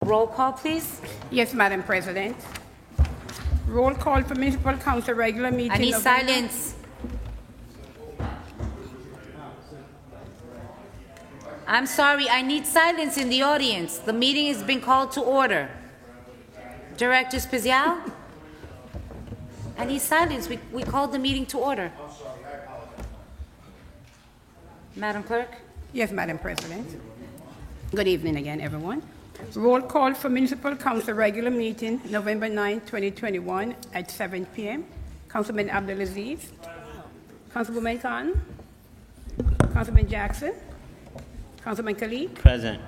roll call, please? Yes, Madam President. Roll call for Municipal Council regular meeting. I need silence. I'm sorry, I need silence in the audience. The meeting has been called to order. Director Spezial? I need silence. We called the meeting to order. Madam Clerk? Yes, Madam President. Good evening again, everyone. Roll call for Municipal Council regular meeting, November 9, 2021 at 7 p.m. Councilman Abdulaziz, Councilwoman Khan, Councilman Jackson, Councilman Khalid. Present.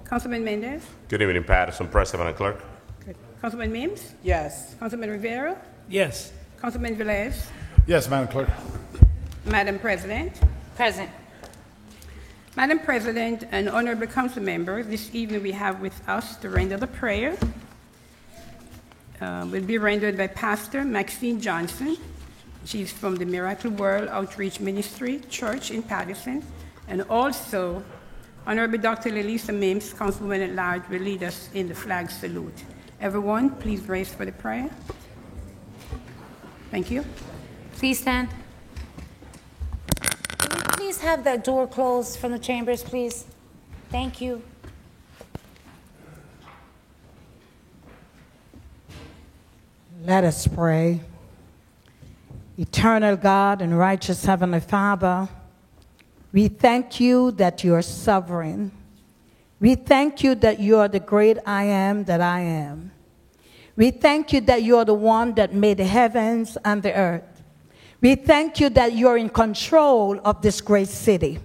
Councilman Mendez. Good evening, Patterson Press, Madam Clerk. Good. Councilman Mims. Yes. Councilman Rivera. Yes. Councilman Velez. Yes, Madam Clerk. Madam President. Present. Madam President and honorable council members, this evening we have with us to render the prayer. Will be rendered by Pastor Maxine Johnson. She's from the Miracle World Outreach Ministry Church in Patterson. And also, Honorable Dr. Lelisa Mims, Councilwoman at Large, will lead us in the flag salute. Everyone, please rise for the prayer. Thank you. Please stand. Can we please have that door closed from the chambers, please? Thank you. Let us pray. Eternal God and righteous Heavenly Father, we thank you that you are sovereign. We thank you that you are the great I am that I am. We thank you that you are the one that made the heavens and the earth. We thank you that you're in control of this great city.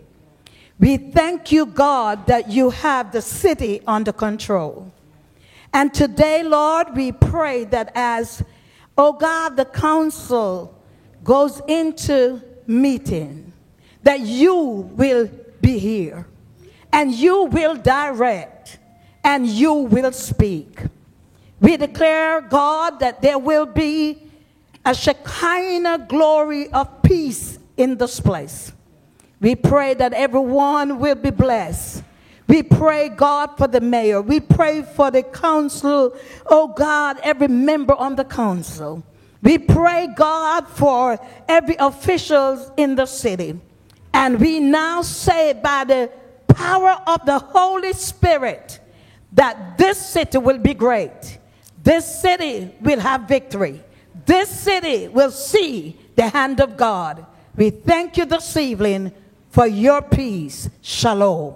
We thank you, God, that you have the city under control. And today, Lord, we pray that as, oh God, the council goes into meeting, that you will be here, and you will direct, and you will speak. We declare, God, that there will be a Shekinah glory of peace in this place. We pray that everyone will be blessed. We pray, God, for the mayor. We pray for the council, oh God, every member on the council. We pray, God, for every official in the city. And we now say by the power of the Holy Spirit that this city will be great. This city will have victory. This city will see the hand of God. We thank you this evening for your peace. Shalom.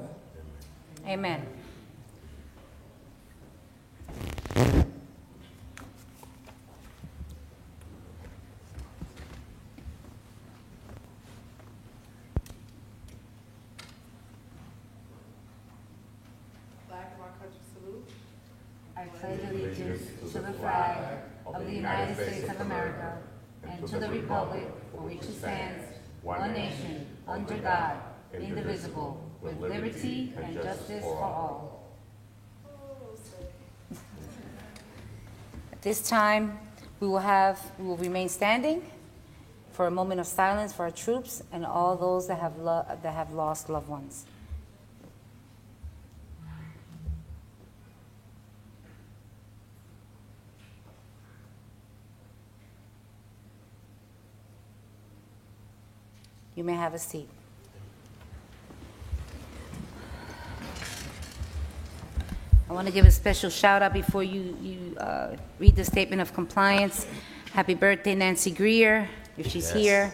Amen. I pledge allegiance to the flag of the United States of America and to the republic for which it stands, one nation, under God, indivisible, with liberty and justice for all. At this time, we will remain standing for a moment of silence for our troops and all those that have lost loved ones. You may have a seat. I want to give a special shout out before you read the statement of compliance. Happy birthday, Nancy Greer, if she's here.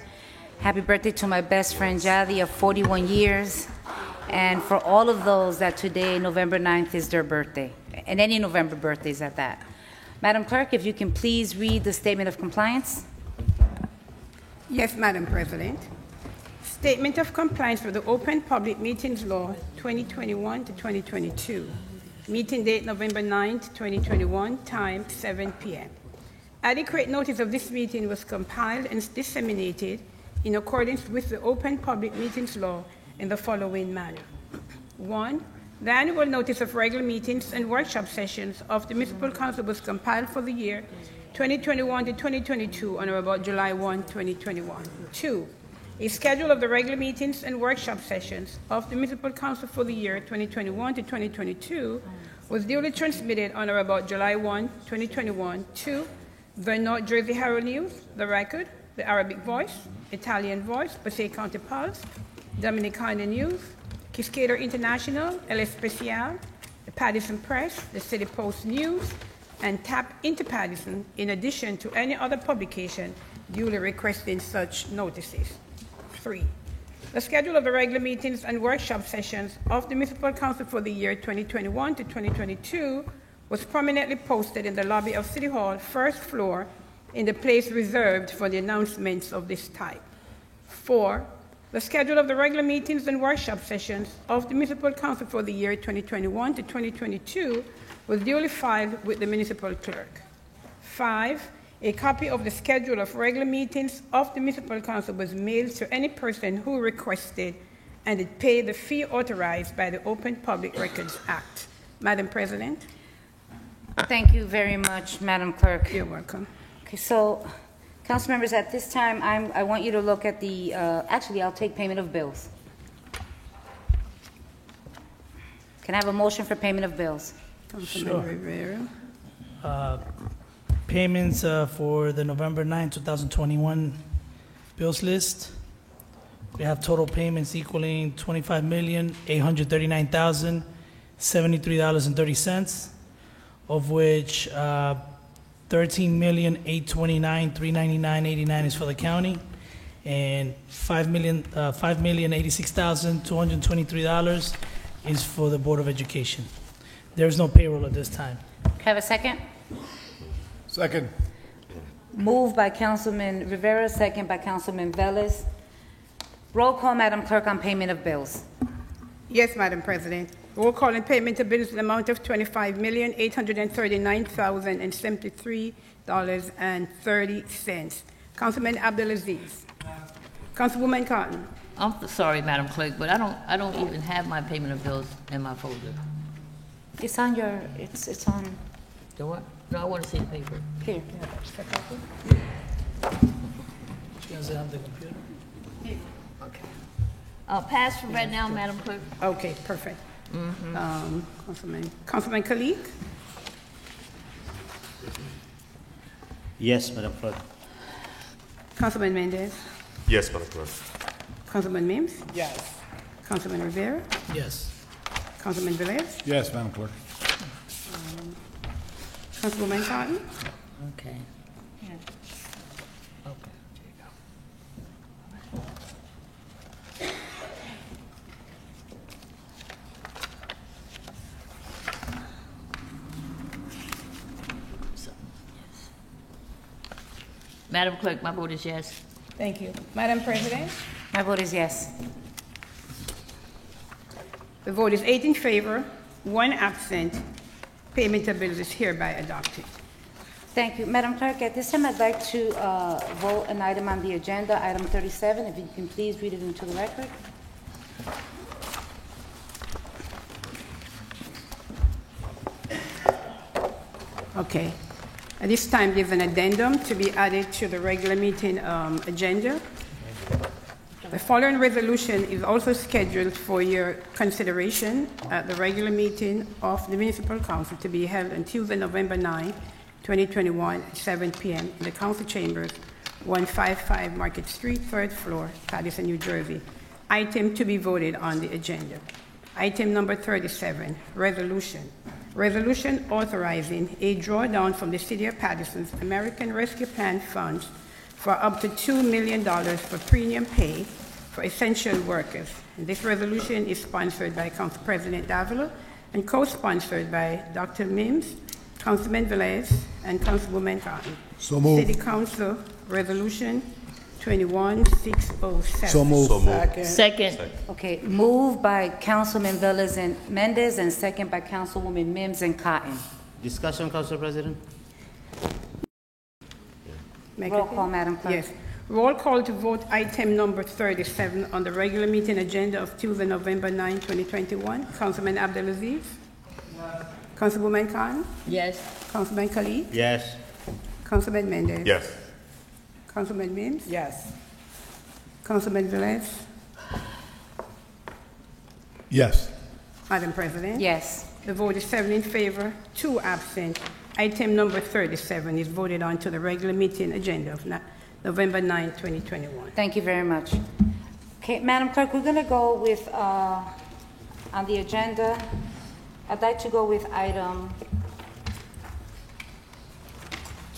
Happy birthday to my best friend, Jadi, of 41 years. And for all of those that today, November 9th, is their birthday. And any November birthdays at that. Madam Clerk, if you can please read the statement of compliance. Yes, Madam President. Statement of compliance for the Open Public Meetings Law 2021 to 2022. Meeting date November 9th, 2021, time 7 p.m. Adequate notice of this meeting was compiled and disseminated in accordance with the Open Public Meetings Law in the following manner. 1. The annual notice of regular meetings and workshop sessions of the Municipal Council was compiled for the year 2021 to 2022 on or about July 1, 2021. 2. A schedule of the regular meetings and workshop sessions of the Municipal Council for the year 2021 to 2022 was duly transmitted on or about July 1, 2021 to the North Jersey Herald News, The Record, The Arabic Voice, Italian Voice, Passaic County Pulse, Dominicana News, Cascada International, El Especial, the Pattison Press, the City Post News, and Tap into Pattison, in addition to any other publication duly requesting such notices. 3. The schedule of the regular meetings and workshop sessions of the Municipal Council for the year 2021 to 2022 was prominently posted in the lobby of City Hall, first floor, in the place reserved for the announcements of this type. 4. The schedule of the regular meetings and workshop sessions of the Municipal Council for the year 2021 to 2022 was duly filed with the municipal clerk. 5. A copy of the schedule of regular meetings of the Municipal Council was mailed to any person who requested and it paid the fee authorized by the Open Public Records Act. Madam President. Thank you very much, Madam Clerk. You're welcome. Okay, so, council members, at this time, I want you to look at the, actually, I'll take payment of bills. Can I have a motion for payment of bills? Councilman Rivera. Payments for the November 9, 2021 bills list. We have total payments equaling $25,839,073.30, of which $13,829,399.89 is for the county, and $5,086,223 is for the Board of Education. There is no payroll at this time. Can I have a second? Second. Moved by Councilman Rivera, second by Councilman Velez. Roll call, Madam Clerk, on payment of bills. Yes, Madam President. Roll call and payment of bills in the amount of $25,839,073.30. Councilman Abdelaziz. Councilwoman Cotton. I'm sorry, Madam Clerk, but I don't even have my payment of bills in my folder. It's on your, it's on Do what? No, I want to see the paper. here. She doesn't have the computer. Pass for right now, Madam Clerk. Okay, perfect. Councilman Kalik. Yes, Madam Clerk. Councilman Mendez. Yes, Madam Clerk. Councilman Mims. Yes. Councilman Rivera. Yes. Councilman Velez. Yes, Madam Clerk. Councilwoman Cotton. Okay. Okay. Madam Clerk, my vote is yes. Thank you. Madam President. My vote is yes. The vote is 8 in favor, 1 absent. Payment of bills is hereby adopted. Thank you. Madam Clerk, at this time, I'd like to vote an item on the agenda, item 37. If you can please read it into the record. Okay. At this time, there's an addendum to be added to the regular meeting agenda. The following resolution is also scheduled for your consideration at the regular meeting of the Municipal Council to be held on Tuesday, November 9, 2021, at 7 p.m. in the Council Chambers, 155 Market Street, 3rd floor, Pattison, New Jersey. Item to be voted on the agenda. Item number 37, resolution. Resolution authorizing a drawdown from the City of Pattison's American Rescue Plan funds for up to $2 million for premium pay for essential workers. And this resolution is sponsored by Council President Davila and co-sponsored by Dr. Mims, Councilman Velez, and Councilwoman Cotton. So moved. City Council Resolution 21607. So moved. Second. Okay, moved by Councilman Velez and Mendez, and second by Councilwoman Mims and Cotton. Discussion, Council President? Make Roll it- call, Madam Clerk. Yes. Roll call to vote item number 37 on the regular meeting agenda of Tuesday, November 9, 2021. Councilman Abdelaziz? Councilwoman Khan? Yes. Councilman Khalid? Yes. Councilman Mendez? Yes. Councilman Mims? Yes. Councilman Velez? Yes. Madam President? Yes. The vote is 7 in favor, 2 absent. Item number 37 is voted on to the regular meeting agenda of November 9, 2021. Thank you very much. Okay, Madam Clerk, we're going to go with, on the agenda, I'd like to go with item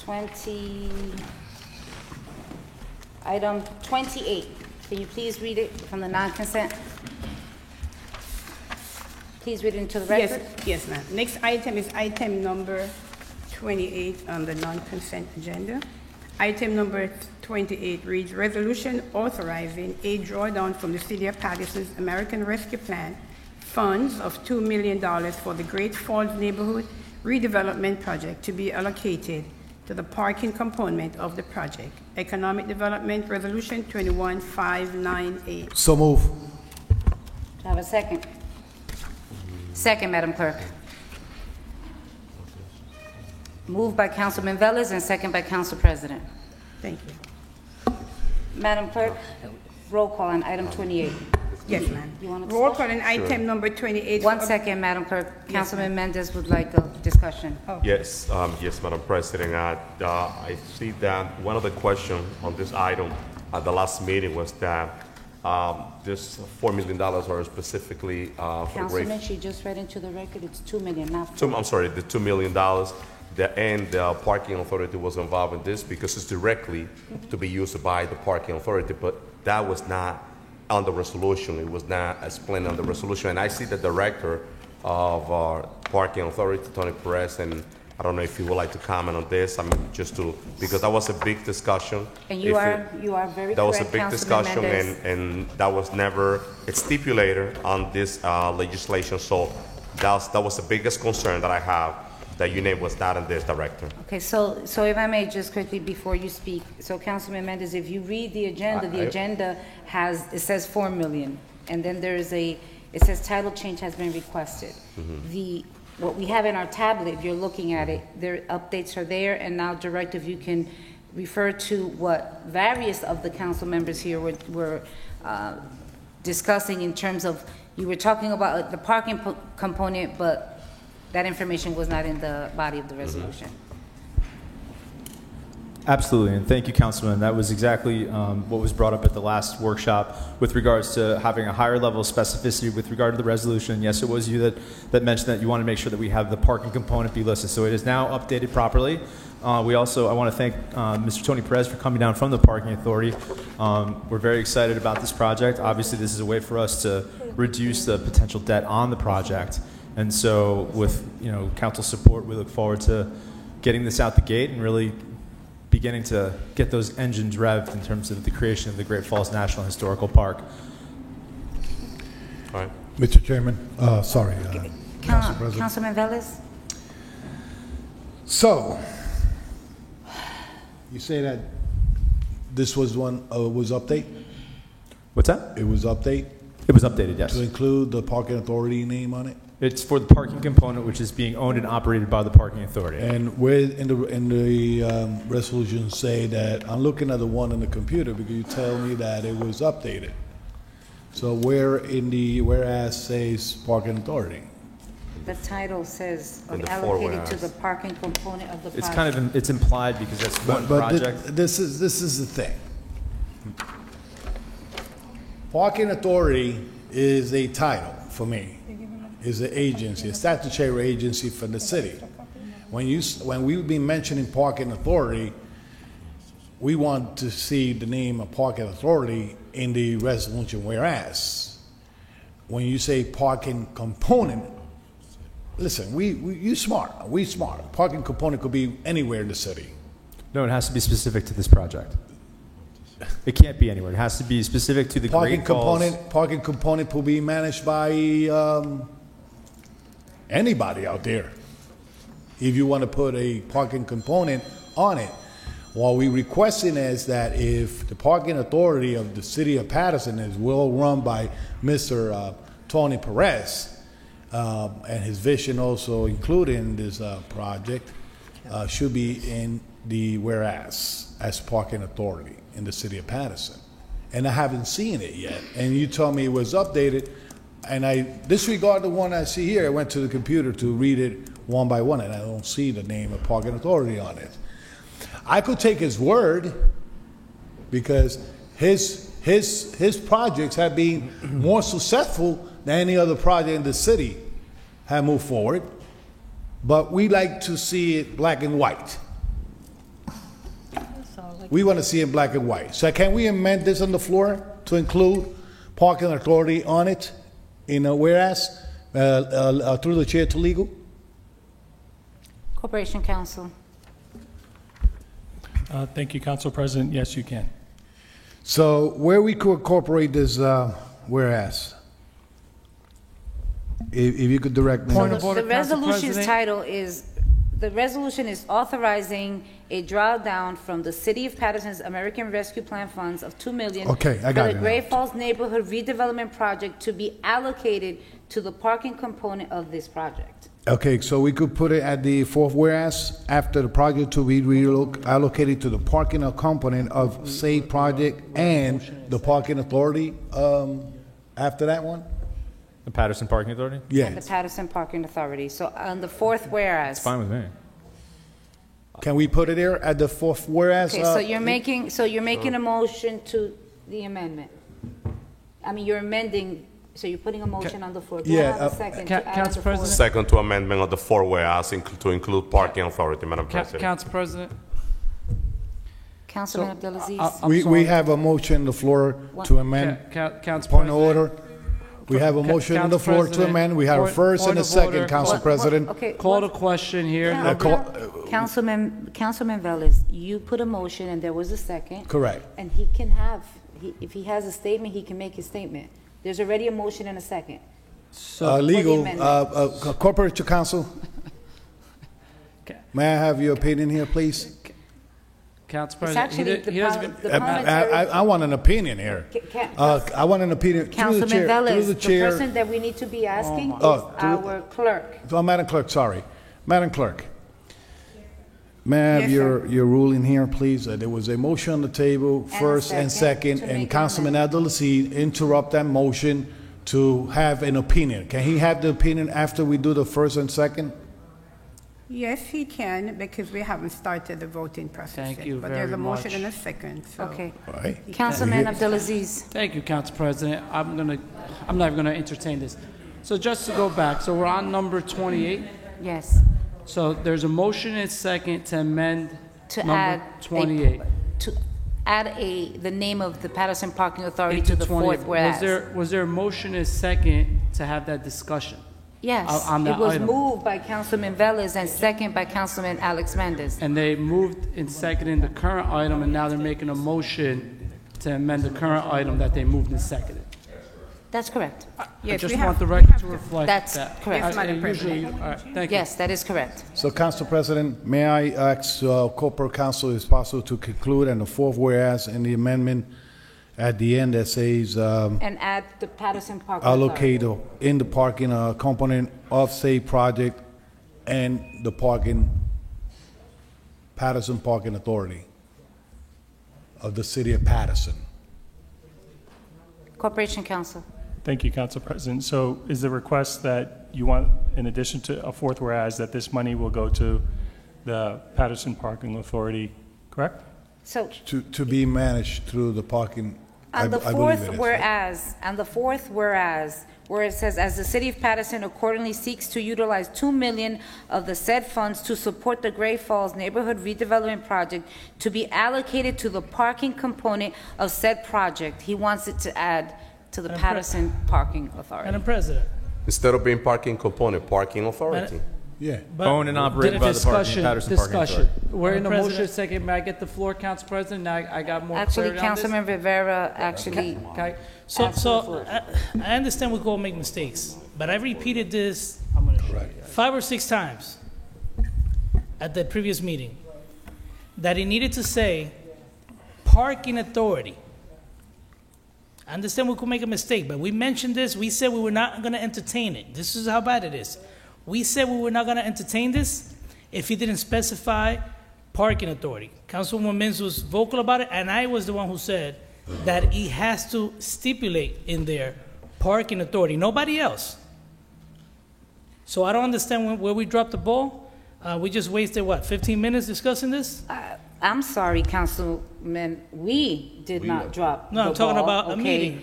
28. Can you please read it from the non-consent? Please read it into the record. Yes, ma'am. Next item is item number 28 on the non-consent agenda. Item number 28 reads, Resolution authorizing a drawdown from the City of Patterson's American Rescue Plan funds of $2 million for the Great Falls Neighborhood Redevelopment Project to be allocated to the parking component of the project. Economic Development Resolution 21598. So move. Do I have a second? Second, Madam Clerk. Moved by Councilman Velez and second by Council President. Thank you. Madam Clerk, roll call on item 28. Yes, ma'am. You want to Roll call on item number 28. One second, Madam Clerk. Councilman Mendez would like a discussion. Yes, yes, Madam President. I see that one of the questions on this item at the last meeting was that this $4 million are specifically for the Councilman, Great. she just read into the record, it's $2 million, not I'm sorry, the $2 million. The parking authority was involved in this because it's directly to be used by the parking authority, but that was not on the resolution. It was not explained on the resolution. And I see the director of our parking authority, Tony Perez, and I don't know if you would like to comment on this. I mean, because that was a big discussion. And you are very correct, that was a big Councilman discussion, Mendez. and that was never stipulated on this legislation. So that was the biggest concern that I have, that your name was not in this, Director. Okay, so if I may just quickly before you speak, so Councilman Mendez, if you read the agenda, the agenda it says $4 million, and then it says title change has been requested. What we have in our tablet, if you're looking at it, their updates are there, and now, Director, if you can refer to what various of the council members here were discussing in terms of, you were talking about the parking component, but that information was not in the body of the resolution. Absolutely, and thank you, Councilman. That was exactly what was brought up at the last workshop with regards to having a higher level of specificity with regard to the resolution. Yes, it was you that mentioned that you want to make sure that we have the parking component be listed. So it is now updated properly. I want to thank Mr. Tony Perez for coming down from the Parking Authority. We're very excited about this project. Obviously, this is a way for us to reduce the potential debt on the project. And so with council support, we look forward to getting this out the gate and really beginning to get those engines revved in terms of the creation of the Great Falls National Historical Park. All right. Mr. Chairman, Council President. Councilman Velez? So, you say that this was was update? What's that? It was update It was updated, yes. to include the parking authority name on it? It's for the parking component, which is being owned and operated by the Parking Authority. And where in the resolution say that, I'm looking at the one on the computer because you tell me that it was updated. So where in the whereas says parking authority? The title says In the allocated to whereas. the parking component of the project. It's kind of, it's implied because that's one project. This is the thing. Parking authority is a title for me. Is an agency, a statutory agency for the city. When we've been mentioning parking authority, we want to see the name of parking authority in the resolution. Whereas, when you say parking component, listen, we smart. Parking component could be anywhere in the city. No, it has to be specific to this project. It can't be anywhere. It has to be specific to the Great Falls. Parking component will be managed by anybody out there. If you want to put a parking component on it, what we requesting is that if the parking authority of the city of Patterson is well run by Mr. Tony Perez, and his vision also including this project, should be in the whereas as parking authority in the city of Patterson. And I haven't seen it yet. And you told me it was updated. and I disregard the one I see here. I went to the computer to read it one by one, and I don't see the name of Parking Authority on it. I could take his word because his projects have been more successful than any other project in the city have moved forward. But we like to see it black and white. We want to see it black and white. So can we amend this on the floor to include Parking Authority on it in a whereas through the chair to legal? Corporation Counsel. Thank you, Council President. Yes, you can. So where we could incorporate this whereas? If you could direct me. Point of order, The Council resolution's President. title is, the resolution is authorizing a drawdown from the City of Patterson's American Rescue Plan funds of $2 million Okay, I got for it the now. Great Falls Neighborhood Redevelopment Project to be allocated to the parking component of this project. Okay, so we could put it at the fourth whereas, after the project to be allocated to the parking component of say project and the parking authority, after that one? The Patterson Parking Authority? And the Yeah. Patterson Parking Authority. So on the fourth whereas. It's fine with me. Can we put it there at the fourth whereas? Okay, so you're making a motion to the amendment. I mean, you're amending, so you're putting a motion on the floor. Do I Yeah, have a second to add Council the fourth? President? Second to amendment of the four whereas to include parking authority, Madam President. Council President? Councilman Abdelaziz. I'm We sorry. have a motion on the floor to amend. Council Point of President. order. We have a motion on the Council floor to President, amend. We have a point- first and point a of second, order. Council What- President. Okay. Call the what- question here. Councilman Velez, you put a motion and there was a second. Correct. And he can have, if he has a statement, he can make his statement. There's already a motion and a second. Legal, amendment. corporate to council. May I have your opinion here, please? Council It's President, actually the he doesn't. the parliamentary. I want an opinion here. I want an opinion through the Councilman chair. Through Velez, the the chair. person that we need to be asking is Oh, our clerk. Oh, Madam Clerk, sorry. Madam Clerk, may I have Yes, sir. your ruling here, please? There was a motion on the table, a first and second second, to and make an Councilman Abdelaziz interrupt that motion to have an opinion. Can he have the opinion after we do the first and second? Yes, he can, because we haven't started the voting process Thank yet. you But there's very a motion much. and a second, so. Okay. All right. Councilman Abdelaziz. Thank you, Council President. I'm not even gonna entertain this. So just to go back, so we're on number 28. Yes. So there's a motion and second to amend To number add. 28. To add the name of the Patterson Parking Authority into to the 20. fourth whereas. Was there a motion and second to have that discussion? Yes. on that It was item? moved by Councilman Velez and second by Councilman Alex Mendez. And they moved and seconded the current item, and now they're making a motion to amend the current item that they moved and seconded. That's correct. I Yes, just we want have- the we record have to to. reflect That's that. correct. Yes, Madam Usually, President. all right, thank you. Yes, that is correct. So, Council President, may I ask corporate counsel, if possible, to conclude and the fourth whereas in the amendment at the end that says And add the Patterson Parking Authority. allocate in the parking component of say project and the parking, Patterson Parking Authority of the city of Patterson. Corporation Counsel. Thank you, Council President. So is the request that you want, in addition to a fourth whereas, that this money will go to the Patterson Parking Authority, correct? So To be managed through the parking, I on the believe fourth it is. whereas, where it says, as the city of Patterson accordingly seeks to utilize $2 million of the said funds to support the Great Falls Neighborhood Redevelopment Project to be allocated to the parking component of said project, he wants it to add to the Madam Patterson Parking Authority. Madam President. Instead of being parking component, parking authority. Yeah. but- Owned and operated by the Discussion, Patterson Parking discussion. Authority. We're in a Madam motion President. second. May I get the floor, Council President? Now I got more Actually, clarity on this. Councilman Rivera actually Okay. So, asked for the so floor. I understand we go make mistakes, but I repeated this 5 or 6 times at the previous meeting that it needed to say parking authority. I understand we could make a mistake, but we mentioned this. We said we were not going to entertain it. This is how bad it is. We said we were not going to entertain this if he didn't specify parking authority. Councilwoman Mintz was vocal about it, and I was the one who said that he has to stipulate in there parking authority, nobody else. So I don't understand where we dropped the ball. We just wasted, 15 minutes discussing this? I'm sorry, Councilman, we did not drop No, the I'm talking ball, about a okay? meeting.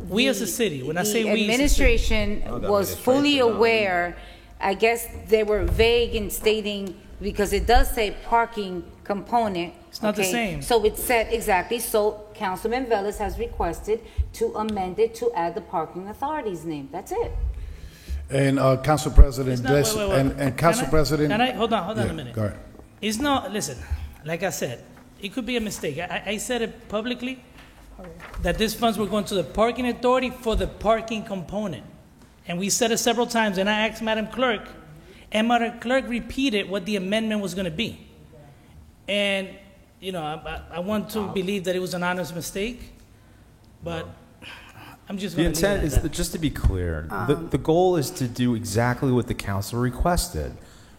We as a city, when I say we as a city. The administration was fully aware. I guess they were vague in stating, because it does say parking component. It's not the okay? same. So it said, exactly, so Councilman Velez has requested to amend it to add the parking authority's name. That's it. And Council President, It's not- this, wait, wait, wait. and Council President. Hold on Yeah, a minute. Go ahead. It's not, listen, like I said, it could be a mistake. I said it publicly, that these funds were going to the parking authority for the parking component. And we said it several times, and I asked Madam Clerk, and Madam Clerk repeated what the amendment was going to be. And, you know, I want to believe that it was an honest mistake, but I'm just The going to leave it intent at is, that. that, just to be clear, the goal is to do exactly what the council requested.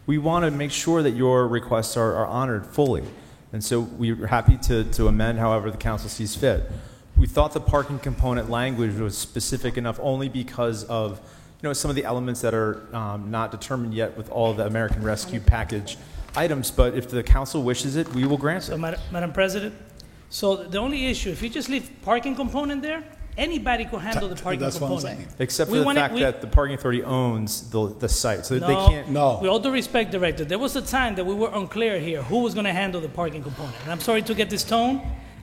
We want to make sure that your requests are honored fully. And so we're happy to amend however the council sees fit. We thought the parking component language was specific enough only because of some of the elements that are not determined yet with all the American Rescue Package items. But if the council wishes it, we will grant So, it. Madam President, so the only issue, if you just leave parking component there, anybody could handle the parking That's what I'm component. saying. Except for We the wanted- fact we- that the parking authority owns the site, so they can't. No. With all due respect, Director, there was a time that we were unclear here who was going to handle the parking component. And I'm sorry to get this tone.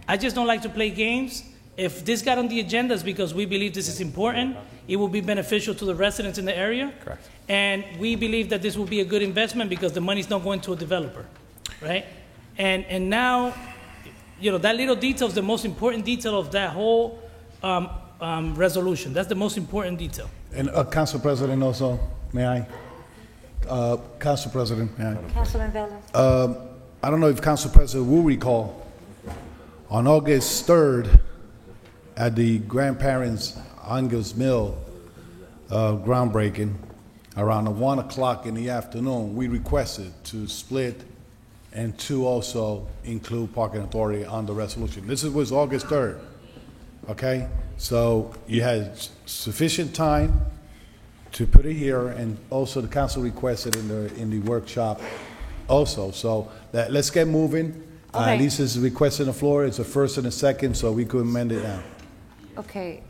I just don't like to play games. If this got on the agenda, it's because we believe this is important. It will be beneficial to the residents in the area. Correct. And we believe that this will be a good investment because the money's not going to a developer, right? And now, that little detail is the most important detail of that whole resolution. That's the most important detail. And Council President also, may I? Council President, may I? Councilman Velez? I don't know if Council President will recall, on August 3rd, at the grandparents' Angus Mill groundbreaking, around 1 o'clock in the afternoon, we requested to split and to also include parking authority on the resolution. This was August 3rd, okay? So you had sufficient time to put it here, and also the council requested in the workshop also. So let's get moving. Okay. At least it's requested on the floor. It's a first and a second, so we could amend it now. Okay,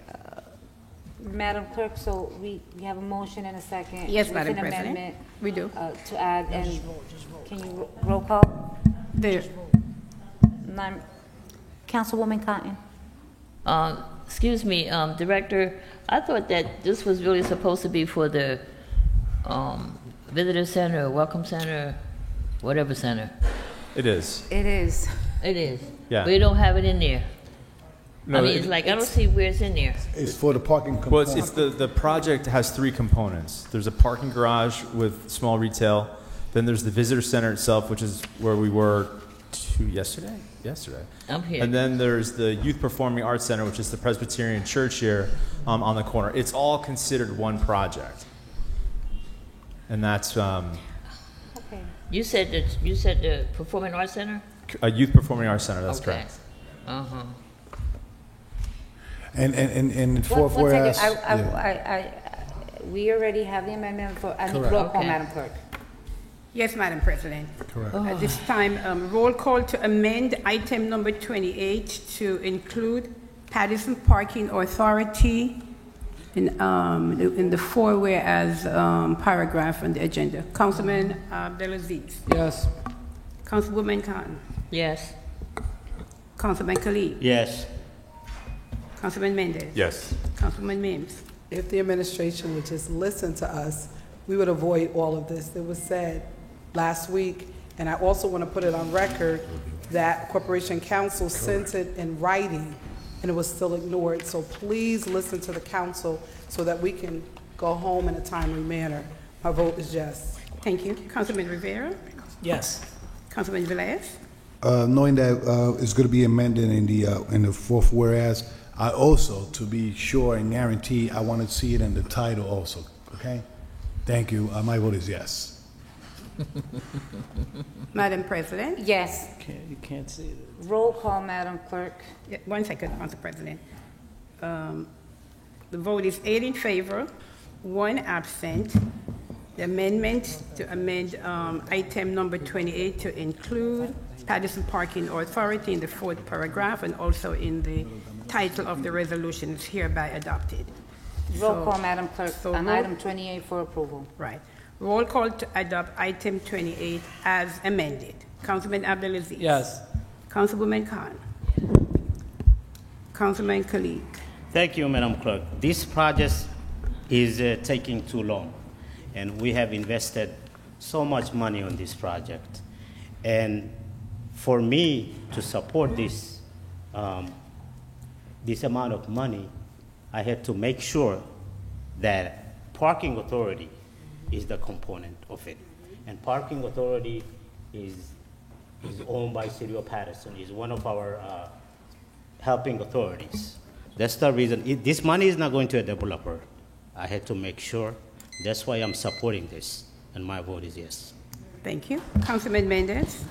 Madam Clerk, so we have a motion and a second. Yes, with Madam an President. amendment, We do. To add, and can you roll call? Councilwoman Cotton? Excuse me, Director, I thought that this was really supposed to be for the visitor center, welcome center, whatever center. It is. It is. It is. Yeah. But you don't have it in there. No, I mean, it's like, I don't see where it's in there. It's for the parking Well, component. it's the project has three components. There's a parking garage with small retail. Then there's the visitor center itself, which is where we were yesterday. I'm here. And then there's the Youth Performing Arts Center, which is the Presbyterian Church here on the corner. It's all considered one project. And that's Okay. You said the Performing Arts Center? a Youth Performing Arts Center, that's Okay. correct. Uh-huh. And fourth One whereas. second, we already have the amendment for, I need Correct. roll call, Okay. Madam Clerk. Yes, Madam President. Correct. At this time, roll call to amend item number 28 to include Patterson Parking Authority in the four whereas paragraph on the agenda. Councilman Abdelaziz. Yes. Councilwoman Khan. Yes. Councilman Khalid. Yes. Councilman Mendez. Yes. Councilman Mims. If the administration would just listen to us, we would avoid all of this. It was said last week, and I also want to put it on record that Corporation Council sent it in writing, and it was still ignored. So please listen to the council so that we can go home in a timely manner. My vote is yes. Thank you. Councilman Rivera. Yes. Councilman Velez. Knowing that it's going to be amended in the fourth whereas, I also, to be sure and guarantee, I want to see it in the title also, okay? Thank you. My vote is yes. Madam President. Yes. You can't say that. Roll call, Madam Clerk. Yeah, 1 second, Council President. The vote is 8 in favor, 1 absent. The amendment to amend item number 28 to include Patterson Parking Authority in the 4th paragraph and also in the title of the resolution is hereby adopted. Roll call, Madam Clerk, on roll- item 28 for approval. Right. Roll call to adopt item 28 as amended. Councilman Abdelaziz. Yes. Councilwoman Khan. Councilman Khalid. Thank you, Madam Clerk. This project is taking too long, and we have invested so much money on this project. And for me to support this, this amount of money, I had to make sure that parking authority is the component of it. And parking authority is owned by City of Patterson, is one of our helping authorities. That's the reason. This money is not going to a developer. I had to make sure. That's why I'm supporting this, and my vote is yes. Thank you. Councilman Mendez.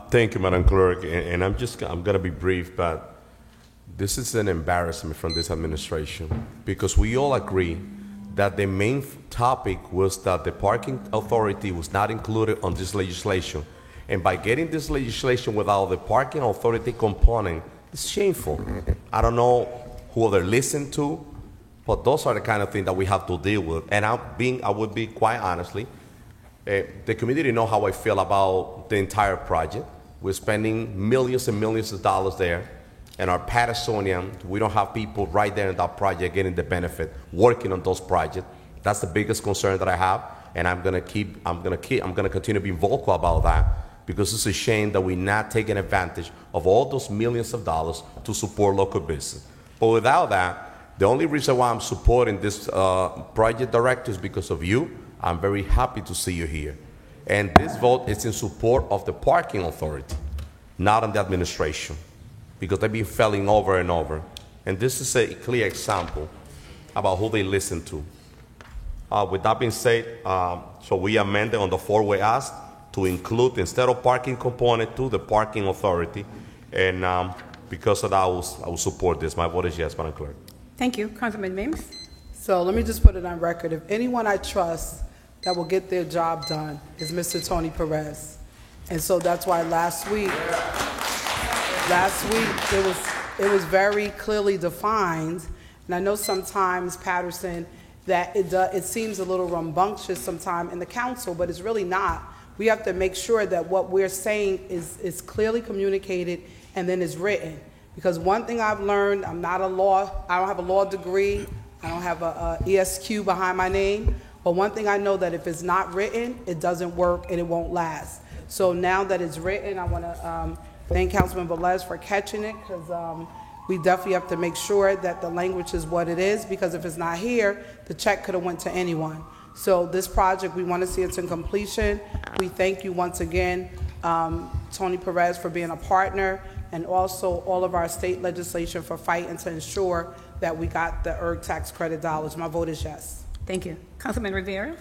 Thank you, Madam Clerk, and I'm going to be brief, but this is an embarrassment from this administration because we all agree that the main topic was that the parking authority was not included on this legislation. And by getting this legislation without the parking authority component, it's shameful. I don't know who they're listening to, but those are the kind of things that we have to deal with. And I would be quite honestly, the community know how I feel about the entire project. We're spending millions and millions of dollars there. And our Pattersonian, we don't have people right there in that project getting the benefit, working on those projects. That's the biggest concern that I have, and I'm gonna continue being vocal about that because it's a shame that we're not taking advantage of all those millions of dollars to support local business. But without that, the only reason why I'm supporting this project director is because of you. I'm very happy to see you here, and this vote is in support of the parking authority, not on the administration, because they've been failing over and over. And this is a clear example about who they listen to. With that being said, so we amended on the four-way ask to include, instead of parking component, to the parking authority. And because of that, I will support this. My vote is yes, Madam Clerk. Thank you. Councilman Mims. So let me just put it on record. If anyone I trust that will get their job done is Mr. Tony Perez. And so that's why last week it was very clearly defined. And I know sometimes, Patterson, that it seems a little rambunctious sometimes in the council, but it's really not. We have to make sure that what we're saying is clearly communicated and then is written. Because one thing I've learned, I don't have a law degree, I don't have a ESQ behind my name, but one thing I know that if it's not written, it doesn't work and it won't last. So now that it's written, I want to thank Councilman Velez for catching it, because we definitely have to make sure that the language is what it is, because if it's not here, the check could have went to anyone. So this project, we want to see it in completion. We thank you once again, Tony Perez, for being a partner, and also all of our state legislation for fighting to ensure that we got the ERG tax credit dollars. My vote is yes. Thank you. Councilman Rivera.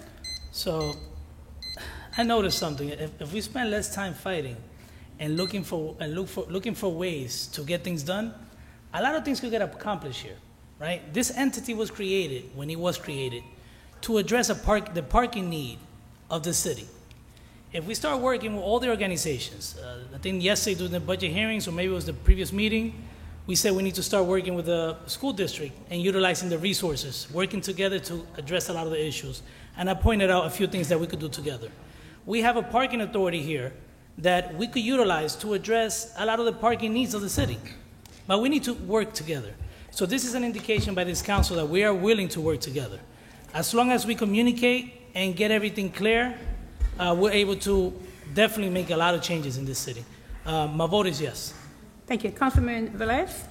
So I noticed something. If we spend less time fighting and looking for ways to get things done, a lot of things could get accomplished here, right? This entity was created, when it was created, to address the parking need of the city. If we start working with all the organizations, I think yesterday during the budget hearings, or maybe it was the previous meeting, we said we need to start working with the school district and utilizing the resources, working together to address a lot of the issues. And I pointed out a few things that we could do together. We have a parking authority here that we could utilize to address a lot of the parking needs of the city. But we need to work together. So this is an indication by this council that we are willing to work together. As long as we communicate and get everything clear, we're able to definitely make a lot of changes in this city. My vote is yes. Thank you. Councilman Velez.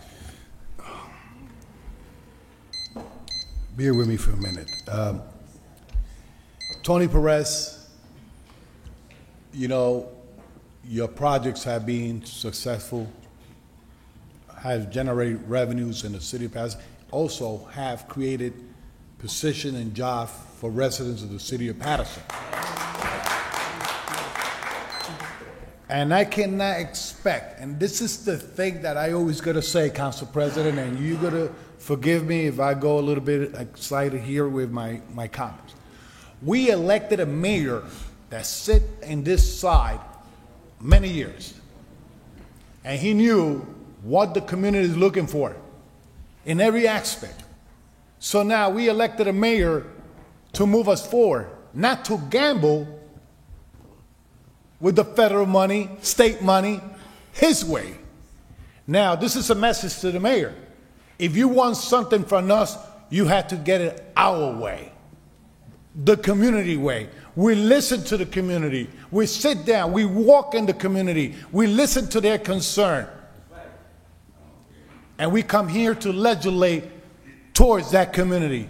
Bear with me for a minute. Tony Perez, you know, your projects have been successful, have generated revenues in the city of Patterson, also have created position and jobs for residents of the city of Patterson. And I cannot expect, and this is the thing that I always gotta say, Council President, and you gotta forgive me if I go a little bit excited here with my comments. We elected a mayor that sit in this side many years. And he knew what the community is looking for in every aspect. So now we elected a mayor to move us forward, not to gamble with the federal money, state money, his way. Now, this is a message to the mayor. If you want something from us, you have to get it our way, the community way. We listen to the community. We sit down. We walk in the community. We listen to their concern. And we come here to legislate towards that community.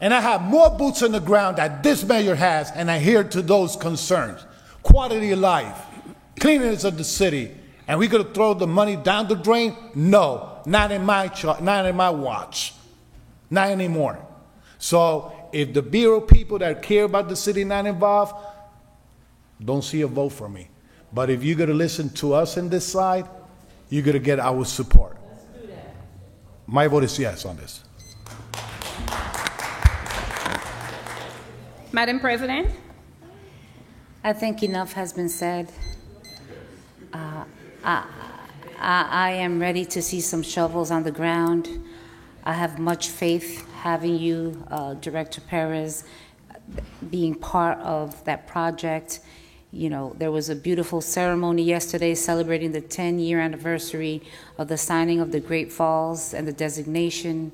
And I have more boots on the ground that this mayor has, and I adhere to those concerns. Quality of life, cleanliness of the city. And we going to throw the money down the drain? No, not in my watch. Not anymore. So if the Bureau people that care about the city not involved, don't see a vote for me. But if you're going to listen to us on this side, you're going to get our support. My vote is yes on this. Madam President? I think enough has been said. I am ready to see some shovels on the ground. I have much faith having you, Director Perez, being part of that project. You know, there was a beautiful ceremony yesterday celebrating the 10-year anniversary of the signing of the Great Falls and the designation.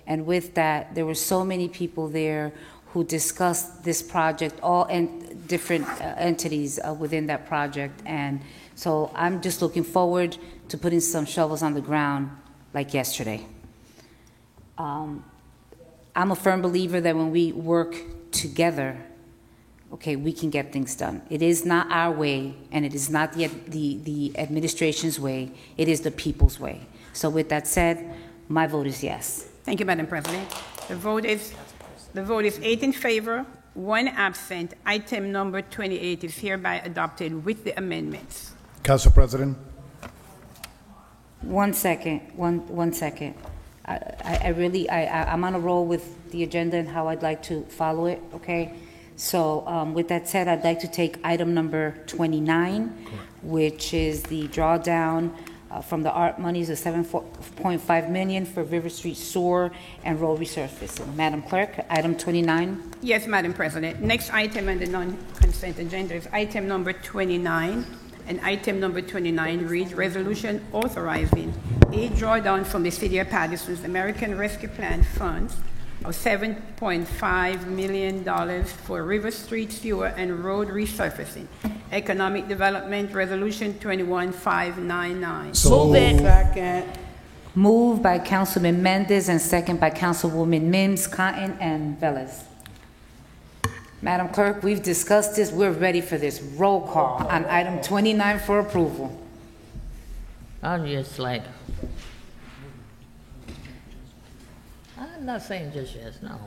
And with that, there were so many people there who discussed this project, all and different entities within that project. And so I'm just looking forward to putting some shovels on the ground like yesterday. I'm a firm believer that when we work together, okay, we can get things done. It is not our way, and it is not the administration's way. It is the people's way. So with that said, my vote is yes. Thank you, Madam President. The vote is 8 in favor, 1 absent. Item number 28 is hereby adopted with the amendments. Council President. 1 second. One second. I'm on a roll with the agenda and how I'd like to follow it, okay? So with that said, I'd like to take item number 29, which is the drawdown from the ARP monies of $7.5 million for River Street sewer and road resurfacing. Madam Clerk, item 29. Yes, Madam President. Next item on the non-consent agenda is item number 29. And item number 29 reads, Resolution authorizing a drawdown from the City of Patterson's American Rescue Plan funds of $7.5 million for River Street sewer and road resurfacing. Economic Development Resolution 21599. Move it. Second. Moved by Councilman Mendez and second by Councilwoman Mims, Cotton, and Velez. Madam Clerk, we've discussed this. We're ready for this. Roll call on item 29 for approval. I'm just like, I'm not saying just yes, no.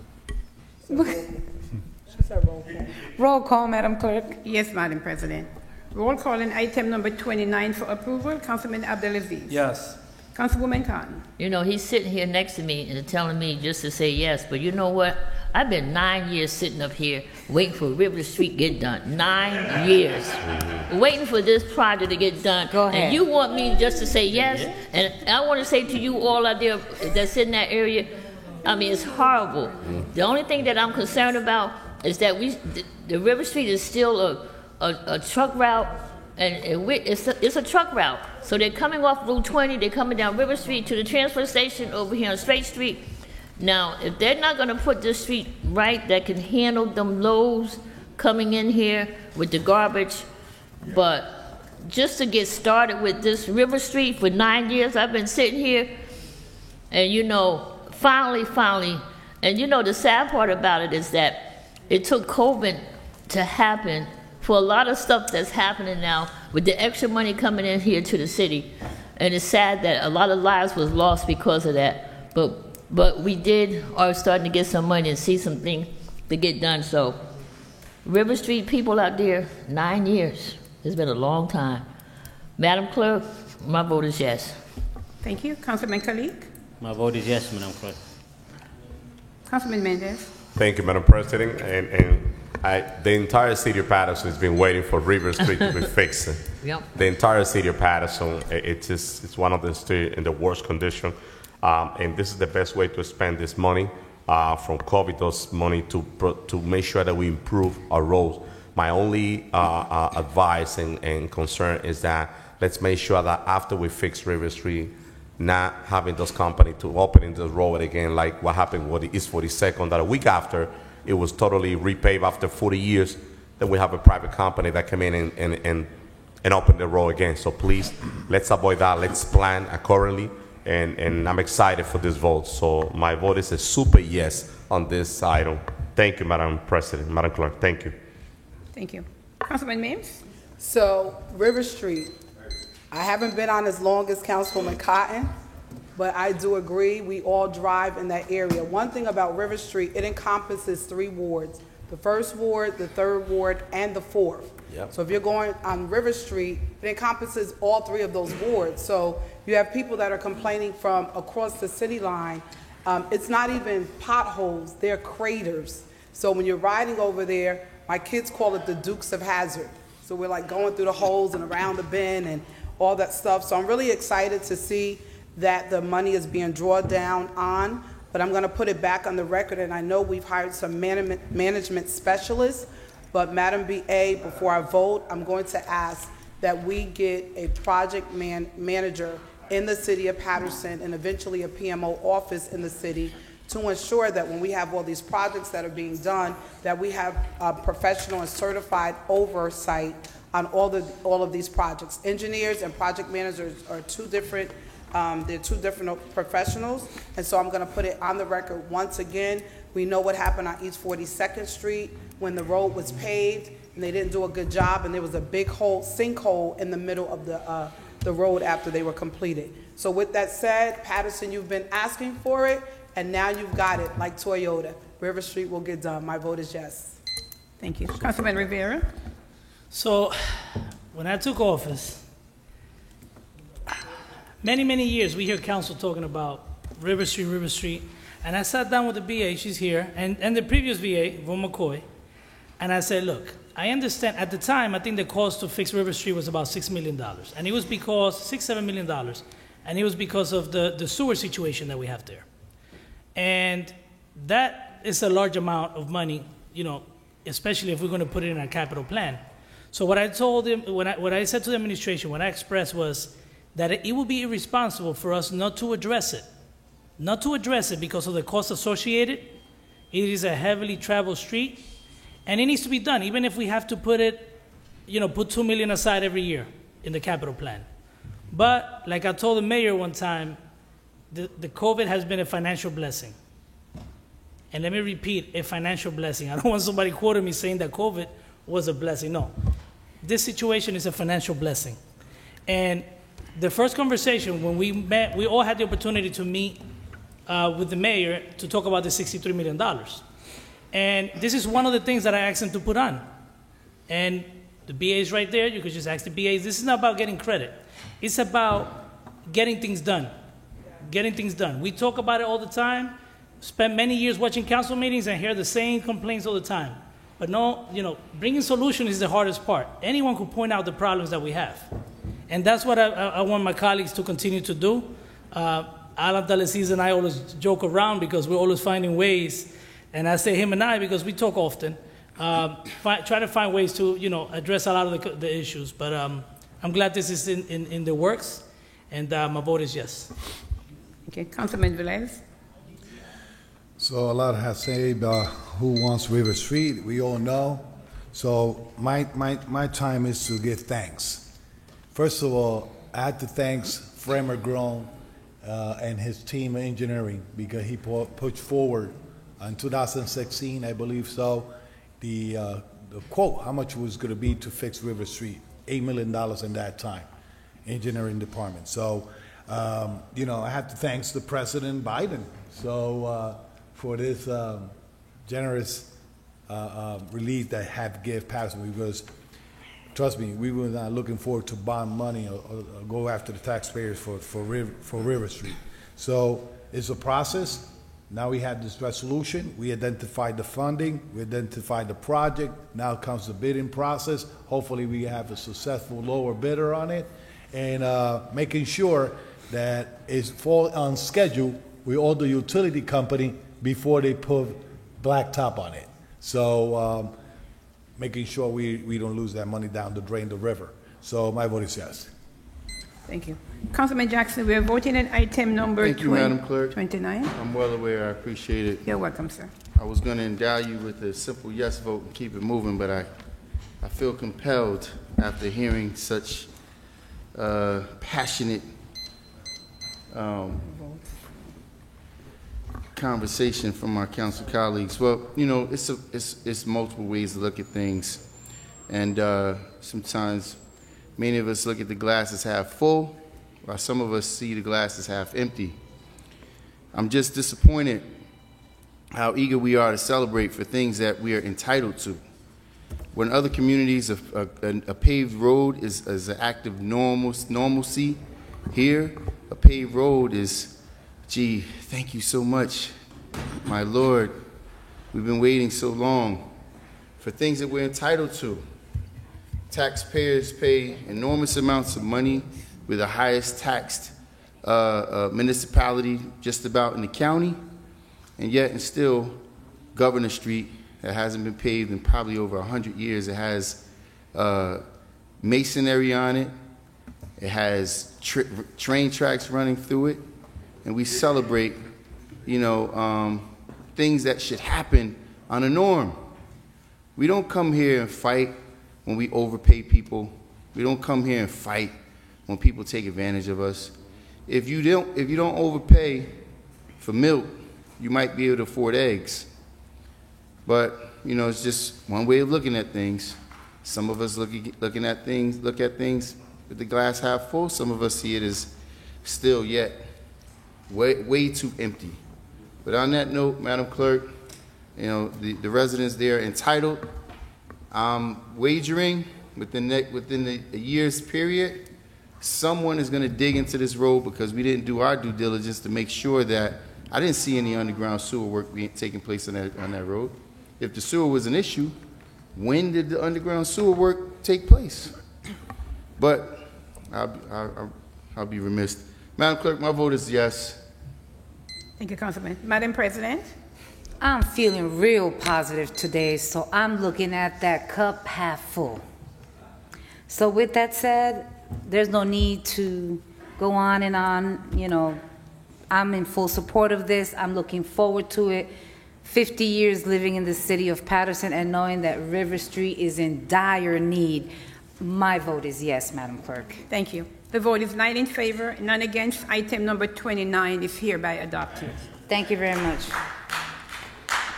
Roll call, Madam Clerk. Yes, Madam President. Roll call on item number 29 for approval. Councilman Abdelaziz. Yes. Councilwoman Cotton. You know, he's sitting here next to me and telling me just to say yes, but you know what? I've been 9 years sitting up here waiting for River Street to get done. 9 years. Waiting for this project to get done. Go ahead. And you want me just to say yes? And I want to say to you all out there that's in that area, I mean, it's horrible. The only thing that I'm concerned about is that the River Street is still a truck route, and it's a truck route. So they're coming off Route 20, they're coming down River Street to the transfer station over here on Straight Street. Now, if they're not going to put this street right that can handle them loads coming in here with the garbage, but just to get started with this River Street for 9 years, I've been sitting here, and you know, finally, and you know, the sad part about it is that it took COVID to happen for a lot of stuff that's happening now with the extra money coming in here to the city. And it's sad that a lot of lives was lost because of that. But we are starting to get some money and see some things to get done. So River Street people out there, 9 years. It's been a long time. Madam Clerk, my vote is yes. Thank you. Councilman Kalik. My vote is yes, Madam Clerk. Councilman Mendez. Thank you, Madam President. The entire city of Patterson has been waiting for River Street to be fixed. Yep. The entire city of Patterson, it's one of the streets in the worst condition. And this is the best way to spend this money from COVID, those money to make sure that we improve our roads. My only advice and concern is that let's make sure that after we fix River Street, not having those companies to opening the road again, like what happened with the East 42nd, that a week after it was totally repaved after 40 years, then we have a private company that came in and open the road again. So please, let's avoid that. Let's plan accordingly, and I'm excited for this vote. So my vote is a super yes on this item. Thank you, Madam President, Madam Clerk. Thank you. Thank you. Councilman Mims? So, River Street, I haven't been on as long as Councilwoman Cotton, but I do agree, we all drive in that area. One thing about River Street, it encompasses 3 wards. The 1st ward, the 3rd ward, and the 4th. Yep. So if you're going on River Street, it encompasses all 3 of those wards. So you have people that are complaining from across the city line. It's not even potholes, they're craters. So when you're riding over there, my kids call it the Dukes of Hazzard. So we're like going through the holes and around the bend and all that stuff. So I'm really excited to see that the money is being drawn down on, but I'm gonna put it back on the record, and I know we've hired some management specialists, but Madam BA, before I vote, I'm going to ask that we get a project manager in the city of Patterson and eventually a PMO office in the city to ensure that when we have all these projects that are being done, that we have professional and certified oversight on all of these projects. Engineers and project managers are two different professionals, and so I'm going to put it on the record once again. We know what happened on East 42nd Street when the road was paved and they didn't do a good job, and there was a big sinkhole in the middle of the road after they were completed. So with that said, Patterson, you've been asking for it, and now you've got it, like Toyota. River Street will get done. My vote is yes. Thank you. Councilman Rivera? So, when I took office, many years we hear council talking about River Street, and I sat down with the BA, she's here, and the previous BA, Von McCoy, and I said, look, I understand, at the time, I think the cost to fix River Street was about $6 million, and it was because, $7 million, and it was because of the sewer situation that we have there. And that is a large amount of money, you know, especially if we're going to put it in our capital plan. So what I told him, what I said to the administration, what I expressed was that it would be irresponsible for us not to address it. Not to address it because of the cost associated. It is a heavily traveled street, and it needs to be done, even if we have to put it, you know, put $2 million aside every year in the capital plan. But like I told the mayor one time, the COVID has been a financial blessing. And let me repeat, a financial blessing. I don't want somebody quoting me saying that COVID was a blessing. No, this situation is a financial blessing. And the first conversation when we met, we all had the opportunity to meet with the mayor to talk about the $63 million. And this is one of the things that I asked him to put on. And the BA is right there. You could just ask the BA. This is not about getting credit. It's about getting things done. Getting things done. We talk about it all the time. Spent many years watching council meetings and hear the same complaints all the time. But no, you know, bringing solutions is the hardest part. Anyone could point out the problems that we have. And that's what I want my colleagues to continue to do. Alan Delacies and I always joke around because we're always finding ways, and I say him and I because we talk often, try to find ways to, you know, address a lot of the issues. But I'm glad this is in the works, and my vote is yes. Okay, Councilman Velez? So a lot has said who wants River Street. We all know. So my time is to give thanks. First of all, I have to thank Fred McGrone and his team of engineering because he pushed forward in 2016, I believe so, the quote, how much it was going to be to fix River Street, $8 million in that time, engineering department. So, you know, I have to thank the President Biden. So for this generous relief that have give Patterson, because trust me, we were not looking forward to bond money or go after the taxpayers for River Street. So it's a process. Now we have this resolution. We identified the funding. We identified the project. Now comes the bidding process. Hopefully we have a successful lower bidder on it. And making sure that it's fall on schedule with all the utility company before they put blacktop on it. So making sure we don't lose that money down the drain, the river. So my vote is yes. Thank you. Councilman Jackson, we are voting on item number Thank you, Madam Clerk. 29. I'm well aware. I appreciate it. You're welcome, sir. I was going to endow you with a simple yes vote and keep it moving, but I feel compelled after hearing such passionate conversation from our council colleagues. Well, you know, it's multiple ways to look at things, and sometimes many of us look at the glass as half full, while some of us see the glass as half empty. I'm just disappointed how eager we are to celebrate for things that we are entitled to. When other communities, a paved road is an act of normalcy. Here, a paved road is, gee, thank you so much, my Lord. We've been waiting so long for things that we're entitled to. Taxpayers pay enormous amounts of money. We're the highest taxed municipality just about in the county, and yet and still Governor Street, that hasn't been paved in probably over 100 years. It has masonry on it. It has train tracks running through it, and we celebrate, you know, things that should happen on a norm. We don't come here and fight when we overpay people. We don't come here and fight when people take advantage of us. If you don't overpay for milk, you might be able to afford eggs. But, you know, it's just one way of looking at things. Some of us look at things with the glass half full. Some of us see it as still yet way too empty. But on that note, Madam Clerk, you know, the residents there are entitled. I'm wagering within a year's period, someone is going to dig into this road because we didn't do our due diligence to make sure that I didn't see any underground sewer work taking place on that road. If the sewer was an issue, when did the underground sewer work take place? But I'll be remiss. Madam Clerk, my vote is yes. Thank you, Councilman. Madam President? I'm feeling real positive today, so I'm looking at that cup half full. So with that said, there's no need to go on and on. You know, I'm in full support of this. I'm looking forward to it. 50 years living in the city of Patterson and knowing that River Street is in dire need. My vote is yes, Madam Clerk. Thank you. The vote is 9 in favor, none against. Item number 29 is hereby adopted. Thank you very much.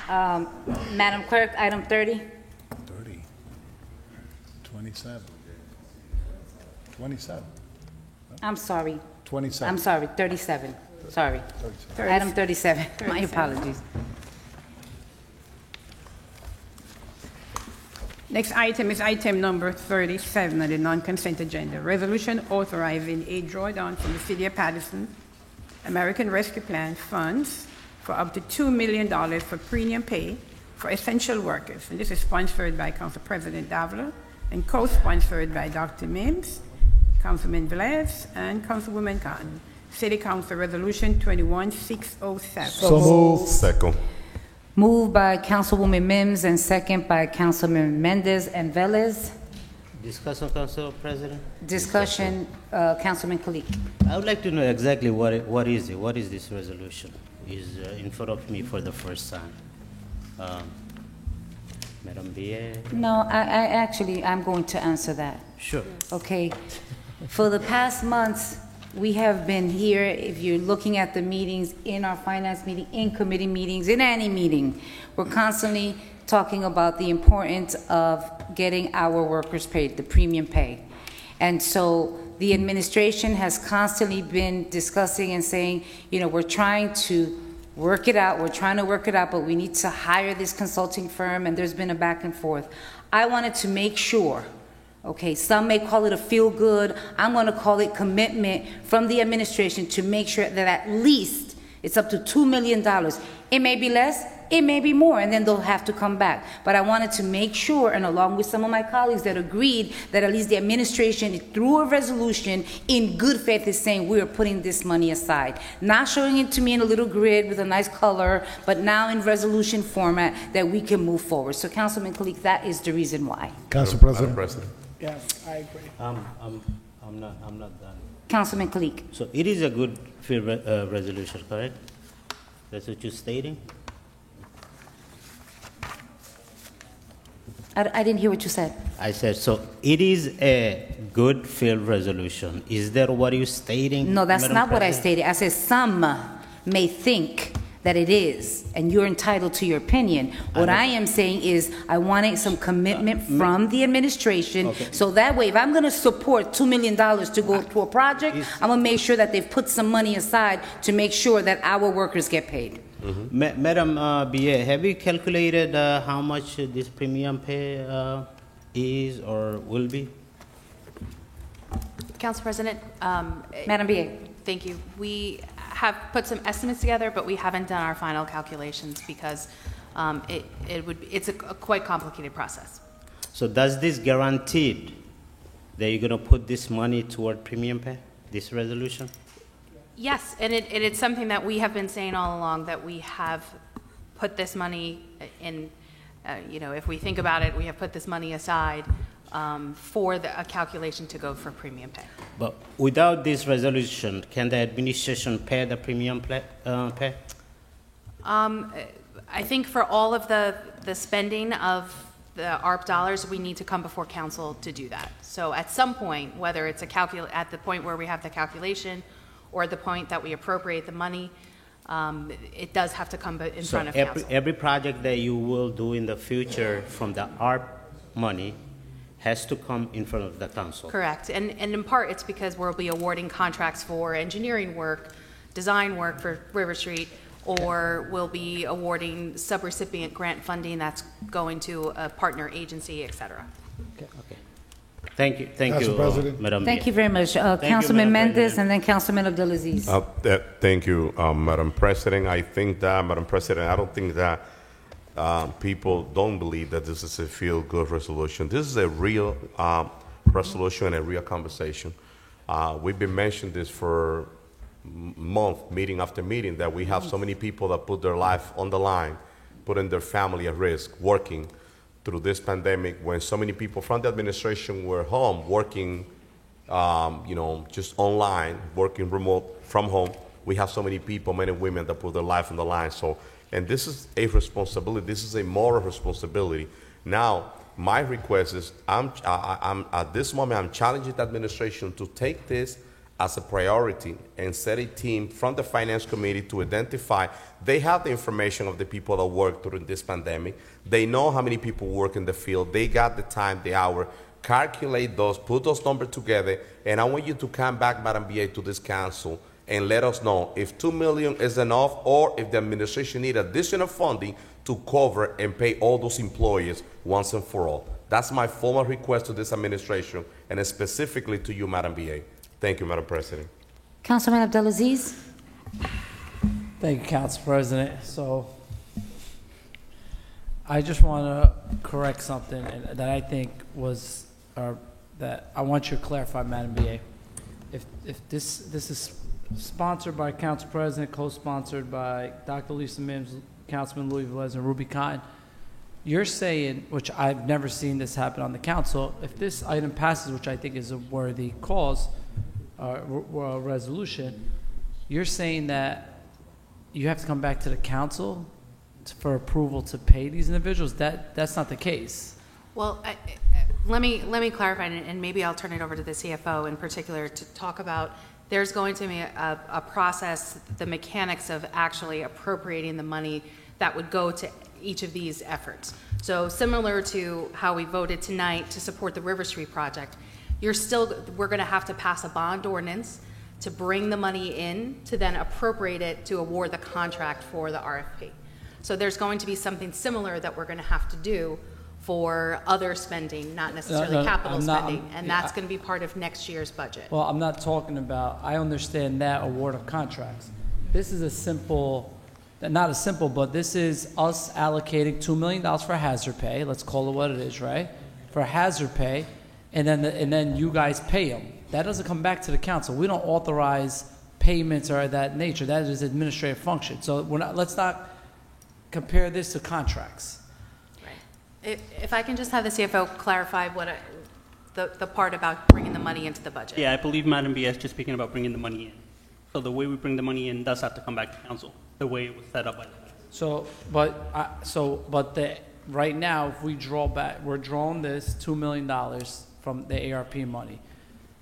Madam Clerk, item 30. 30. 27. 27. I'm sorry. 27. I'm sorry, 37. Sorry. 37. Item 37. My apologies. Next item is item number 37 on the non-consent agenda. Resolution authorizing a drawdown from the City of Patterson American Rescue Plan funds for up to $2 million for premium pay for essential workers. And this is sponsored by Council President Davila and co-sponsored by Dr. Mims, Councilman Velez, and Councilwoman Cotton. City Council Resolution 21607. So moved. Second. Moved by Councilwoman Mims and second by Councilman Mendez and Velez. Discussion, Council President? Discussion, Councilman Kalik. I would like to know exactly what is it? What is this resolution? Is in front of me for the first time. Madam Bier? No, I'm going to answer that. Sure. Okay. For the past months, we have been here, if you're looking at the meetings, in our finance meeting, in committee meetings, in any meeting, we're constantly talking about the importance of getting our workers paid, the premium pay. And so the administration has constantly been discussing and saying, you know, we're trying to work it out, but we need to hire this consulting firm, and there's been a back and forth. I wanted to make sure Okay, some may call it a feel-good. I'm going to call it commitment from the administration to make sure that at least it's up to $2 million. It may be less, it may be more, and then they'll have to come back. But I wanted to make sure, and along with some of my colleagues that agreed, that at least the administration, through a resolution, in good faith is saying we are putting this money aside. Not showing it to me in a little grid with a nice color, but now in resolution format that we can move forward. So Councilman Kalik, that is the reason why. Council President. Yes, I agree. I'm not done. Councilman Kalik. So it is a good field resolution, correct? That's what you're stating? I didn't hear what you said. I said, so it is a good field resolution. Is that what you're stating? No, that's Madam not what I President? stated. I said some may think that it is, and you're entitled to your opinion. What I am saying is I wanted some commitment from the administration, Okay. so that way, if I'm going to support $2 million to go to a project, I'm going to make sure that they've put some money aside to make sure that our workers get paid. Madam BA, have you calculated how much this premium pay is or will be? Council President, Madam BA. thank you. We have put some estimates together, but we haven't done our final calculations because it's a quite complicated process. So does this guaranteed that you're going to put this money toward premium pay, this resolution? Yes, and it's something that we have been saying all along, that we have put this money in, if we think about it, we have put this money aside for a calculation to go for premium pay. But without this resolution, can the administration pay the premium pay? I think for all of the spending of the ARP dollars, we need to come before council to do that. So at some point, whether it's at the point where we have the calculation or at the point that we appropriate the money, it does have to come in front of council. Every project that you will do in the future from the ARP money has to come in front of the council. Correct. And in part, it's because we'll be awarding contracts for engineering work, design work for River Street, or we'll be awarding subrecipient grant funding that's going to a partner agency, et cetera. Okay. Thank you, Council President. Madam. Thank you very much. you, Councilman Madam Mendez President. and then Councilman Abdulaziz. Thank you, Madam President. I think that, Madam President, I don't think that people don't believe that this is a feel-good resolution. This is a real resolution and a real conversation. We've been mentioning this for month, meeting after meeting, that we have so many people that put their life on the line, putting their family at risk, working through this pandemic when so many people from the administration were home, working, just online, working remote from home. We have so many people, men and women, that put their life on the line. So, and this is a responsibility. This is a moral responsibility. Now, my request is, I'm at this moment, I'm challenging the administration to take this as a priority and set a team from the Finance Committee to identify. They have the information of the people that work during this pandemic. They know how many people work in the field. They got the time, the hour. Calculate those, put those numbers together, and I want you to come back, Madam BA, to this council and let us know if $2 million is enough or if the administration need additional funding to cover and pay all those employees once and for all. That's my formal request to this administration and specifically to you, Madam BA. Thank you, Madam President. Councilman Abdulaziz. Thank you, Council President. So I just want to correct something that I think was, that I want you to clarify, Madam BA. If this is sponsored by Council President, co-sponsored by Dr. Lisa Mims, Councilman Louis Velez, and Ruby Cotton, you're saying, which I've never seen this happen on the council, if this item passes, which I think is a worthy cause, resolution, you're saying that you have to come back to the council for approval to pay these individuals? That's not the case. Well, let me clarify, and maybe I'll turn it over to the CFO in particular to talk about. There's going to be a process, the mechanics of actually appropriating the money that would go to each of these efforts. So similar to how we voted tonight to support the River Street project, we're going to have to pass a bond ordinance to bring the money in to then appropriate it to award the contract for the RFP. So there's going to be something similar that we're going to have to do for other spending, not necessarily No, capital I'm not- spending, and that's going to be part of next year's budget. Well, I'm not talking about, I understand that award of contracts. This is a simple, not a simple, but this is us allocating $2 million for hazard pay, let's call it what it is, right? For hazard pay, and then you guys pay them. That doesn't come back to the council. We don't authorize payments or that nature. That is administrative function. So let's not compare this to contracts. If I can just have the CFO clarify the part about bringing the money into the budget. Yeah, I believe Madam B is just speaking about bringing the money in. So the way we bring the money in does have to come back to council, the way it was set up by the Right now, if we draw back, we're drawing this $2 million from the ARP money.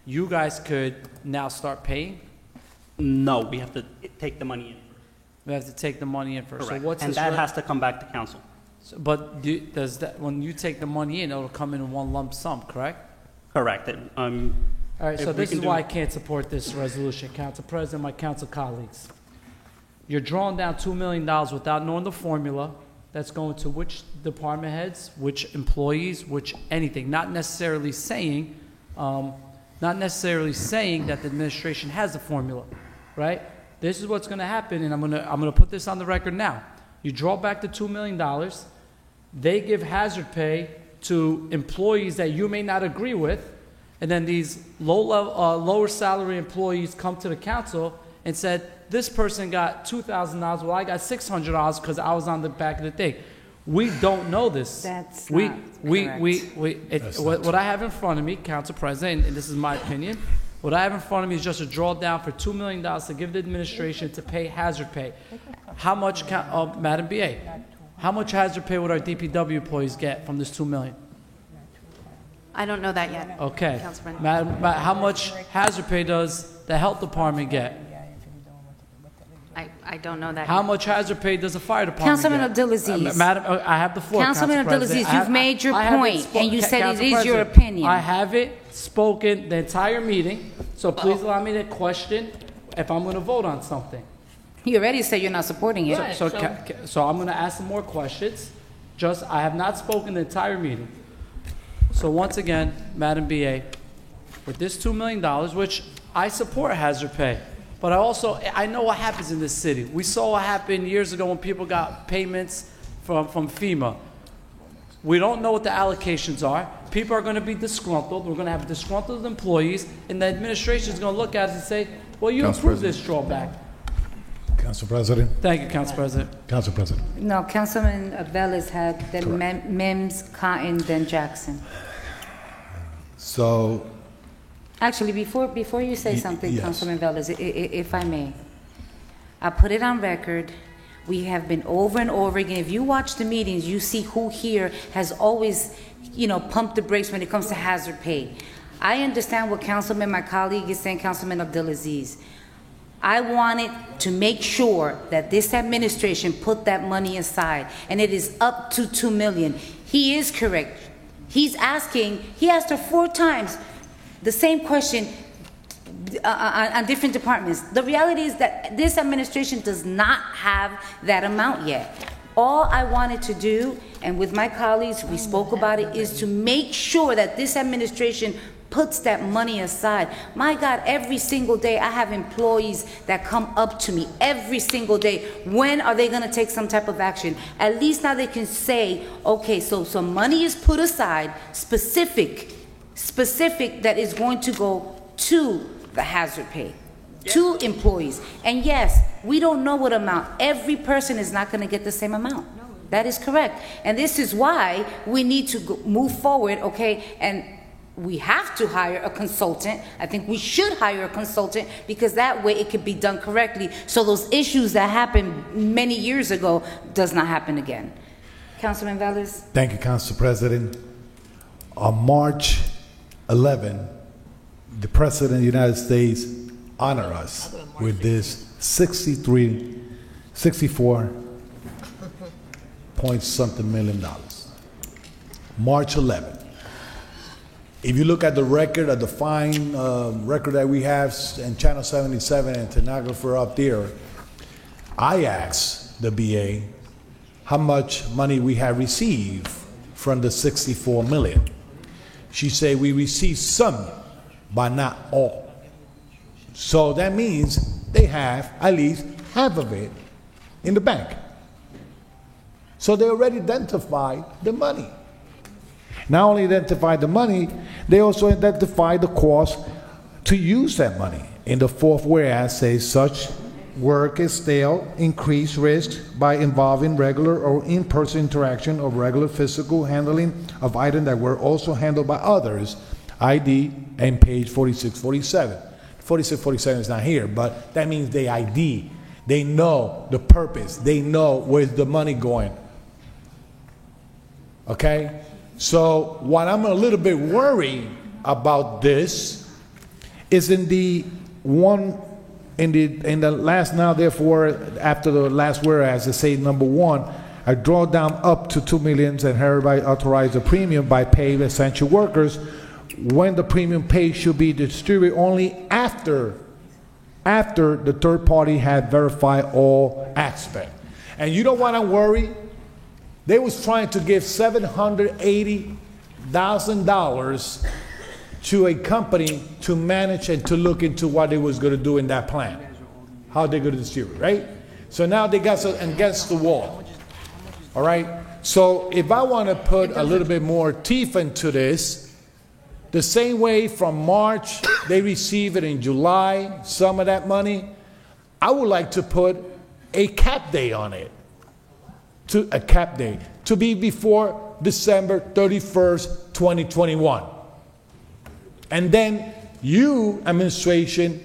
You guys could now start paying? No, we have to take the money in. We have to take the money in first. Correct. So what's and this that has to come back to council. But does that, when you take the money in, it'll come in one lump sum, correct? Correct. All right, so this is why I can't support this resolution, Council President, my council colleagues. You're drawing down $2 million without knowing the formula that's going to which department heads, which employees, which anything, not necessarily saying that the administration has a formula, right? This is what's going to happen, and I'm gonna put this on the record now. You draw back the $2 million. They give hazard pay to employees that you may not agree with, and then these lower salary employees come to the council and said, this person got $2,000, well, I got $600 because I was on the back of the thing. We don't know this. That's not correct. What I have in front of me, Council President, and this is my opinion, what I have in front of me is just a drawdown for $2 million to give the administration to pay hazard pay. How much, Madam BA, how much hazard pay would our DPW employees get from this $2 million? I don't know that yet. Okay. Councilman. Madam, how much hazard pay does the health department get? I don't know that How yet. much hazard pay does the fire department Councilman get? Abdulaziz. Madam, I have the floor, Councilman Council President. Abdulaziz, you've made your I have it point, and you said it Council is your President, opinion. I have it spoken the entire meeting, so please allow me to question if I'm going to vote on something. You already said you're not supporting it. So I'm going to ask some more questions. I have not spoken the entire meeting. So once again, Madam BA, with this $2 million, which I support hazard pay, but I know what happens in this city. We saw what happened years ago when people got payments from FEMA. We don't know what the allocations are. People are going to be disgruntled. We're going to have disgruntled employees, and the administration is going to look at us and say, well, you approved this drawback. Council President. Thank you, Council President. Council President. No, Councilman Velez had then Mims, Cotton, then Jackson. So, Actually, before you say something, yes. Councilman Velez, if I may, I put it on record. We have been over and over again. If you watch the meetings, you see who here has always, pumped the brakes when it comes to hazard pay. I understand what my colleague is saying, Councilman Abdulaziz. I wanted to make sure that this administration put that money aside, and it is up to $2 million. He is correct. He asked her 4 times the same question on different departments. The reality is that this administration does not have that amount yet. All I wanted to do, and with my colleagues, we spoke about it, is to make sure that this administration puts that money aside. My God, every single day I have employees that come up to me every single day. When are they going to take some type of action? At least now they can say, okay, so some money is put aside, specific that is going to go to the hazard pay, to employees. And yes, we don't know what amount. Every person is not going to get the same amount. That is correct. And this is why we need to move forward, okay? And we have to hire a consultant. I think we should hire a consultant because that way it could be done correctly. So those issues that happened many years ago does not happen again. Councilman Velez? Thank you, Council President. On March 11, the President of the United States honored us with this 64 point something $million. March 11. If you look at the record, at the fine record that we have in Channel 77 and Tenographer up there, I asked the BA how much money we had received from the 64 million. She said we received some, but not all. So that means they have at least half of it in the bank. So they already identified the money. Not only identified the money, they also identified the cost to use that money. In the fourth whereas says such work is still increased risks by involving regular or in-person interaction of regular physical handling of items that were also handled by others, ID and page 4647. 4647 is not here, but that means they ID. They know the purpose. They know where's the money going. Okay? So what I'm a little bit worried about this is in the last now, therefore, after the last whereas, it say number 1, I draw down up to 2 million and hereby authorize the premium by paid essential workers when the premium paid should be distributed only after the third party had verified all aspects. And you know what I'm worried? They was trying to give $780,000 to a company to manage and to look into what they was going to do in that plan, how they're going to distribute, right? So now they got against the wall, all right? So if I want to put a little bit more teeth into this, the same way from March, they receive it in July, some of that money, I would like to put a cap day on it, to be before December 31st, 2021. And then you, administration,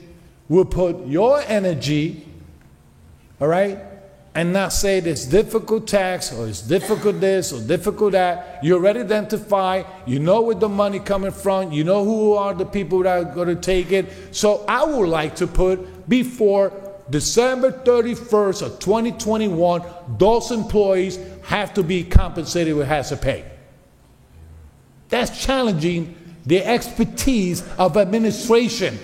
will put your energy, all right, and not say this difficult tax or it's difficult this or difficult that. You already identify, you know where the money coming from, you know who are the people that are going to take it. So I would like to put before December 31st of 2021, those employees have to be compensated with hazard pay. That's challenging the expertise of administration.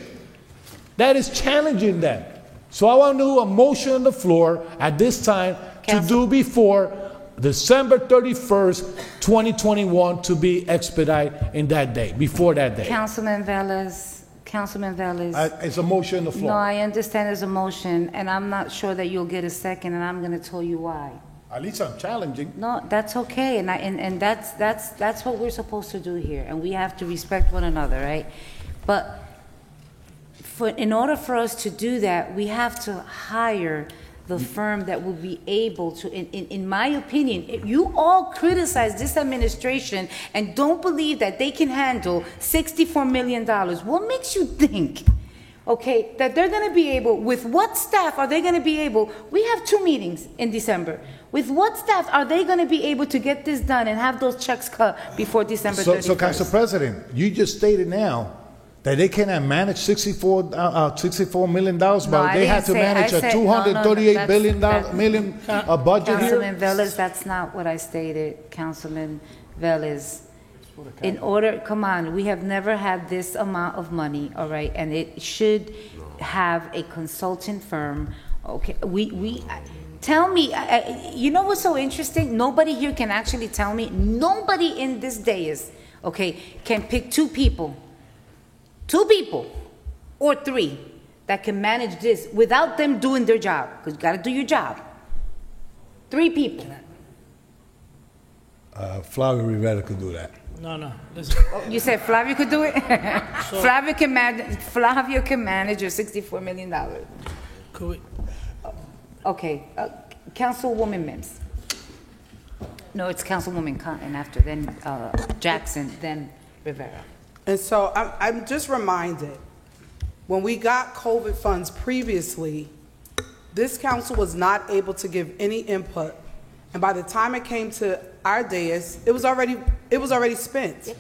That is challenging them. So I want to do a motion on the floor at this time to do before December 31st, 2021 to be expedited in that day, before that day. Councilman Velez. It's a motion on the floor. No, I understand it's a motion, and I'm not sure that you'll get a second, and I'm going to tell you why. At least I'm challenging. No, that's okay, and that's what we're supposed to do here, and we have to respect one another, right? But in order for us to do that, we have to hire the firm that will be able to, in my opinion, if you all criticize this administration and don't believe that they can handle $64 million, what makes you think, okay, that they're going to be able, with what staff are they going to be able, we have 2 meetings in December, with what staff are they going to be able to get this done and have those checks cut before December 31st? So Council President, you just stated now that they cannot manage $64 million, but they have to manage a $238 million budget here? Councilman Velez, that's not what I stated, Councilman Velez. In order, come on, we have never had this amount of money, all right, and it should have a consultant firm, okay, tell me, you know what's so interesting? Nobody here can actually tell me, nobody in this dais, okay, can pick 2 people or 3 that can manage this without them doing their job, because you got to do your job. 3 people. Flavio Rivera could do that. No. Listen. Oh, you said Flavio could do it? Flavio can manage your $64 million. Could we? Okay, Councilwoman Mims. No, it's Councilwoman Cotton after, then Jackson, then Rivera. And so I'm just reminded, when we got COVID funds previously, this council was not able to give any input. And by the time it came to our dais, it was already spent.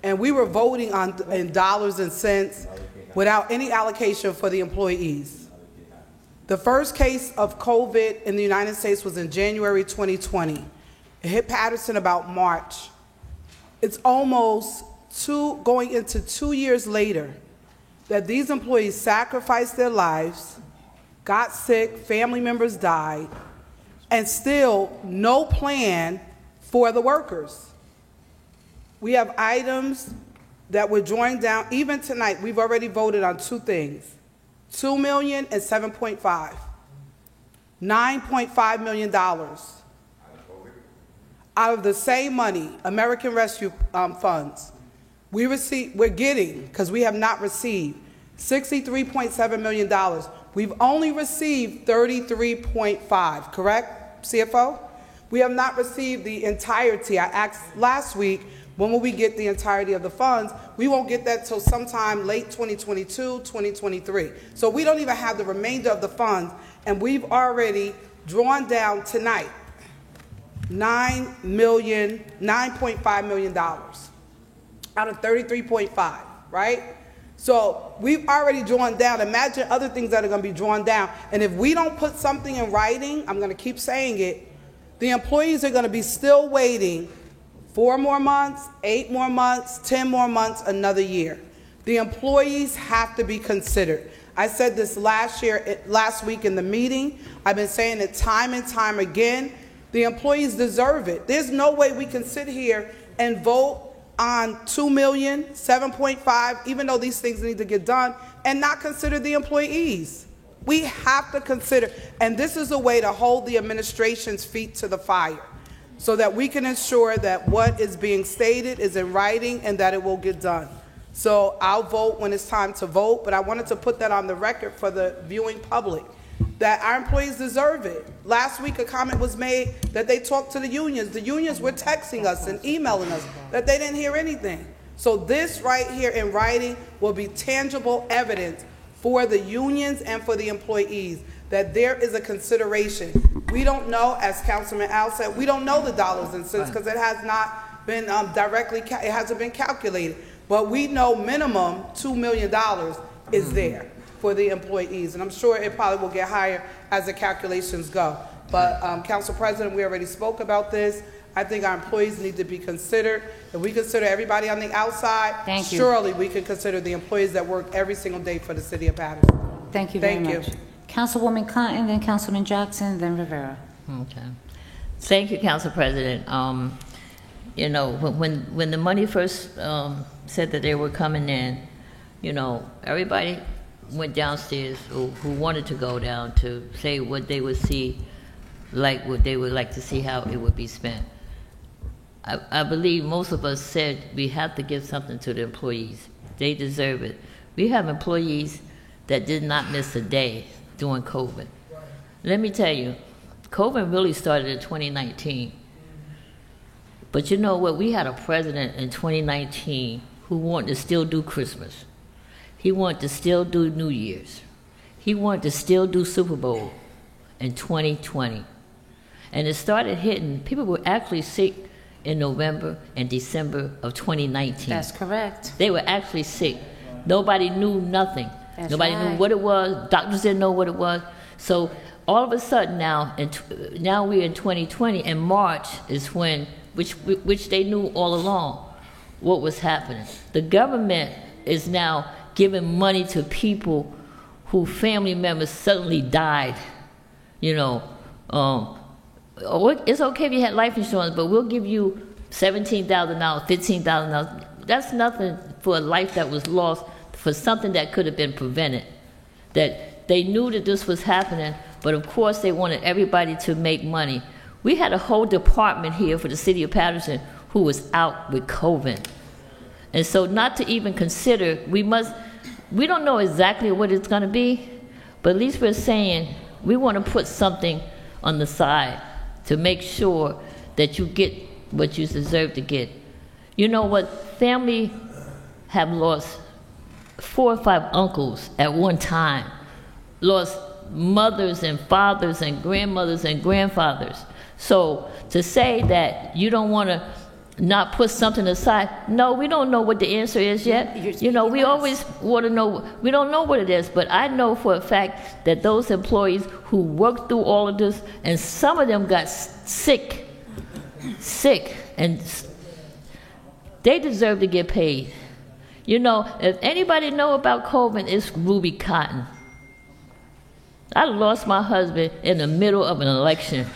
And we were voting in dollars and cents without any allocation for the employees. The first case of COVID in the United States was in January 2020. It hit Patterson about March. It's almost going into 2 years later that these employees sacrificed their lives, got sick, family members died, and still no plan for the workers. We have items that we're drawing down. Even tonight, we've already voted on two things, $2 million and $7.5. $9.5 million out of the same money, American Rescue Funds. We're getting, because we have not received, $63.7 million. We've only received 33.5, correct, CFO? We have not received the entirety. I asked last week, when will we get the entirety of the funds? We won't get that till sometime late 2022, 2023. So we don't even have the remainder of the funds, and we've already drawn down tonight $9.5 million out of 33.5, right? So we've already drawn down. Imagine other things that are going to be drawn down. And if we don't put something in writing, I'm going to keep saying it, the employees are going to be still waiting 4 more months, 8 more months, 10 more months, another year. The employees have to be considered. I said this last week in the meeting. I've been saying it time and time again. The employees deserve it. There's no way we can sit here and vote on $2 million, 7.5, even though these things need to get done, and not consider the employees. We have to consider, and this is a way to hold the administration's feet to the fire so that we can ensure that what is being stated is in writing and that it will get done. So I'll vote when it's time to vote, but I wanted to put that on the record for the viewing public, that our employees deserve it. Last week, a comment was made that they talked to the unions. The unions were texting us and emailing us that they didn't hear anything. So this right here in writing will be tangible evidence for the unions and for the employees that there is a consideration. We don't know, as Councilman Al said, we don't know the dollars and cents because it has not been it hasn't been calculated. But we know minimum $2 million is there for the employees, and I'm sure it probably will get higher as the calculations go. But Council President, we already spoke about this. I think our employees need to be considered. If we consider everybody on the outside, surely we can consider the employees that work every single day for the city of Patterson. Thank you very much. Councilwoman Cotton, then Councilman Jackson, then Rivera. Okay. Thank you, Council President. You know, when the money first said that they were coming in, you know, everybody went downstairs who wanted to go down to say what they would see, like what they would like to see how it would be spent. I believe most of us said we have to give something to the employees. They deserve it. We have employees that did not miss a day during COVID. Let me tell you, COVID really started in 2019. But you know what? We had a president in 2019 who wanted to still do Christmas. He wanted to still do New Year's. He wanted to still do Super Bowl in 2020. And it started hitting, people were actually sick in November and December of 2019. That's correct. They were actually sick. Nobody knew nothing. That's Nobody right. knew what it was. Doctors didn't know what it was. So all of a sudden now we're in 2020, and March is when, which they knew all along what was happening. The government is now giving money to people who family members suddenly died. You know, it's okay if you had life insurance, but we'll give you $17,000, $15,000. That's nothing for a life that was lost, for something that could have been prevented. That they knew that this was happening, but of course they wanted everybody to make money. We had a whole department here for the city of Patterson who was out with COVID. And so not to even consider, we don't know exactly what it's gonna be, but at least we're saying we wanna put something on the side to make sure that you get what you deserve to get. You know what? Family have lost 4 or 5 uncles at one time, lost mothers and fathers and grandmothers and grandfathers. So to say that you don't want to not put something aside, no, we don't know what the answer is yet. You know, we always want to know, we don't know what it is, but I know for a fact that those employees who worked through all of this, and some of them got sick, and they deserve to get paid. You know, if anybody know about COVID, it's Ruby Cotton. I lost my husband in the middle of an election.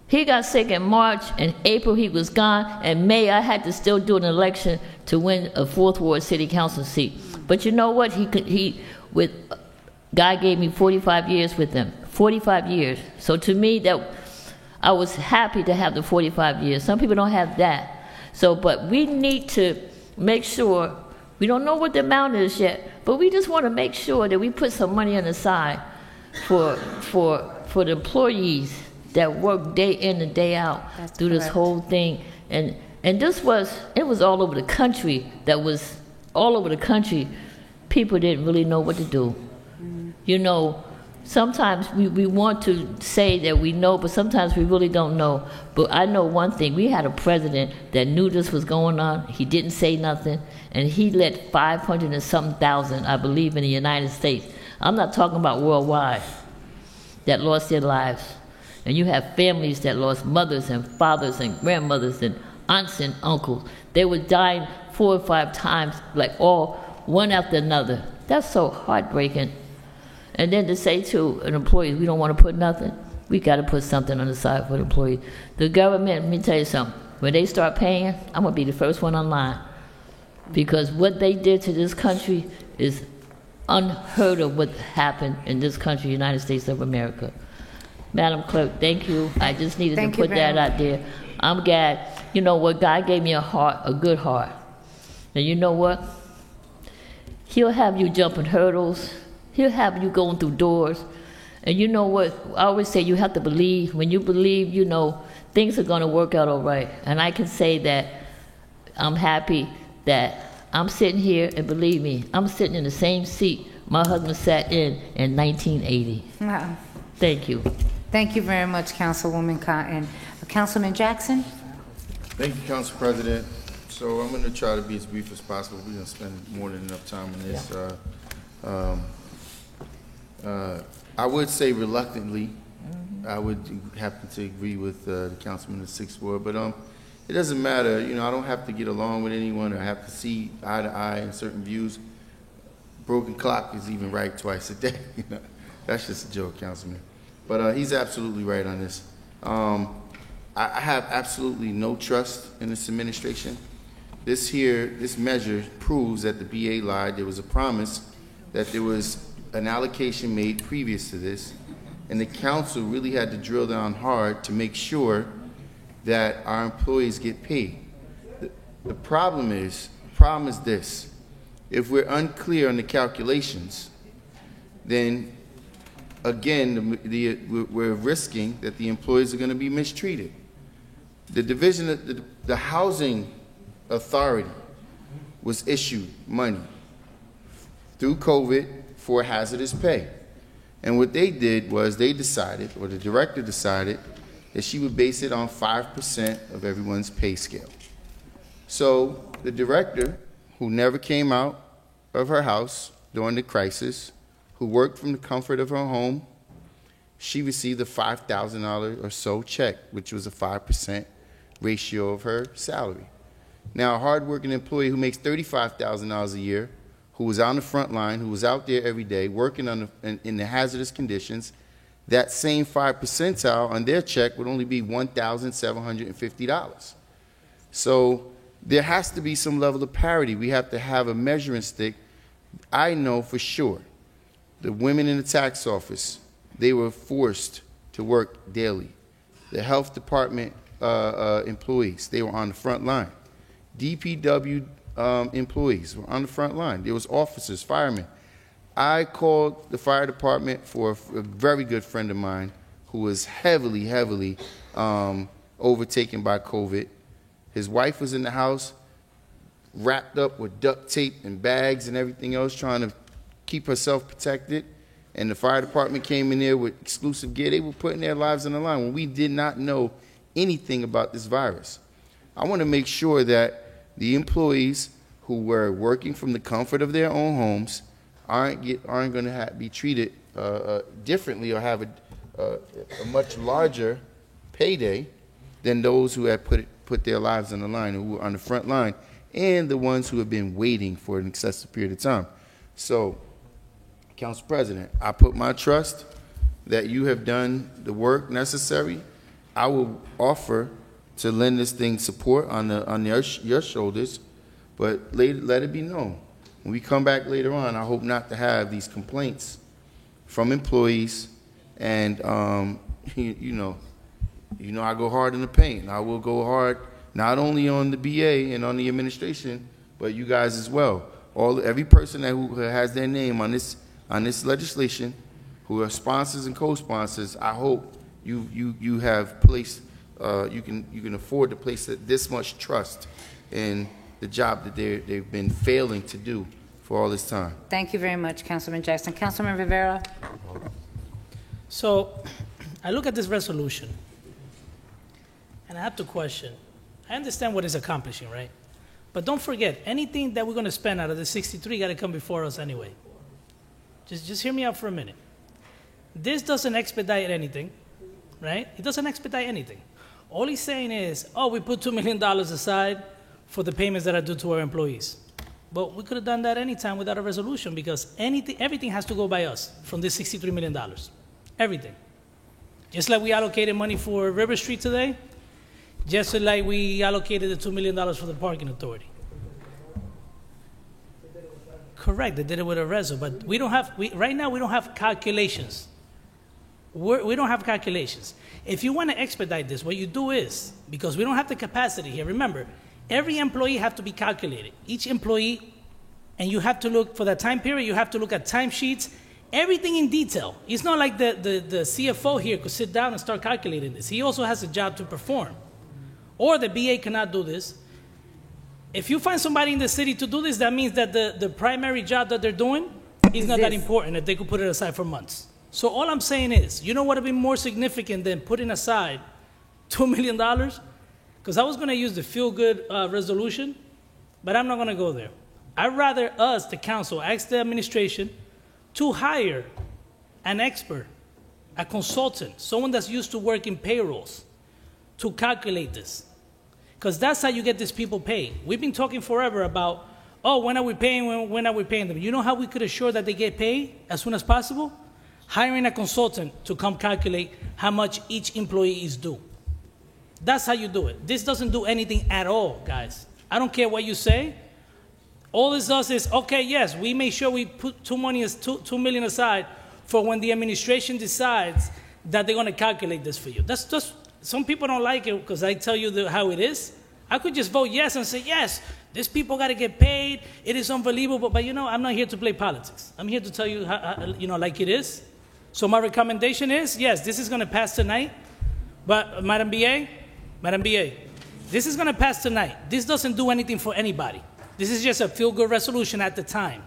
He got sick in March, and April he was gone, and May I had to still do an election to win a 4th Ward City Council seat. But you know what? God gave me 45 years with him, 45 years. So to me, that I was happy to have the 45 years. Some people don't have that. So, but we need to make sure, we don't know what the amount is yet, but we just want to make sure that we put some money on the side for the employees that work day in and day out through this whole thing. And it was all over the country. All over the country. People didn't really know what to do. You know, sometimes we want to say that we know, but sometimes we really don't know. But I know one thing. We had a president that knew this was going on. He didn't say nothing. And he let 500 and something thousand, I believe, in the United States. I'm not talking about worldwide, that lost their lives. And you have families that lost mothers and fathers and grandmothers and aunts and uncles. They were dying 4 or 5 times, like all one after another. That's so heartbreaking. And then to say to an employee, we don't want to put nothing, we got to put something on the side for the employee. The government, let me tell you something, when they start paying, I'm going to be the first one online. Because what they did to this country is unheard of what happened in this country, United States of America. Madam Clerk, thank you. I just needed to put that out there. I'm glad. You know what? God gave me a heart, a good heart. And you know what? He'll have you jumping hurdles. He'll have you going through doors. And you know what? I always say you have to believe. When you believe, you know, things are going to work out all right. And I can say that I'm happy that I'm sitting here, and believe me, I'm sitting in the same seat my husband sat in 1980. Wow. Thank you. Thank you very much, Councilwoman Cotton. Councilman Jackson? Thank you, Council President. So I'm going to try to be as brief as possible. We're going to spend more than enough time on this. I would say reluctantly, I would happen to agree with the councilman in the 6th Ward, but it doesn't matter. You know, I don't have to get along with anyone or have to see eye to eye in certain views. Broken clock is even right twice a day. You know, that's just a joke, Councilman. But he's absolutely right on this. I have absolutely no trust in this administration. This measure proves that the BA lied. There was a promise that there was an allocation made previous to this, and the council really had to drill down hard to make sure that our employees get paid. The problem is this: if we're unclear on the calculations, then again we're risking that the employees are going to be mistreated. The division of the housing authority was issued money through COVID for hazardous pay. And what they did was they decided, or the director decided, that she would base it on 5% of everyone's pay scale. So the director, who never came out of her house during the crisis, who worked from the comfort of her home, she received a $5,000 or so check, which was a 5% ratio of her salary. Now, a hardworking employee who makes $35,000 a year, who was on the front line, who was out there every day working in the hazardous conditions, that same 5 percentile on their check would only be $1,750. So there has to be some level of parity. We have to have a measuring stick. I know for sure the women in the tax office, they were forced to work daily. The health department employees, they were on the front line. DPW employees were on the front line. There was officers, firemen. I called the fire department for a very good friend of mine who was heavily overtaken by COVID. His wife was in the house, wrapped up with duct tape and bags and everything else, trying to keep herself protected. And the fire department came in there with exclusive gear. They were putting their lives on the line when we did not know anything about this virus. I want to make sure that the employees who were working from the comfort of their own homes aren't going to be treated differently or have a much larger payday than those who had put their lives on the line, who were on the front line, and the ones who have been waiting for an excessive period of time. So, Council President, I put my trust that you have done the work necessary I will offer to lend this thing support on your shoulders, but let it be known. When we come back later on, I hope not to have these complaints from employees, and you know, I go hard in the paint. I will go hard not only on the BA and on the administration, but you guys as well. Every person who has their name on this legislation, who are sponsors and co-sponsors, I hope you have placed, you can afford to place this much trust in the job that they've been failing to do for all this time. Thank you very much, Councilman Jackson. Councilman Rivera? So I look at this resolution, and I have to question. I understand what it's accomplishing, right? But don't forget, anything that we're going to spend out of the 63 got to come before us anyway. Just hear me out for a minute. This doesn't expedite anything, right? It doesn't expedite anything. All he's saying is, oh, we put $2 million aside for the payments that are due to our employees. But we could have done that anytime without a resolution, because everything has to go by us from this $63 million. Everything. Just like we allocated money for River Street today, just like we allocated the $2 million for the parking authority. Correct, they did it with a reso, but right now we don't have calculations. We don't have calculations. If you want to expedite this, what you do is, because we don't have the capacity here, remember, every employee have to be calculated. Each employee, and you have to look, for that time period, you have to look at timesheets, everything in detail. It's not like the CFO here could sit down and start calculating this. He also has a job to perform. Or the BA cannot do this. If you find somebody in the city to do this, that means that the primary job that they're doing is not that important, that they could put it aside for months. So all I'm saying is, you know what would be more significant than putting aside $2 million? Because I was going to use the feel-good resolution, but I'm not going to go there. I'd rather us, the council, ask the administration to hire an expert, a consultant, someone that's used to working payrolls, to calculate this. Because that's how you get these people paid. We've been talking forever about, oh, when are we paying, when are we paying them? You know how we could assure that they get paid as soon as possible? Hiring a consultant to come calculate how much each employee is due. That's how you do it. This doesn't do anything at all, guys. I don't care what you say. All this does is, okay, yes, we make sure we put $2 million aside for when the administration decides that they're going to calculate this for you. That's just, some people don't like it because I tell you how it is. I could just vote yes and say, yes, these people got to get paid. It is unbelievable. But, you know, I'm not here to play politics. I'm here to tell you, how, you know, like it is. So my recommendation is, yes, this is going to pass tonight. But, Madam BA, this is going to pass tonight. This doesn't do anything for anybody. This is just a feel-good resolution at the time.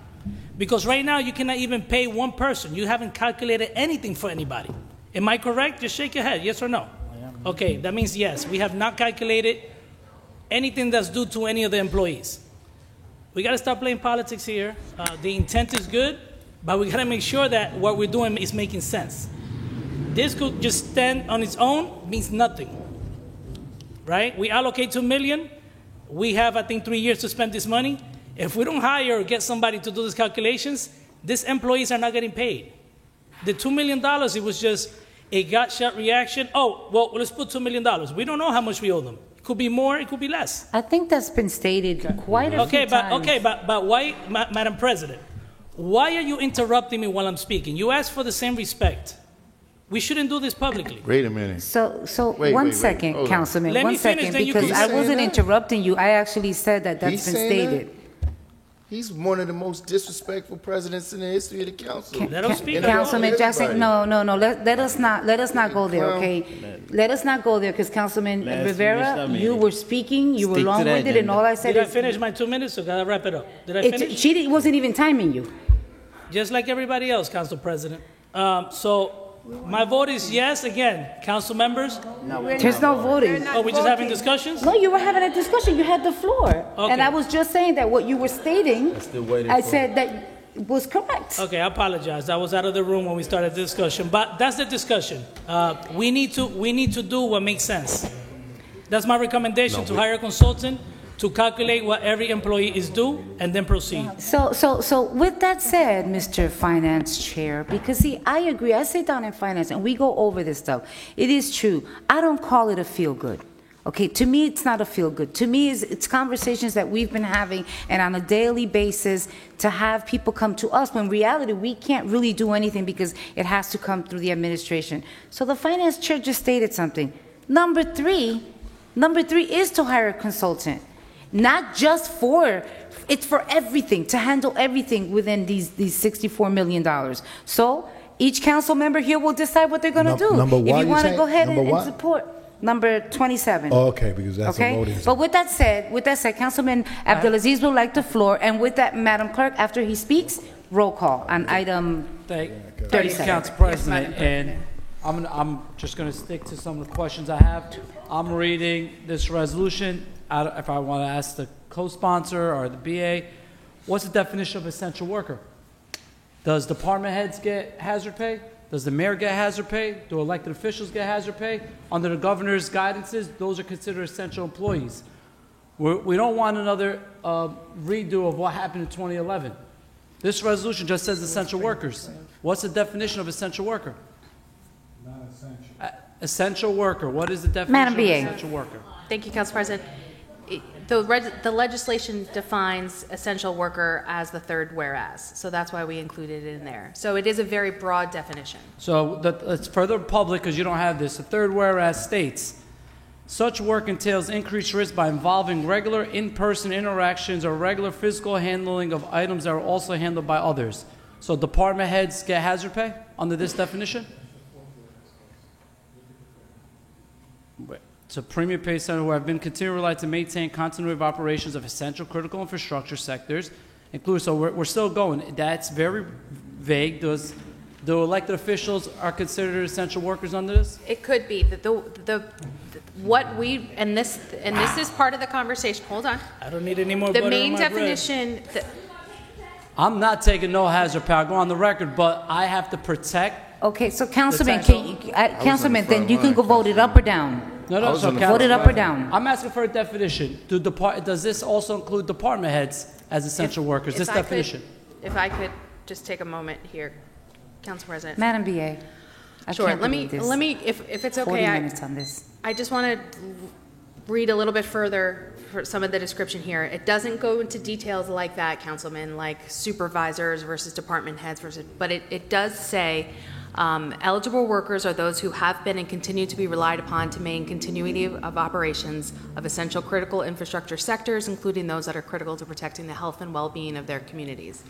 Because right now, you cannot even pay one person. You haven't calculated anything for anybody. Am I correct? Just shake your head, yes or no? Okay, that means yes. We have not calculated anything that's due to any of the employees. We got to stop playing politics here. The intent is good, but we got to make sure that what we're doing is making sense. This could just stand on its own, means nothing, right? We allocate $2 million. We have, I think, 3 years to spend this money. If we don't hire or get somebody to do these calculations, these employees are not getting paid. The $2 million, it was just a gut-shot reaction. Oh, well, let's put $2 million. We don't know how much we owe them. It could be more, it could be less. I think that's been stated quite a few times. But why, Madam President, why are you interrupting me while I'm speaking? You asked for the same respect. We shouldn't do this publicly. Wait a minute. So Wait, one second, Councilman, Let one me finish, second, then you because can I say wasn't that. interrupting you. I actually said that that's He's been saying stated. that? He's one of the most disrespectful presidents in the history of the council. Let him speak. Councilman Jackson, no. Let us not go there, Well, okay? Let us not go there, because Councilman Let's finish Rivera, the you meeting. were speaking, you were Stick to the long-winded, and agenda. all I said Did I is... finish my 2 minutes, or gotta wrap it up? Did I finish? She wasn't even timing you. Just like everybody else, Council President. So my vote is yes. Again, council members. There's no voting. Oh, we're just having discussions? No, you were having a discussion. You had the floor. Okay. And I was just saying that what you were stating, still waiting I for said that was correct. Okay, I apologize. I was out of the room when we started the discussion, but that's the discussion. We need to do what makes sense. That's my recommendation, to hire a consultant to calculate what every employee is due and then proceed. So with that said, Mr. Finance Chair, because see, I agree, I sit down in finance and we go over this stuff. It is true. I don't call it a feel-good. Okay, to me, it's not a feel-good. To me, it's conversations that we've been having and on a daily basis to have people come to us when in reality, we can't really do anything because it has to come through the administration. So the Finance Chair just stated something. Number three is to hire a consultant. Not just it's for everything, to handle everything within these $64 million. So each council member here will decide what they're going to do. Number what, if you want to say? go ahead Number and what? support. Number 27. Oh, okay, because that's a voting. But with that said, Councilman Abdulaziz will like the floor, and with that, Madam Clerk, after he speaks, roll call on item Thank 37. you, Council President. And I'm just going to stick to some of the questions I have. I'm reading this resolution. If I want to ask the co-sponsor or the BA, what's the definition of essential worker? Does department heads get hazard pay? Does the mayor get hazard pay? Do elected officials get hazard pay? Under the governor's guidances, those are considered essential employees. We don't want another redo of what happened in 2011. This resolution just says essential workers. What's the definition of essential worker? Not essential. Essential worker. What is the definition Madam of BA. essential worker? Thank you, Council President. The legislation defines essential worker as the third whereas, so that's why we included it in there. So it is a very broad definition. So it's further public because you don't have this. The third whereas states, such work entails increased risk by involving regular in-person interactions or regular physical handling of items that are also handled by others. So department heads get hazard pay under this definition? To premium pay center who have been continually relied to maintain continuity of operations of essential critical infrastructure sectors, including, so we're still going. That's very vague. Do elected officials are considered essential workers under this? It could be that and this is part of the conversation. Hold on. I don't need any more The butter main on my bread. definition. I'm not taking no hazard pay. I'll go on the record, but I have to protect. Okay, so Councilman, The Councilman, then you can go vote it up or down. No, so Vote it up or down. I'm asking for a definition. Does this also include department heads as essential workers? This definition. If I could just take a moment here, Council President. Madam BA. Sure. Let me, if it's 40 okay, minutes on this. I just want to read a little bit further for some of the description here. It doesn't go into details like that, Councilman, like supervisors versus department heads versus, but it does say eligible workers are those who have been and continue to be relied upon to maintain continuity of operations of essential critical infrastructure sectors, including those that are critical to protecting the health and well-being of their communities.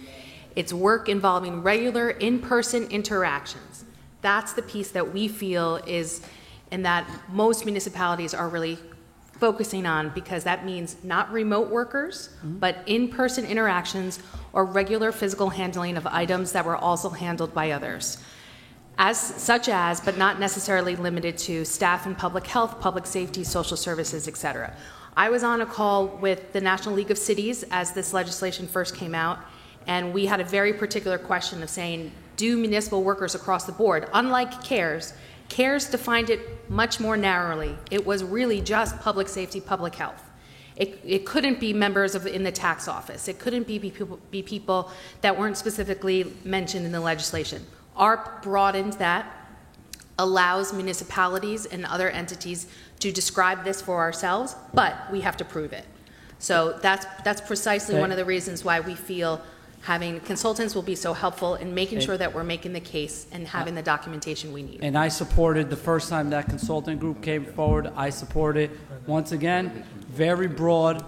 It's work involving regular in-person interactions. That's the piece that we feel is, and that most municipalities are really focusing on, because that means not remote workers, but in-person interactions or regular physical handling of items that were also handled by others. Such as, but not necessarily limited to, staff in public health, public safety, social services, etc. I was on a call with the National League of Cities as this legislation first came out, and we had a very particular question of saying, do municipal workers across the board, unlike CARES defined it much more narrowly. It was really just public safety, public health. It couldn't be members in the tax office. It couldn't be people that weren't specifically mentioned in the legislation. ARP broadened that, allows municipalities and other entities to describe this for ourselves, but we have to prove it. So that's precisely one of the reasons why we feel having consultants will be so helpful in making sure that we're making the case and having the documentation we need. And I supported the first time that consultant group came forward. I support it. Once again, very broad,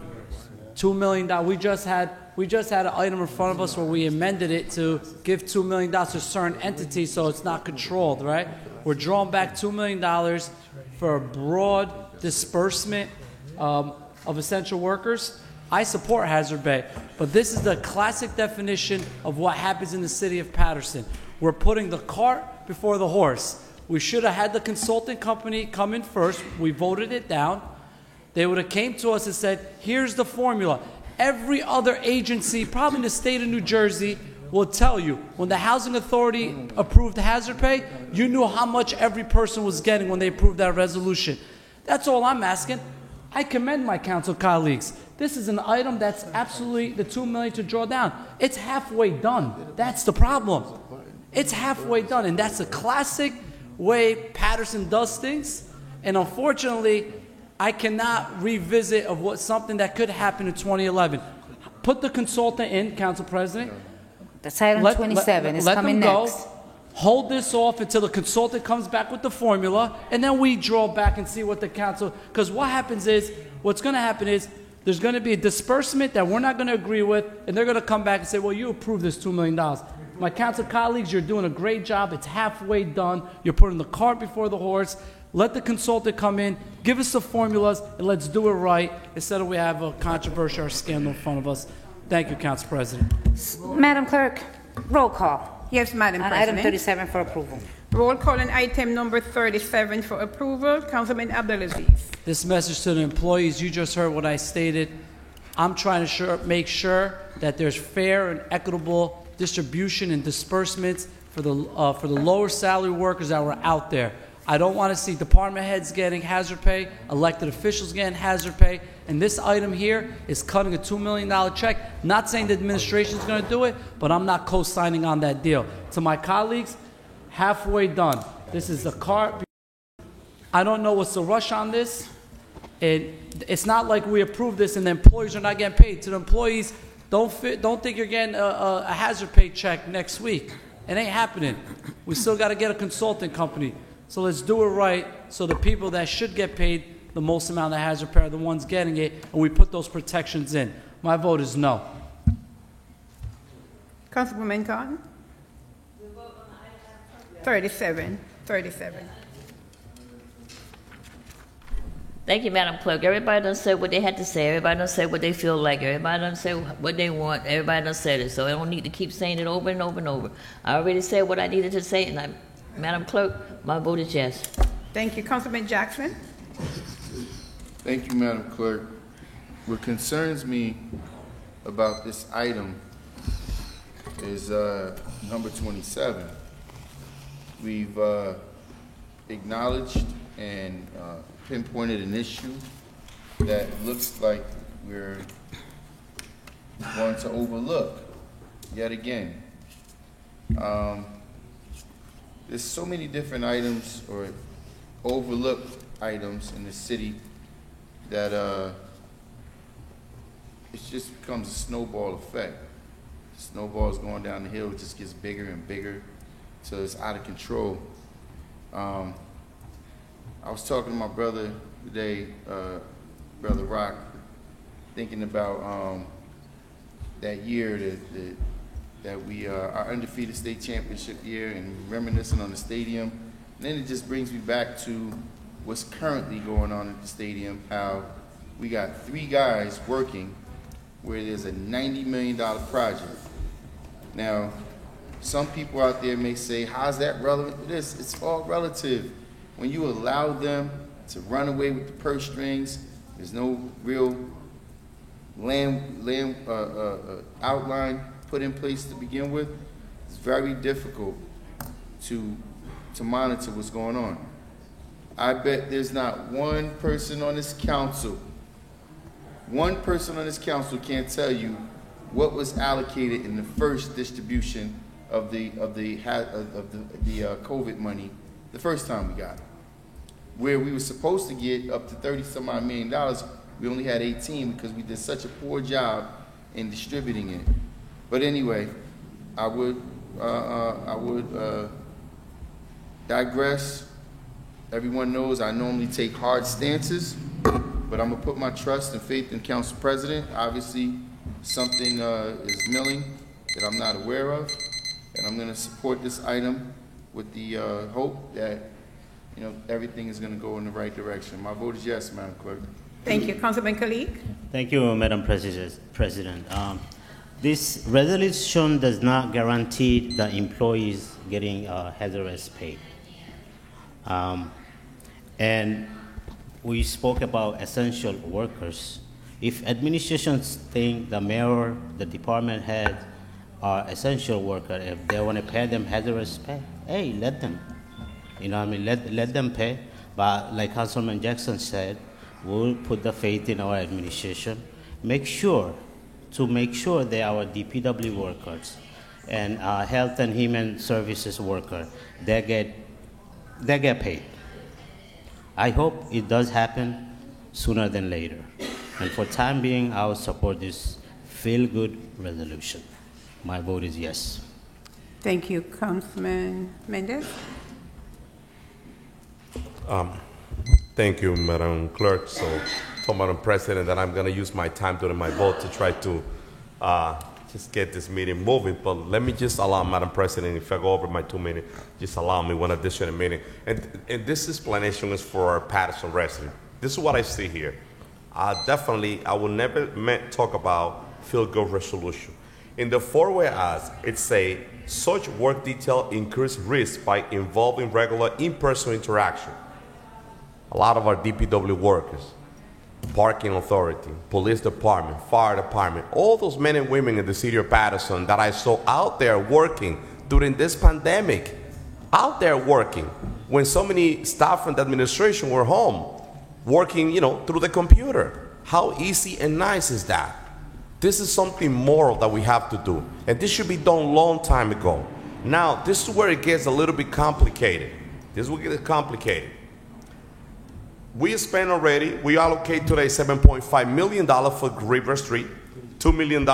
$2 million. We just had an item in front of us where we amended it to give $2 million to certain entities so it's not controlled, right? We're drawing back $2 million for a broad disbursement of essential workers. I support hazard pay, but this is the classic definition of what happens in the city of Patterson. We're putting the cart before the horse. We should have had the consulting company come in first. We voted it down. They would have came to us and said, here's the formula. Every other agency, probably in the state of New Jersey, will tell you, when the Housing Authority approved hazard pay, you knew how much every person was getting when they approved that resolution. That's all I'm asking. I commend my council colleagues. This is an item that's absolutely the $2 million to draw down. It's halfway done. That's the problem. It's halfway done, and that's a classic way Patterson does things. And unfortunately, I cannot revisit of what something that could happen in 2011. Put the consultant in, Council President. That's item 27. It's let coming them go. next. Hold this off until the consultant comes back with the formula, and then we draw back and see what the council, because what's going to happen is there's going to be a disbursement that we're not going to agree with, and they're going to come back and say, well, you approved this $2 million. My council colleagues, you're doing a great job. It's halfway done. You're putting the cart before the horse. Let the consultant come in, give us the formulas, and let's do it right instead of we have a controversy or scandal in front of us. Thank you, Council President. Madam Clerk, roll call. Yes, Madam On President. item 37 for approval. Roll call on item number 37 for approval. Councilman Abdelaziz. This message to the employees, you just heard what I stated. I'm trying to make sure that there's fair and equitable distribution and disbursements for the lower salary workers that were out there. I don't want to see department heads getting hazard pay, elected officials getting hazard pay, and this item here is cutting a $2 million check. Not saying the administration is going to do it, but I'm not co-signing on that deal. To my colleagues, halfway done. This is the cart. I don't know what's the rush on this. It's not like we approve this and the employees are not getting paid. To the employees, don't think you're getting a hazard pay check next week. It ain't happening. We still got to get a consulting company. So let's do it right so the people that should get paid the most amount of hazard pay are the ones getting it, and we put those protections in. My vote is no. Councilwoman Cotton? 37. Thank you, Madam Clerk. Everybody done said what they had to say. Everybody done said what they feel like. Everybody done said what they want. Everybody done said it. So I don't need to keep saying it over and over and over. I already said what I needed to say, and Madam Clerk, my vote is yes. Thank you. Councilman Jackson? Thank you, Madam Clerk. What concerns me about this item is number 27. We've acknowledged and pinpointed an issue that looks like we're going to overlook yet again. There's so many different items or overlooked items in the city that it just becomes a snowball effect. Snowball's going down the hill, it just gets bigger and bigger till it's out of control. I was talking to my brother today, Brother Rock, thinking about that year that we our undefeated state championship year, and reminiscing on the stadium. And then it just brings me back to what's currently going on at the stadium, how we got 3 guys working where there's a $90 million project. Now, some people out there may say, how's that relevant to this? It's all relative. When you allow them to run away with the purse strings, there's no real outline put in place to begin with, it's very difficult to monitor what's going on. I bet there's not one person on this council can't tell you what was allocated in the first distribution of the COVID money the first time we got it. Where we were supposed to get up to $30-some-odd million, we only had 18 because we did such a poor job in distributing it. But anyway, I would digress. Everyone knows I normally take hard stances, but I'm gonna put my trust and faith in Council President. Obviously, something is milling that I'm not aware of, and I'm gonna support this item with the hope that everything is gonna go in the right direction. My vote is yes, Madam Clerk. Thank you. Councilman Kalik? Thank you, Madam President. This resolution does not guarantee the employees getting hazardous pay. And we spoke about essential workers. If administrations think the mayor, the department head are essential workers, if they want to pay them hazardous pay, hey, let them. Let them pay. But like Councilman Jackson said, we'll put the faith in our administration, make sure that our DPW workers and health and human services workers, they get paid. I hope it does happen sooner than later. And for time being, I will support this feel-good resolution. My vote is yes. Thank you, Councilman Mendez. Thank you, Madam Clerk. So, Madam President, that I'm going to use my time during my vote to try to just get this meeting moving. But let me just allow, Madam President, if I go over my 2 minutes, just allow me one additional minute. And this explanation is for our Patterson resident. This is what I see here. Definitely, I will never talk about feel-good resolution. In the 4 whereas, it say such work detail increase risk by involving regular in-person interaction. A lot of our DPW workers, parking authority, police department, fire department, all those men and women in the city of Patterson that I saw out there working during this pandemic, out there working when so many staff and administration were home, working, through the computer. How easy and nice is that? This is something moral that we have to do, and this should be done a long time ago. Now, this is where it gets a little bit complicated. This will get complicated. We spent already, we allocate today $7.5 million for River Street, $2 million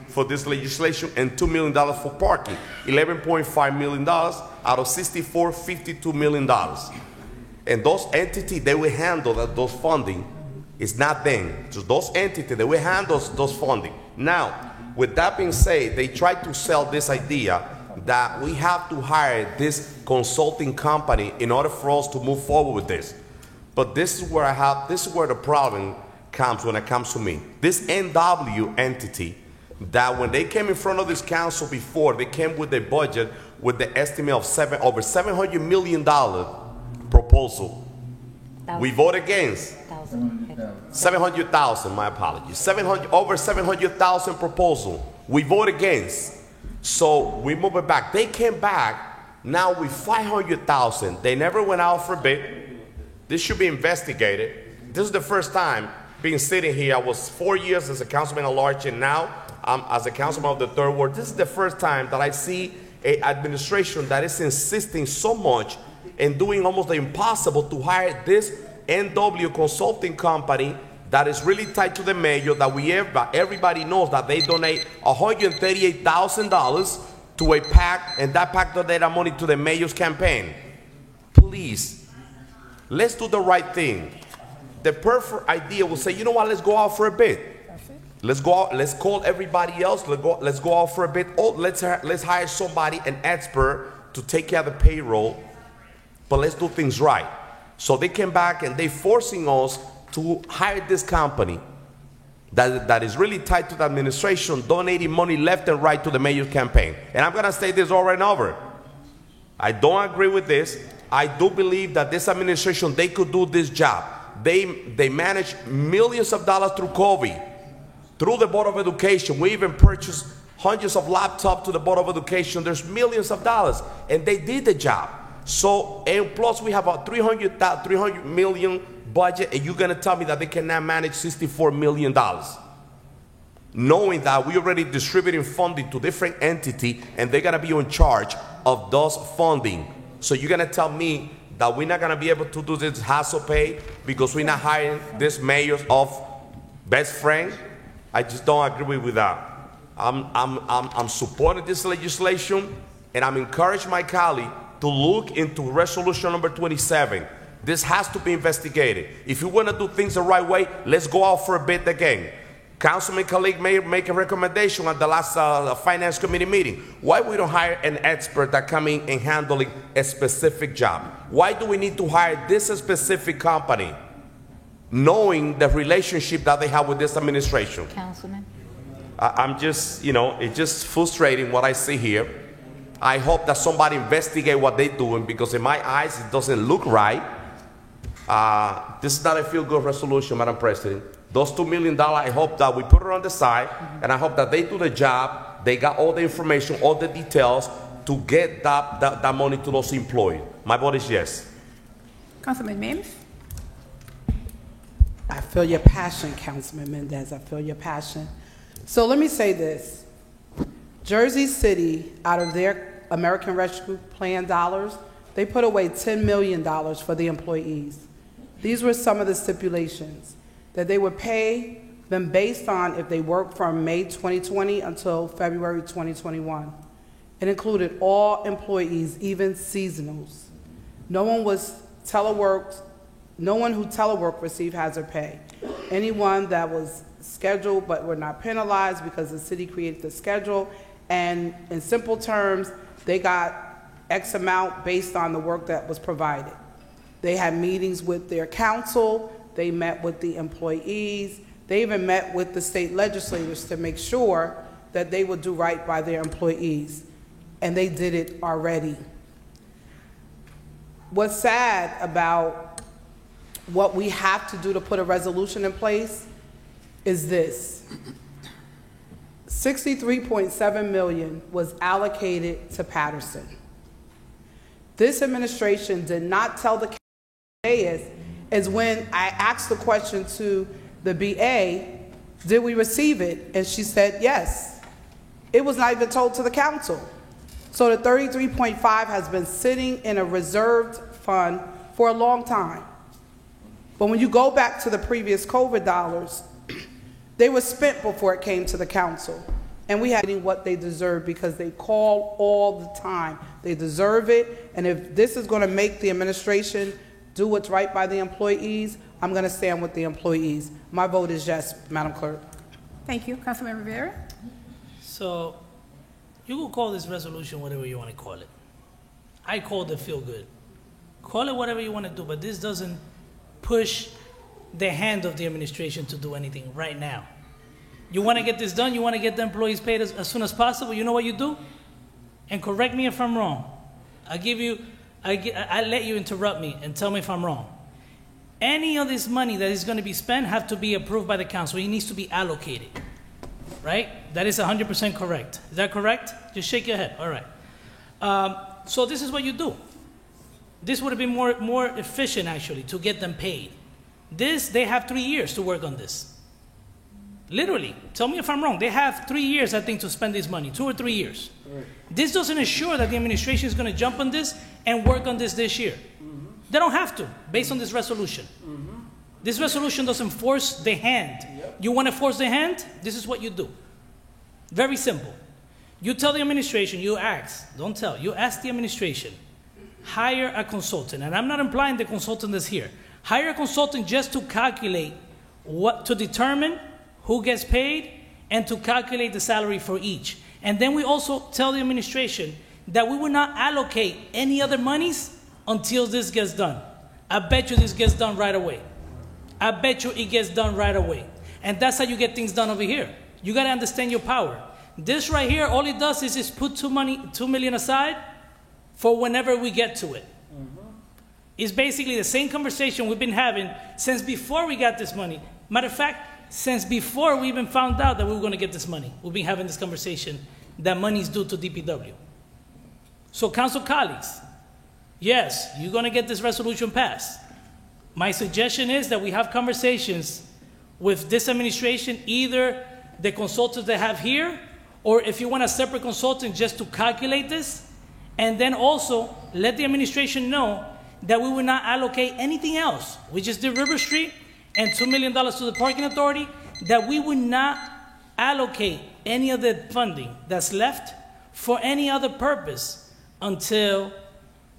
for this legislation, and $2 million for parking. $11.5 million out of $64, $52 million. And those entities, they will handle those funding. It's not them. Just those entities, they will handle those funding. Now, with that being said, they try to sell this idea that we have to hire this consulting company in order for us to move forward with this. But this is where the problem comes when it comes to me. This NW entity, that when they came in front of this council before, they came with a budget with the estimate of over $700 million proposal. We vote against 700,000, my apologies. Over 700,000 proposal. We vote against. So we move it back. They came back now with 500,000. They never went out for a bid. This should be investigated. This is the first time being sitting here. I was 4 years as a councilman at large, and now I'm as a councilman of the 3rd Ward. This is the first time that I see an administration that is insisting so much and doing almost the impossible to hire this NW consulting company that is really tied to the mayor, that everybody knows that they donate $138,000 to a PAC, and that PAC donated money to the mayor's campaign. Please, let's do the right thing. The perfect idea will say, you know what, let's go out for a bid. Let's go out, let's call everybody else, let's go out for a bid. Oh, let's hire somebody, an expert, to take care of the payroll, but let's do things right. So they came back and they forcing us to hire this company that is really tied to the administration, donating money left and right to the mayor's campaign. And I'm gonna say this over and over. I don't agree with this. I do believe that this administration, they could do this job. They manage millions of dollars through COVID, through the Board of Education. We even purchased hundreds of laptops to the Board of Education. There's millions of dollars, and they did the job. So, and plus we have a $300 million budget, and you're gonna tell me that they cannot manage $64 million. Knowing that we already distributing funding to different entities, and they're gonna be in charge of those funding. So you're gonna tell me that we're not gonna be able to do this hassle pay because we're not hiring this mayor's of best friend? I just don't agree with that. I'm supporting this legislation, and I'm encouraging my colleague to look into resolution number 27. This has to be investigated. If you want to do things the right way, let's go out for a bid again. Councilman Khalid may make a recommendation at the last finance committee meeting. Why we don't hire an expert that come in and handling a specific job? Why do we need to hire this specific company, knowing the relationship that they have with this administration? Councilman? I'm just, it's just frustrating what I see here. I hope that somebody investigate what they're doing, because in my eyes, it doesn't look right. This is not a feel-good resolution, Madam President. Those $2 million, I hope that we put it on the side, and I hope that they do the job. They got all the information, all the details to get that money to those employees. My vote is yes. Councilman Mims? I feel your passion, Councilman Mendez. I feel your passion. So let me say this. Jersey City, out of their American Rescue Plan dollars, they put away $10 million for the employees. These were some of the stipulations, that they would pay them based on if they worked from May 2020 until February 2021. It included all employees, even seasonals. No one who teleworked received hazard pay. Anyone that was scheduled but were not penalized because the city created the schedule, and in simple terms, they got X amount based on the work that was provided. They had meetings with their council, they met with the employees, they even met with the state legislators to make sure that they would do right by their employees, and they did it already. What's sad about what we have to do to put a resolution in place is this. $63.7 million was allocated to Patterson. This administration did not tell the is when I asked the question to the BA, did we receive it? And she said yes. It was not even told to the council. So the 33.5 has been sitting in a reserved fund for a long time. But when you go back to the previous COVID dollars, they were spent before it came to the council. And we had what they deserve because they call all the time. They deserve it. And if this is going to make the administration do what's right by the employees, I'm going to stand with the employees. My vote is yes, Madam Clerk. Thank you. Councilman Rivera? So you can call this resolution whatever you want to call it. I called it feel good. Call it whatever you want to do, but this doesn't push the hand of the administration to do anything right now. You want to get this done, you want to get the employees paid as soon as possible, you know what you do? And correct me if I'm wrong. I let you interrupt me and tell me if I'm wrong. Any of this money that is going to be spent have to be approved by the council. It needs to be allocated, right? That is 100% correct. Is that correct? Just shake your head. All right. So this is what you do. This would have been more efficient, actually, to get them paid. They have 3 years to work on this. Literally. Tell me if I'm wrong. They have 3 years, I think, to spend this money, 2 or 3 years. Right. This doesn't assure that the administration is going to jump on this and work on this year. Mm-hmm. They don't have to, based on this resolution. Mm-hmm. This resolution doesn't force the hand. Yep. You want to force the hand? This is what you do. Very simple. You tell the administration, you ask, don't tell, you ask the administration, hire a consultant, and I'm not implying the consultant is here. Hire a consultant just to calculate to determine who gets paid and to calculate the salary for each. And then we also tell the administration that we will not allocate any other monies until this gets done. I bet you this gets done right away. I bet you it gets done right away. And that's how you get things done over here. You got to understand your power. This right here, all it does is just put $2 million aside for whenever we get to it. Mm-hmm. It's basically the same conversation we've been having since before we got this money. Matter of fact, since before we even found out that we were going to get this money, we've been having this conversation that money is due to DPW. So council colleagues, yes, you're going to get this resolution passed. My suggestion is that we have conversations with this administration, either the consultants they have here, or if you want a separate consultant just to calculate this, and then also let the administration know that we will not allocate anything else. We just did River Street and $2 million to the parking authority, that we would not allocate any of the funding that's left for any other purpose until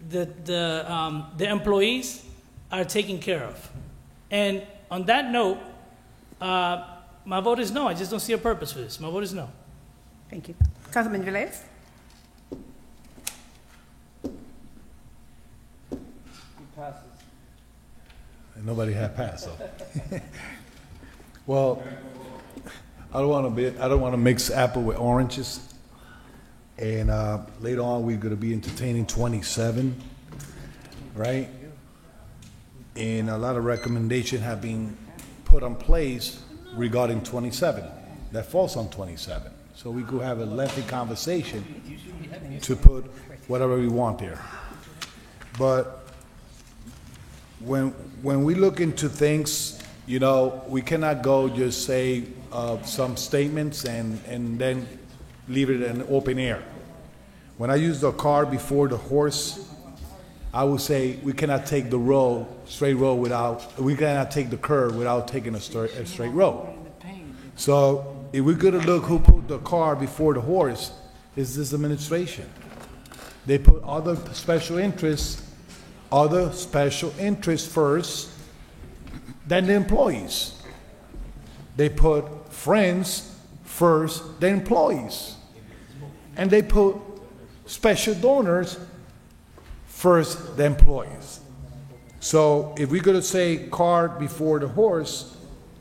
the employees are taken care of. And on that note, my vote is no. I just don't see a purpose for this. My vote is no. Thank you. Councilman Velez? Passes. Nobody had passed, so. Well, I don't want to mix apple with oranges. And later on, we're going to be entertaining 27, right? And a lot of recommendations have been put in place regarding 27. That falls on 27. So we could have a lengthy conversation to put whatever we want there. But when we look into things You know, we cannot go just say some statements and then leave it in open air. When I use the cart before the horse, I would say we cannot take the road, straight road we cannot take the curve without taking a straight road. So if we're gonna look who put the car before the horse, is this administration. They put other special interests first than the employees. They put friends first than employees. And they put special donors first than employees. So if we're going to say cart before the horse,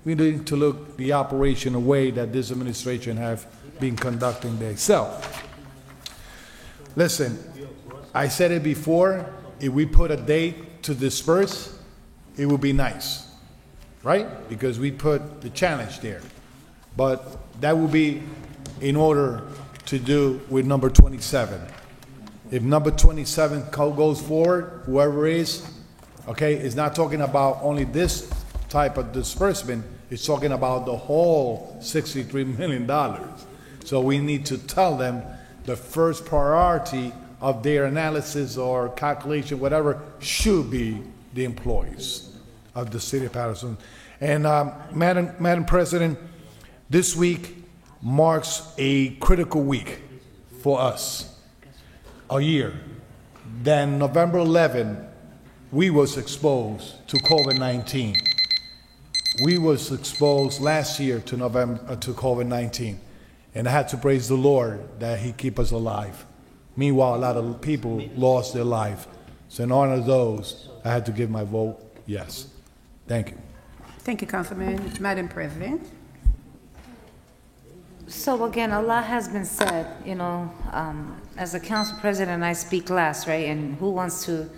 we need to look the operation the way that this administration have been conducting themselves. Listen, I said it before, if we put a date to disperse, it would be nice, right? Because we put the challenge there. But that would be in order to do with number 27. If number 27 goes forward, whoever is, okay, it's not talking about only this type of disbursement, it's talking about the whole $63 million. So we need to tell them the first priority of their analysis or calculation, whatever, should be the employees of the city of Patterson. And Madam President, this week marks a critical week for us, a year. Then November 11, we was exposed to COVID-19. We was exposed last year to COVID-19. And I had to praise the Lord that he keep us alive. Meanwhile, a lot of people lost their life. So in honor of those, I had to give my vote yes. Thank you. Thank you, Councilman. Madam President. So again, a lot has been said, you know, as a council president, I speak last, right? And who wants to,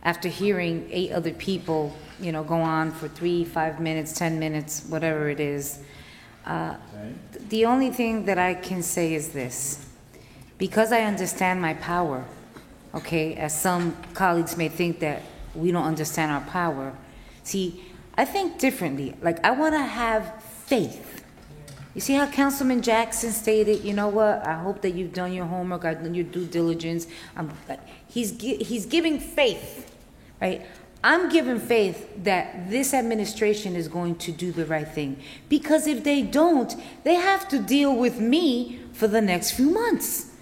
after hearing 8 other people, you know, go on for 3, 5 minutes, 10 minutes, whatever it is. The only thing that I can say is this. Because I understand my power, okay, as some colleagues may think that we don't understand our power. See, I think differently. Like, I want to have faith. You see how Councilman Jackson stated, you know what, I hope that you've done your homework, I've done your due diligence. He's giving faith, right? I'm giving faith that this administration is going to do the right thing. Because if they don't, they have to deal with me for the next few months,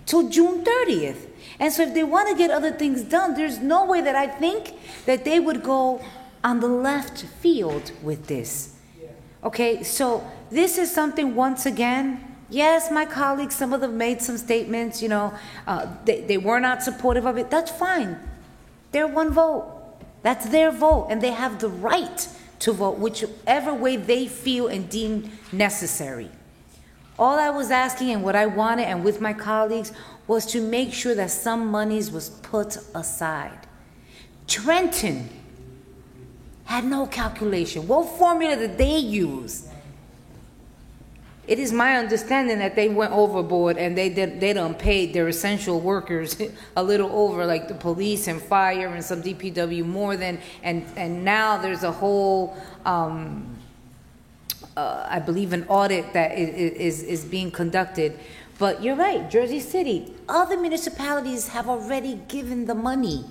till June 30th. And so if they want to get other things done, there's no way that I think that they would go on the left field with this. Okay, so this is something, once again, yes, my colleagues, some of them made some statements, you know, they were not supportive of it. That's fine. They're one vote. That's their vote, and they have the right to vote whichever way they feel and deem necessary. All I was asking and what I wanted, and with my colleagues, was to make sure that some monies was put aside. Trenton had no calculation. What formula did they use? It is my understanding that they went overboard and they done paid their essential workers a little over, like the police and fire and some DPW more than, and now there's a whole, I believe, an audit that is being conducted. But you're right, Jersey City, other municipalities have already given the money.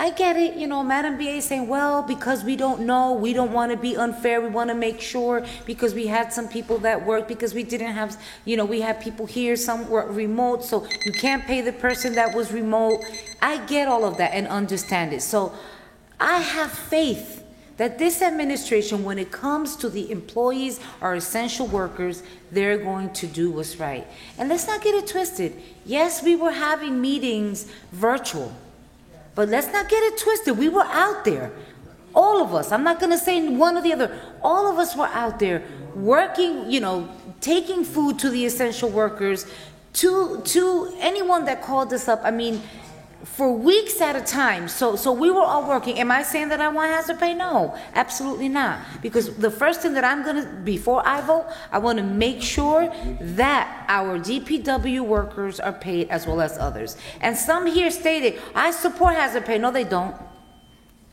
I get it, you know, Madam BA saying, well, because we don't know, we don't want to be unfair, we want to make sure, because we had some people that worked, because we didn't have, you know, we had people here, some were remote, so you can't pay the person that was remote. I get all of that and understand it. So I have faith that this administration, when it comes to the employees or essential workers, they're going to do what's right. And let's not get it twisted. Yes, we were having meetings virtual. But let's not get it twisted. We were out there. All of us. I'm not going to say one or the other. All of us were out there working, you know, taking food to the essential workers, to anyone that called us up. I mean, for weeks at a time. So we were all working. Am I saying that I want hazard pay? No, absolutely not. Because the first thing that I'm going to, before I vote, I want to make sure that our DPW workers are paid as well as others. And some here stated, I support hazard pay. No, they don't.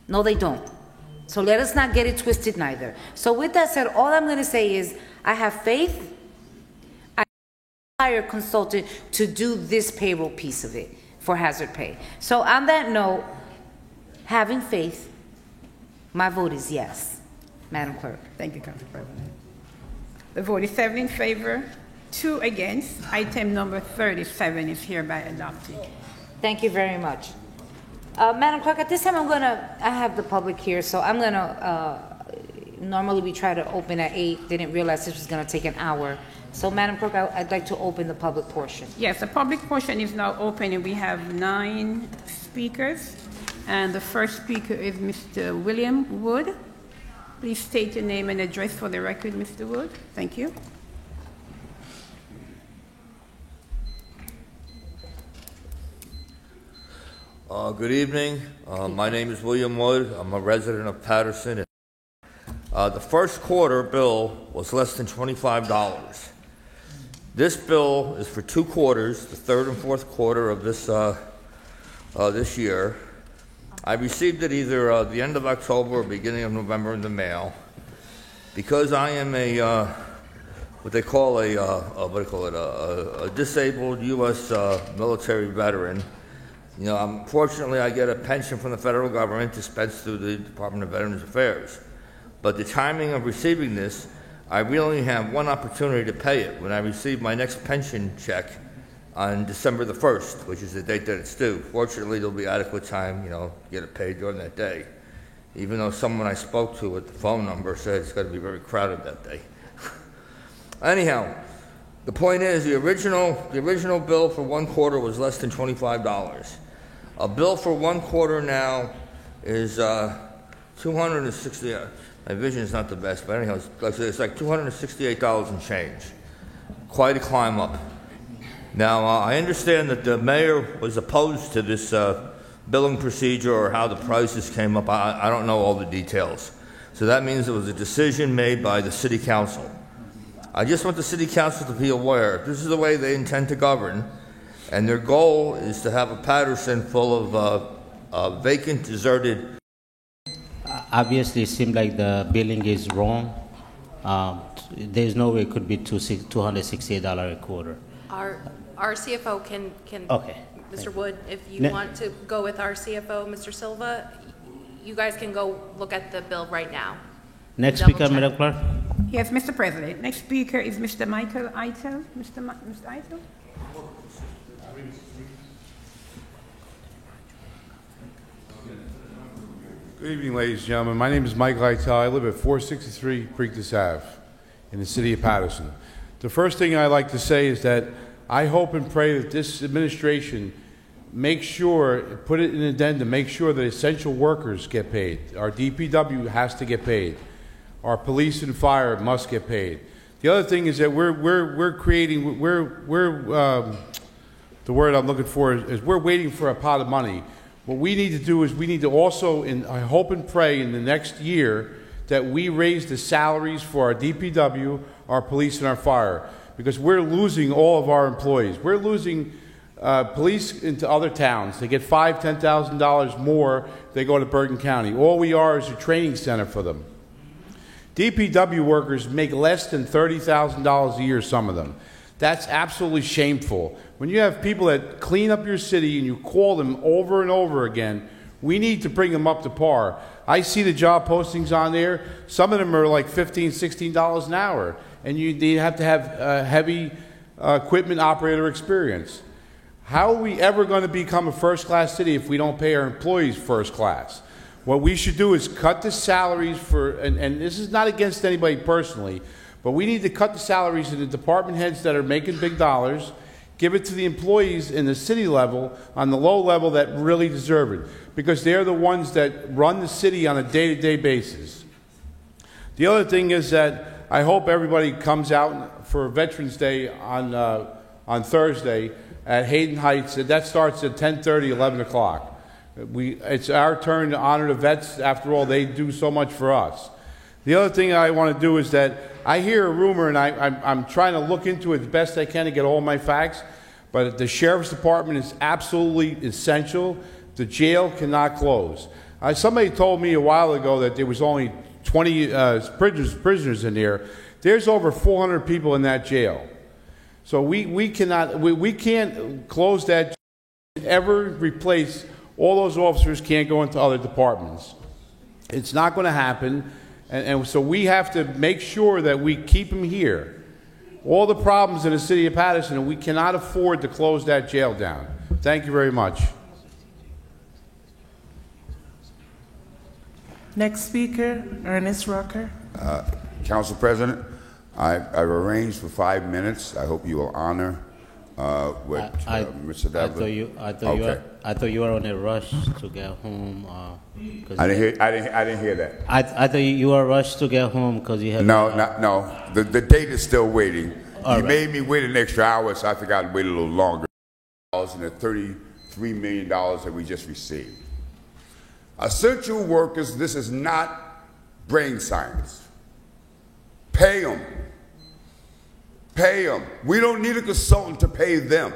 No, they don't. So let us not get it twisted neither. So with that said, all I'm going to say is I have faith. I hire a consultant to do this payroll piece of it for hazard pay. So on that note, having faith, my vote is yes. Madam Clerk. Thank you, Council President. The vote is 7 in favor, 2 against. Item number 37 is hereby adopted. Thank you very much. Madam Clerk, at this time I have the public here, so I'm gonna, normally we try to open at 8, didn't realize this was gonna take an hour. So Madam Clerk, I'd like to open the public portion. Yes, the public portion is now open, and we have 9 speakers. And the first speaker is Mr. William Wood. Please state your name and address for the record, Mr. Wood. Thank you. Good evening. My name is William Wood. I'm a resident of Patterson. The first quarter bill was less than $25. This bill is for 2 quarters, the third and fourth quarter of this this year. I received it either the end of October or beginning of November in the mail. Because I am a what they call a disabled U.S. Military veteran. You know, unfortunately, I get a pension from the federal government dispensed through the Department of Veterans Affairs. But the timing of receiving this, I really have one opportunity to pay it when I receive my next pension check on December the 1st, which is the date that it's due. Fortunately, there'll be adequate time, you know, to get it paid during that day. Even though someone I spoke to at the phone number said it's going to be very crowded that day. Anyhow, the point is the original bill for 1 quarter was less than $25. A bill for 1 quarter now is 260. My vision is not the best, but anyhow, it's like $268 and change. Quite a climb up. Now, I understand that the mayor was opposed to this billing procedure or how the prices came up. I don't know all the details. So that means it was a decision made by the city council. I just want the city council to be aware this is the way they intend to govern, and their goal is to have a Patterson full of vacant, deserted. Obviously, it seems like the billing is wrong. There's no way it could be $268 a quarter. Our CFO can Okay. Mr. Wood, if you want to go with our CFO, Mr. Silva, you guys can go look at the bill right now. Next speaker, Madam Clerk. Yes, Mr. President. Next speaker is Mr. Michael Eitel. Mr. Eitel? Good evening, ladies and gentlemen. My name is Michael Eitel. I live at 463 Preakness Ave in the city of Patterson. The first thing I'd like to say is that I hope and pray that this administration makes sure, put it in an addendum, make sure that essential workers get paid. Our DPW has to get paid. Our police and fire must get paid. The other thing is that we're creating, the word I'm looking for is we're waiting for a pot of money. What we need to do is we need to also, and I hope and pray in the next year, that we raise the salaries for our DPW, our police, and our fire, because we're losing all of our employees. We're losing police into other towns. They get $5,000, $10,000 more. They go to Bergen County. All we are is a training center for them. DPW workers make less than $30,000 a year, some of them. That's absolutely shameful. When you have people that clean up your city and you call them over and over again, we need to bring them up to par. I see the job postings on there. Some of them are like $15, $16 an hour, and they have to have heavy equipment operator experience. How are we ever going to become a first-class city if we don't pay our employees first class? What we should do is cut the salaries for, and this is not against anybody personally, but we need to cut the salaries of the department heads that are making big dollars, give it to the employees in the city level, on the low level that really deserve it, because they're the ones that run the city on a day-to-day basis. The other thing is that I hope everybody comes out for Veterans Day on Thursday at Hayden Heights. That starts at 10:30, 11 o'clock. It's our turn to honor the vets. After all, they do so much for us. The other thing I want to do is that I hear a rumor, and I'm trying to look into it as best I can to get all my facts, but the Sheriff's Department is absolutely essential. The jail cannot close. Somebody told me a while ago that there was only 20 prisoners in there. There's over 400 people in that jail. So we can't close that jail, ever replace. All those officers can't go into other departments. It's not going to happen. And so we have to make sure that we keep them here. All the problems in the city of Patterson, and we cannot afford to close that jail down. Thank you very much. Next speaker, Ernest Rucker. Council President, I've arranged for 5 minutes. I hope you will honor what Mr. Devlin. I thought you were on a rush to get home. I didn't hear that. I thought you were rushed to get home because you had. No. The date is still waiting. All you right. made me wait an extra hour, so I think I'd wait a little longer. And the $33 million that we just received. Essential workers, this is not brain science. Pay them. Pay them. We don't need a consultant to pay them.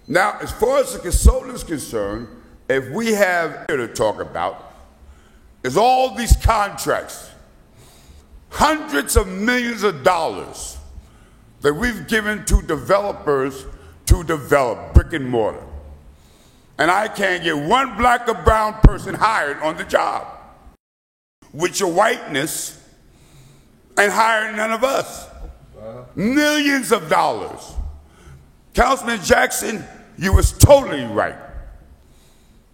Now, as far as the consultant is concerned, if we have here to talk about is all these contracts, hundreds of millions of dollars that we've given to developers to develop brick and mortar. And I can't get one black or brown person hired on the job with your whiteness and hire none of us. Millions of dollars. Councilman Jackson, you was totally right.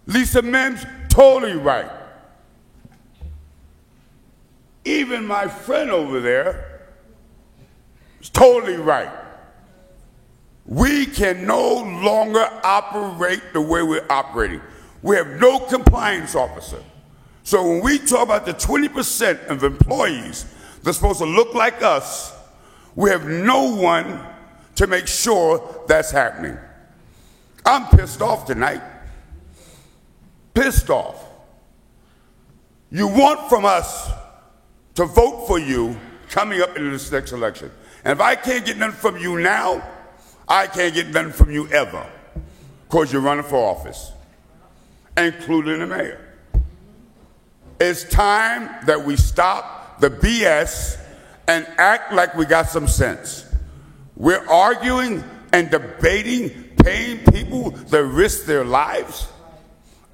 Lisa Mims, totally right. Even my friend over there is totally right. We can no longer operate the way we're operating. We have no compliance officer. So when we talk about the 20% of employees that's supposed to look like us, we have no one to make sure that's happening. I'm pissed off tonight. Pissed off. You want from us to vote for you coming up in this next election. And if I can't get nothing from you now, I can't get nothing from you ever, because you're running for office, including the mayor. It's time that we stop the BS and act like we got some sense. We're arguing and debating paying people that risk their lives.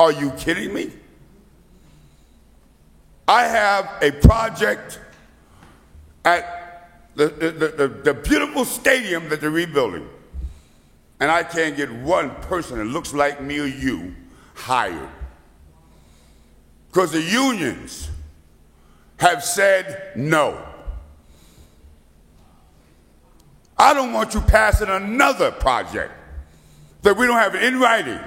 Are you kidding me? I have a project at the beautiful stadium that they're rebuilding. And I can't get one person that looks like me or you hired. Because the unions have said no. I don't want you passing another project that we don't have in writing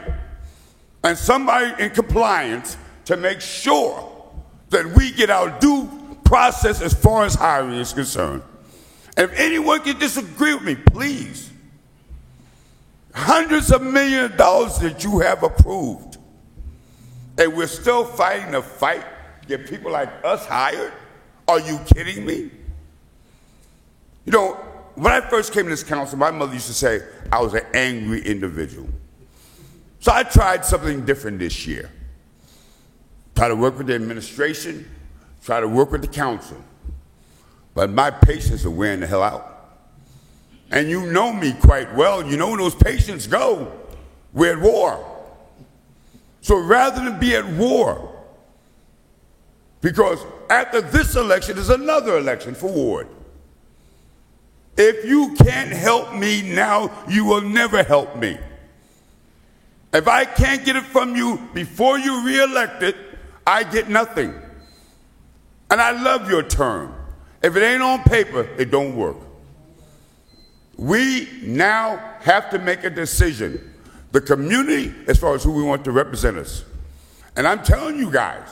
and somebody in compliance to make sure that we get our due process as far as hiring is concerned. And if anyone can disagree with me, please. Hundreds of millions of dollars that you have approved, and we're still fighting the fight to get people like us hired? Are you kidding me? You know, when I first came to this council, my mother used to say I was an angry individual. So I tried something different this year. Try to work with the administration, try to work with the council. But my patients are wearing the hell out. And you know me quite well. You know when those patients go, we're at war. So rather than be at war, because after this election is another election for Ward. If you can't help me now, you will never help me. If I can't get it from you before you're reelected, I get nothing. And I love your term. If it ain't on paper, it don't work. We now have to make a decision. The community, as far as who we want to represent us. And I'm telling you guys,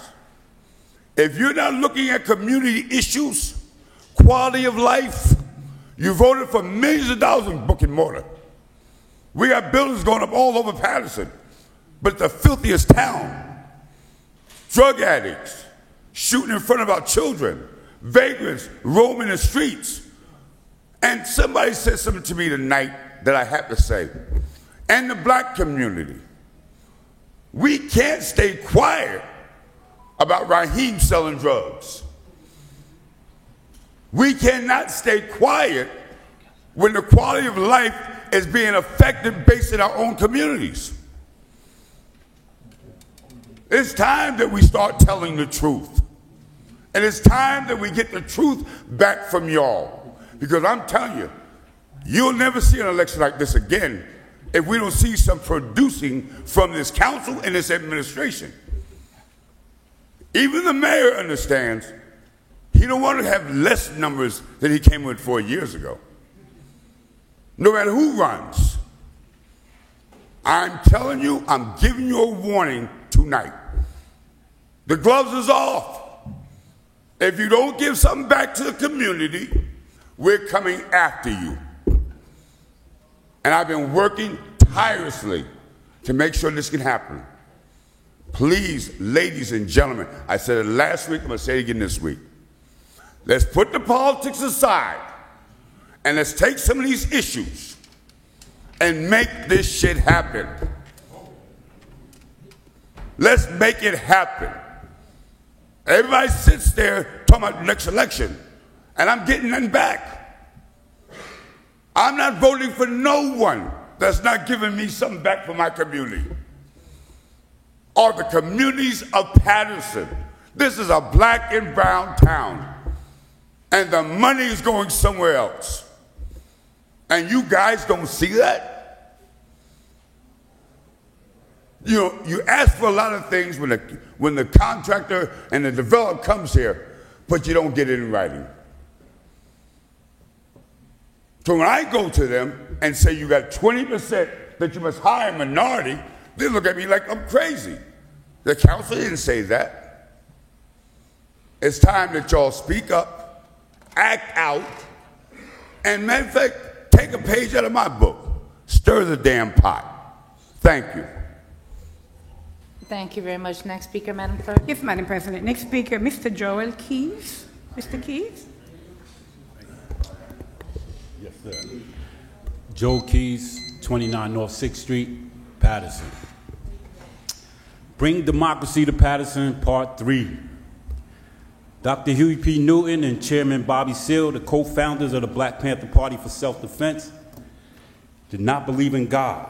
if you're not looking at community issues, quality of life, you voted for millions of dollars in brick and mortar. We got buildings going up all over Patterson, but it's the filthiest town. Drug addicts shooting in front of our children, vagrants roaming the streets. And somebody said something to me tonight that I have to say. And the black community. We can't stay quiet about Raheem selling drugs. We cannot stay quiet when the quality of life is being affected based in our own communities. It's time that we start telling the truth. And it's time that we get the truth back from y'all. Because I'm telling you, you'll never see an election like this again if we don't see some producing from this council and this administration. Even the mayor understands he don't want to have less numbers than he came with 4 years ago. No matter who runs. I'm telling you, I'm giving you a warning tonight. The gloves is off. If you don't give something back to the community, we're coming after you. And I've been working tirelessly to make sure this can happen. Please, ladies and gentlemen, I said it last week, I'm going to say it again this week. Let's put the politics aside and let's take some of these issues and make this shit happen. Let's make it happen. Everybody sits there talking about the next election, and I'm getting nothing back. I'm not voting for no one that's not giving me something back for my community or the communities of Patterson. This is a black and brown town, and the money is going somewhere else. And you guys don't see that? You know, you ask for a lot of things when the contractor and the developer comes here, but you don't get it in writing. So when I go to them and say you got 20% that you must hire a minority, they look at me like I'm crazy. The council didn't say that. It's time that y'all speak up, act out, and matter of fact, take a page out of my book. Stir the damn pot. Thank you. Thank you very much. Next speaker, Madam Clerk. Yes, Madam President. Next speaker, Mr. Joel Keys. Mr. Keys? Yes, sir. Joel Keys, 29 North 6th Street, Patterson. Bring Democracy to Patterson, Part 3. Dr. Huey P. Newton and Chairman Bobby Seale, the co-founders of the Black Panther Party for Self-Defense, did not believe in God,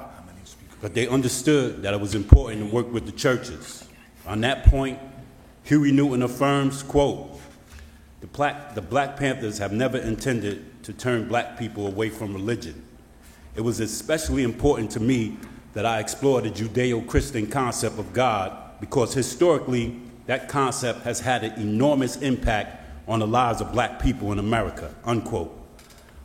but they understood that it was important to work with the churches. On that point, Huey Newton affirms, quote, the Black Panthers have never intended to turn black people away from religion. It was especially important to me that I explore the Judeo-Christian concept of God because historically, that concept has had an enormous impact on the lives of black people in America, unquote.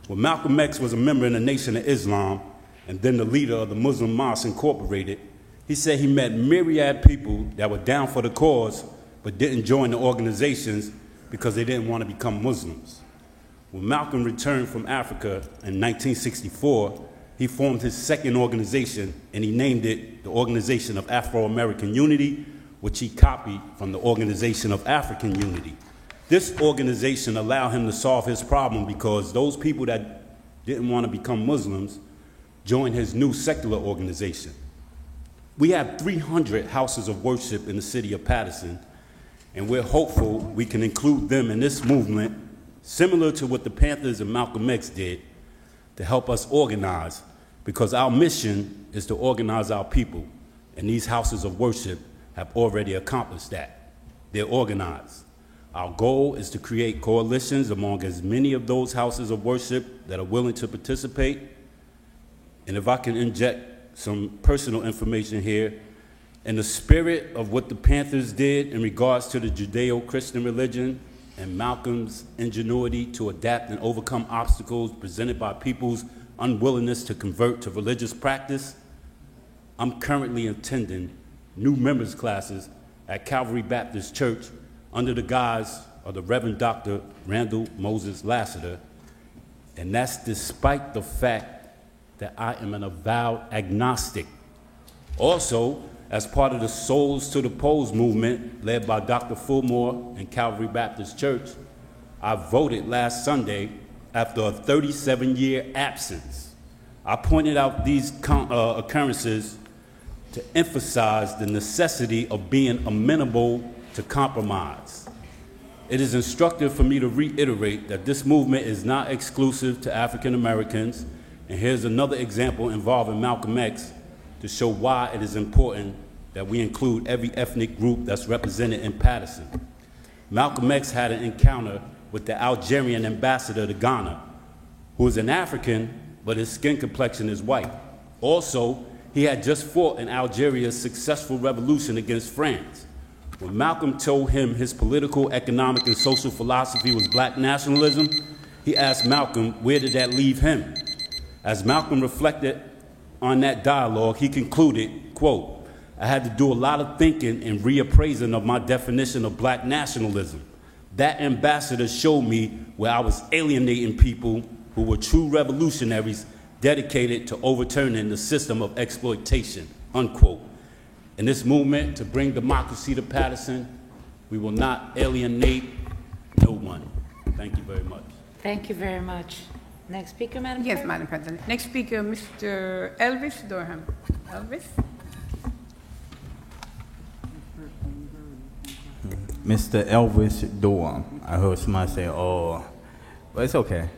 When Malcolm X was a member in the Nation of Islam and then the leader of the Muslim Mosque Incorporated, he said he met myriad people that were down for the cause but didn't join the organizations because they didn't want to become Muslims. When Malcolm returned from Africa in 1964, he formed his second organization and he named it the Organization of Afro-American Unity, which he copied from the Organization of African Unity. This organization allowed him to solve his problem because those people that didn't want to become Muslims joined his new secular organization. We have 300 houses of worship in the city of Patterson, and we're hopeful we can include them in this movement, similar to what the Panthers and Malcolm X did, to help us organize, because our mission is to organize our people, and these houses of worship have already accomplished that. They're organized. Our goal is to create coalitions among as many of those houses of worship that are willing to participate. And if I can inject some personal information here, in the spirit of what the Panthers did in regards to the Judeo-Christian religion and Malcolm's ingenuity to adapt and overcome obstacles presented by people's unwillingness to convert to religious practice, I'm currently attending new members classes at Calvary Baptist Church under the guise of the Reverend Dr. Randall Moses Lassiter, and that's despite the fact that I am an avowed agnostic. Also, as part of the Souls to the Polls movement led by Dr. Fulmore and Calvary Baptist Church, I voted last Sunday after a 37-year absence. I pointed out these occurrences to emphasize the necessity of being amenable to to compromise. It is instructive for me to reiterate that this movement is not exclusive to African Americans, and here's another example involving Malcolm X to show why it is important that we include every ethnic group that's represented in Patterson. Malcolm X had an encounter with the Algerian ambassador to Ghana, who is an African, but his skin complexion is white. Also, he had just fought in Algeria's successful revolution against France. When Malcolm told him his political, economic, and social philosophy was black nationalism, he asked Malcolm, where did that leave him? As Malcolm reflected on that dialogue, he concluded, quote, I had to do a lot of thinking and reappraising of my definition of black nationalism. That ambassador showed me where I was alienating people who were true revolutionaries dedicated to overturning the system of exploitation, unquote. In this movement to bring democracy to Patterson, we will not alienate no one. Thank you very much. Thank you very much. Next speaker, Madam Clerk? Yes, Madam President. Next speaker, Mr. Elvis Durham. Elvis? Mr. Elvis Durham. I heard somebody say, oh, but it's okay.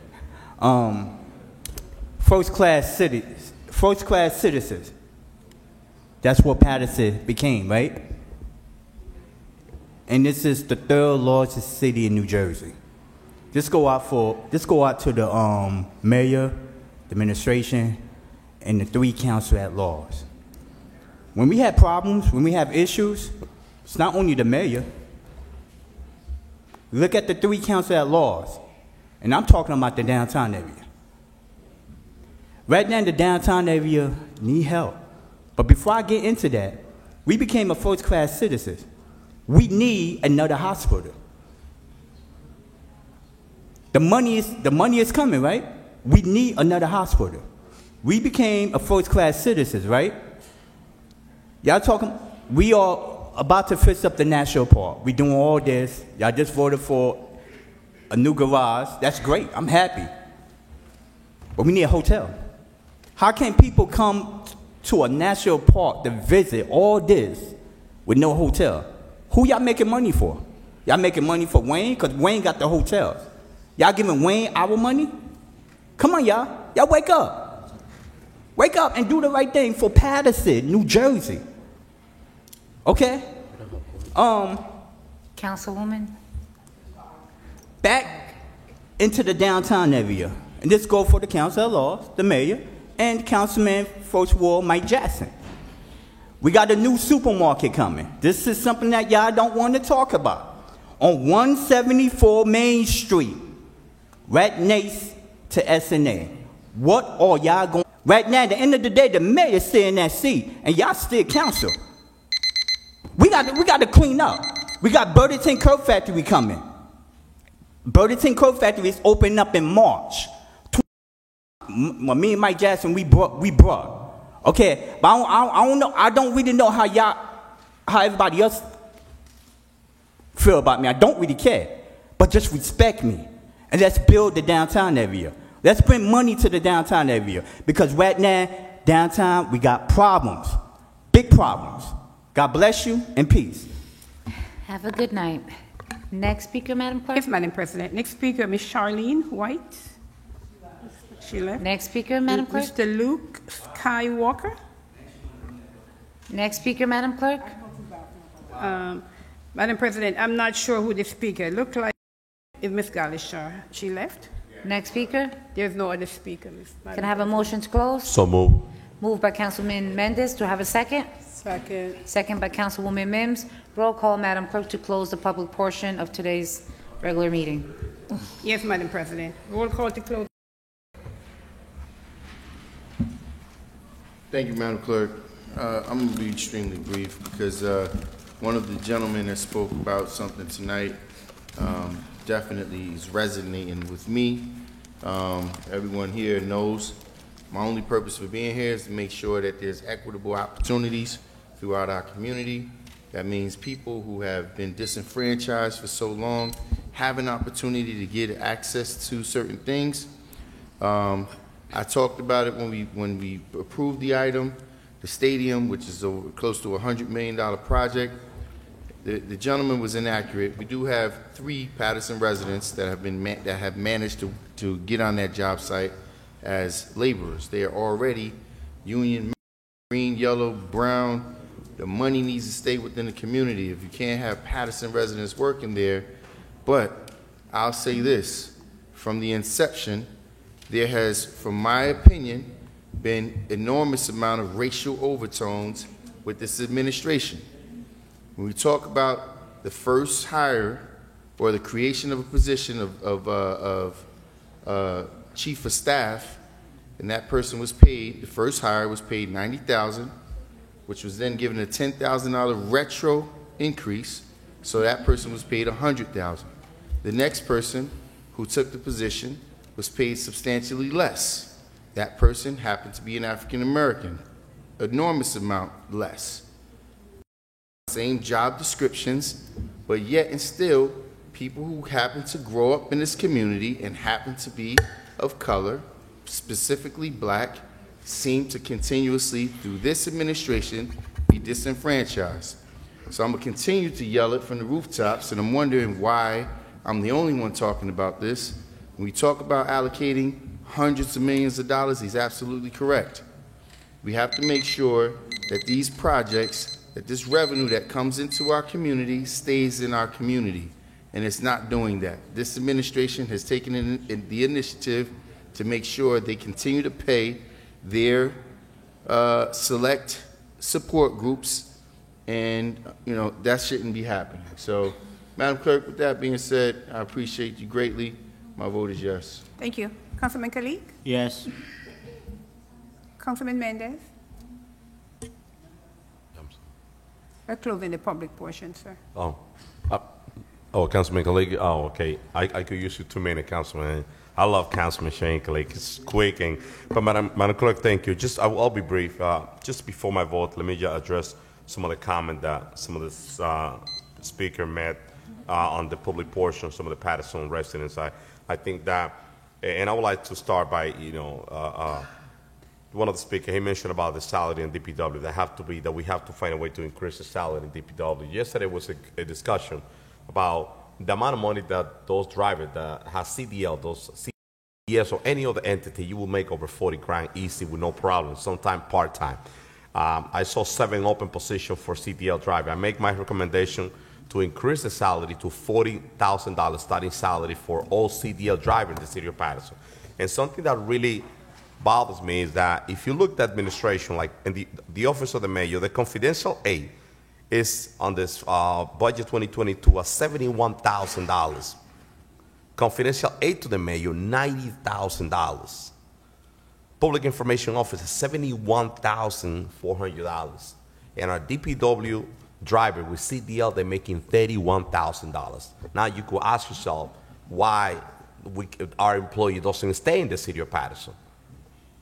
First class citizens. That's what Patterson became, right? And this is the third largest city in New Jersey. Just go out to the mayor, the administration, and the 3 council at large. When we have problems, when we have issues, it's not only the mayor. Look at the 3 council at large, and I'm talking about the downtown area. Right now, the downtown area need help. But before I get into that, we became a first-class citizen. We need another hospital. The money is coming, right? We need another hospital. We became a first-class citizens, right? Y'all talking, we are about to fix up the national park. We doing all this. Y'all just voted for a new garage. That's great. I'm happy. But we need a hotel. How can people come to a national park to visit all this with no hotel? Who y'all making money for? Y'all making money for Wayne? Because Wayne got the hotels. Y'all giving Wayne our money? Come on, y'all. Y'all wake up. Wake up and do the right thing for Patterson, New Jersey. Okay? Councilwoman? Back into the downtown area. And this go for the council at large, the mayor, and Councilman First Ward Mike Jackson. We got a new supermarket coming. This is something that y'all don't want to talk about. On 174 Main Street, right next to SNA. What are y'all going? Right now, at the end of the day, the mayor's still in that seat, and y'all still council. We got to clean up. We got Burlington Coat Factory coming. Burlington Coat Factory is opening up in March. Me and Mike Jackson, we brought. Okay, but I don't know. I don't really know how everybody else feel about me. I don't really care, but just respect me, and let's build the downtown area. Let's bring money to the downtown area because right now, downtown, we got problems, big problems. God bless you and peace. Have a good night. Next speaker, Madam Clerk? Yes, Madam President. Next speaker, Ms. Charlene White. She left. Next speaker, Madam Clerk? Mr. Luke Skywalker. Next speaker, Madam Clerk? Madam President, I'm not sure who the speaker. It looked like it's Ms. Galishar. She left. Next speaker? There's no other speaker, Can I have a motion to close? So move. Moved by Councilman Mendez. Do I have a second? Second. Second by Councilwoman Mims. Roll call, Madam Clerk, to close the public portion of today's regular meeting. Yes, Madam President. Roll call to close. Thank you, Madam Clerk. I'm going to be extremely brief because one of the gentlemen that spoke about something tonight definitely is resonating with me. Everyone here knows my only purpose for being here is to make sure that there's equitable opportunities throughout our community. That means people who have been disenfranchised for so long have an opportunity to get access to certain things. I talked about it when we approved the item, the stadium, which is close to $100 million project. the gentleman was inaccurate. We do have 3 Patterson residents that have managed to get on that job site as laborers. They are already union, green, yellow, brown. The money needs to stay within the community. If you can't have Patterson residents working there, but I'll say this, from the inception, there has, from my opinion, been enormous amount of racial overtones with this administration. When we talk about the first hire or the creation of a position of chief of staff, and that person was paid, the first hire was paid $90,000, which was then given a $10,000 retro increase, so that person was paid $100,000. The next person who took the position was paid substantially less. That person happened to be an African American, enormous amount less. Same job descriptions, but yet and still, people who happen to grow up in this community and happen to be of color, specifically black, seem to continuously, through this administration, be disenfranchised. So I'm gonna continue to yell it from the rooftops, and I'm wondering why I'm the only one talking about this. When we talk about allocating hundreds of millions of dollars, he's absolutely correct. We have to make sure that these projects, that this revenue that comes into our community stays in our community, and it's not doing that. This administration has taken in the initiative to make sure they continue to pay their select support groups, and that shouldn't be happening. So, Madam Clerk, with that being said, I appreciate you greatly. My vote is yes. Thank you. Councilman Kalik? Yes. Councilman Mendez? We're closing the public portion, sir. Councilman Kalik. Oh, okay. I could use you 2 minutes, Councilman. I love Councilman Shane Kalik. It's quick, but Madam Clerk, thank you. I'll be brief. Just before my vote, let me just address some of the comment that some of the speaker made on the public portion, some of the Patterson residents. I think that, and I would like to start by, one of the speakers, he mentioned about the salary in DPW. That we have to find a way to increase the salary in DPW. Yesterday was a discussion about the amount of money that those drivers that have CDL, those CDS or any other entity, you will make over 40 grand easy with no problem, sometimes part-time. I saw 7 open positions for CDL driver. I make my recommendation to increase the salary to $40,000 starting salary for all CDL drivers in the city of Patterson. And something that really bothers me is that if you look at the administration, like in the office of the mayor, the confidential aid is on this budget 2022 at $71,000. Confidential aid to the mayor, $90,000. Public information office is $71,400. And our DPW driver with CDL, they're making $31,000. Now you could ask yourself why our employee doesn't stay in the city of Patterson.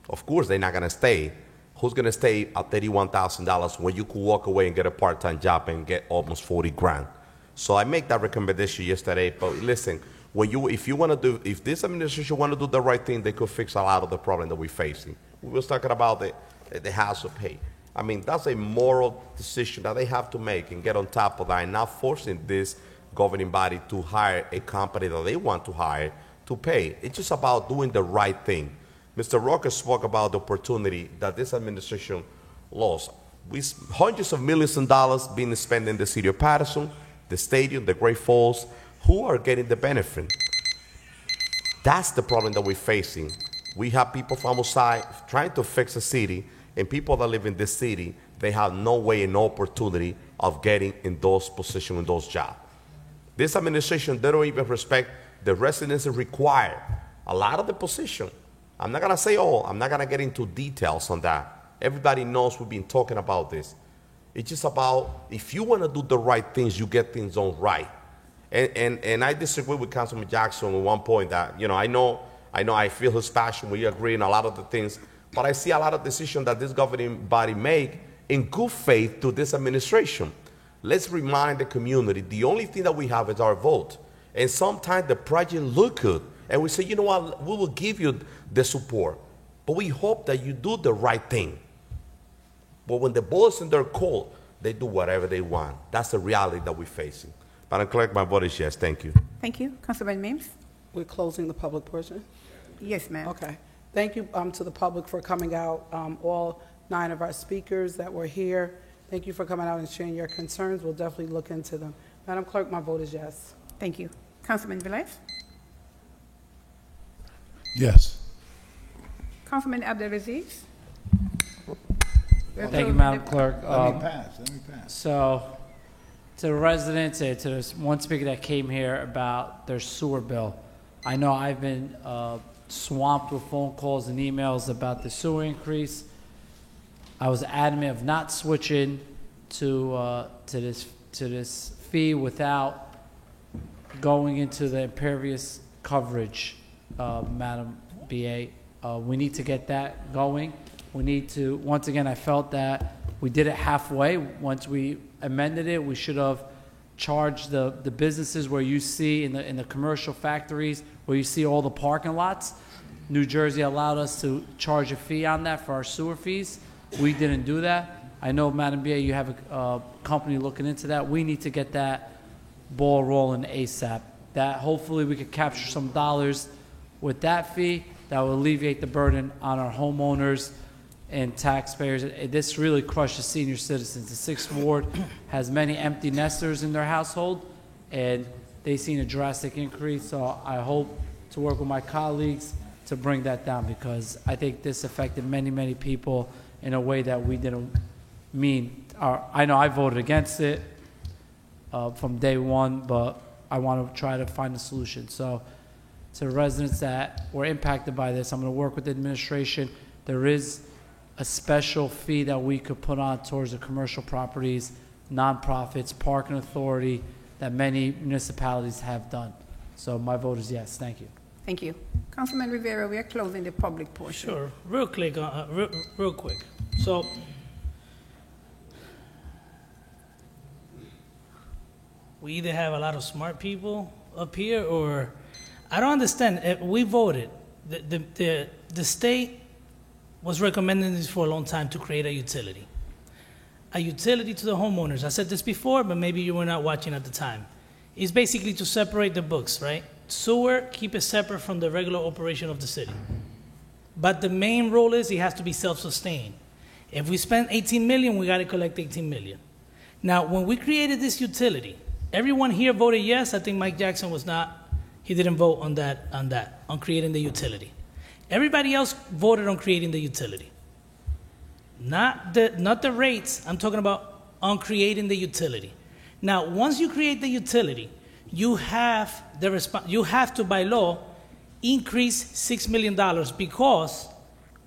Of course, they're not going to stay. Who's going to stay at $31,000 when you could walk away and get a part-time job and get almost 40 grand? So I make that recommendation yesterday. But listen, if this administration want to do the right thing, they could fix a lot of the problem that we're facing. We were talking about the house of pay. I mean, that's a moral decision that they have to make and get on top of that, and not forcing this governing body to hire a company that they want to hire to pay. It's just about doing the right thing. Mr. Rocker spoke about the opportunity that this administration lost. Hundreds of millions of dollars being spent in the city of Patterson, the stadium, the Great Falls. Who are getting the benefit? That's the problem that we're facing. We have people from outside trying to fix the city, and people that live in this city, they have no way and no opportunity of getting in those positions, in those jobs. This administration, they don't even respect the residency required. A lot of the position, I'm not going to say all, I'm not going to get into details on that. Everybody knows we've been talking about this. It's just about, if you want to do the right things, you get things done right. And I disagree with Councilman Jackson at one point that, I know I feel his passion, we agree on a lot of the things, but I see a lot of decisions that this governing body make in good faith to this administration. Let's remind the community, the only thing that we have is our vote. And sometimes the project look good, and we say, you know what, we will give you the support, but we hope that you do the right thing. But when the ball is in their court, They do whatever they want. That's the reality that we're facing. Madam Clerk, my vote is yes. Thank you. Thank you. Councilman Mims? We're closing the public portion. Yes, ma'am. Okay. Thank you to the public for coming out, all 9 of our speakers that were here. Thank you for coming out and sharing your concerns. We'll definitely look into them. Madam Clerk, my vote is yes. Thank you. Councilman Velez? Yes. Councilman Abdelaziz? Thank you, Madam Clerk. Let me pass. So, to the residents and to this one speaker that came here about their sewer bill, I know I've been swamped with phone calls and emails about the sewer increase. I was adamant of not switching to this fee without going into the impervious coverage, Madam BA. We need to get that going. We need to, once again, I felt that we did it halfway. Once we amended it, we should have charged the businesses where you see in the commercial factories, where you see all the parking lots. New Jersey allowed us to charge a fee on that for our sewer fees. We didn't do that. I know, Madam BA, you have a company looking into that. We need to get that ball rolling ASAP. That hopefully we could capture some dollars with that fee that will alleviate the burden on our homeowners and taxpayers. This really crushes senior citizens. The 6th Ward has many empty nesters in their household, and they've seen a drastic increase. So I hope to work with my colleagues to bring that down, because I think this affected many, many people in a way that we didn't mean. I know I voted against it from day one, but I want to try to find a solution. So to the residents that were impacted by this, I'm going to work with the administration. There is a special fee that we could put on towards the commercial properties, nonprofits, parking authority, that many municipalities have done. So my vote is yes. Thank you. Thank you. Councilman Rivera, we are closing the public portion. Sure. Real quick. Real quick. So, we either have a lot of smart people up here, or I don't understand. We voted. The state was recommending this for a long time, to create a utility. A utility to the homeowners. I said this before, but maybe you were not watching at the time. It's basically to separate the books, right? Sewer, keep it separate from the regular operation of the city. But the main role is it has to be self-sustained. If we spend 18 million, we got to collect 18 million. Now, when we created this utility, everyone here voted yes. I think Mike Jackson was not. He didn't vote on on creating the utility. Everybody else voted on creating the utility. Not the rates. I'm talking about on creating the utility. Now, once you create the utility, you have to, by law, increase $6 million, because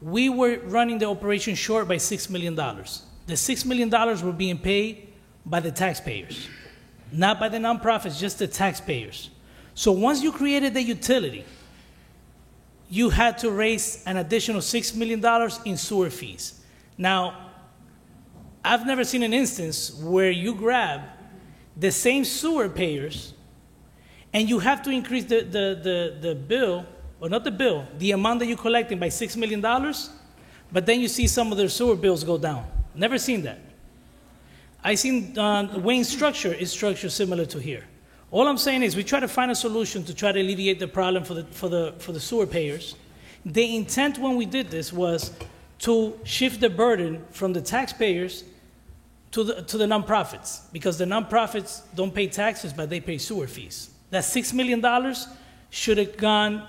we were running the operation short by $6 million. The $6 million were being paid by the taxpayers, not by the nonprofits, just the taxpayers. So once you created the utility, you had to raise an additional $6 million in sewer fees. Now, I've never seen an instance where you grab the same sewer payers and you have to increase the bill, or not the bill, the amount that you're collecting by $6 million, but then you see some of their sewer bills go down. Never seen that. I seen Wayne's structure is structured similar to here. All I'm saying is we try to find a solution to try to alleviate the problem for the sewer payers. The intent when we did this was to shift the burden from the taxpayers to the nonprofits, because the nonprofits don't pay taxes, but they pay sewer fees. That $6 million should have gone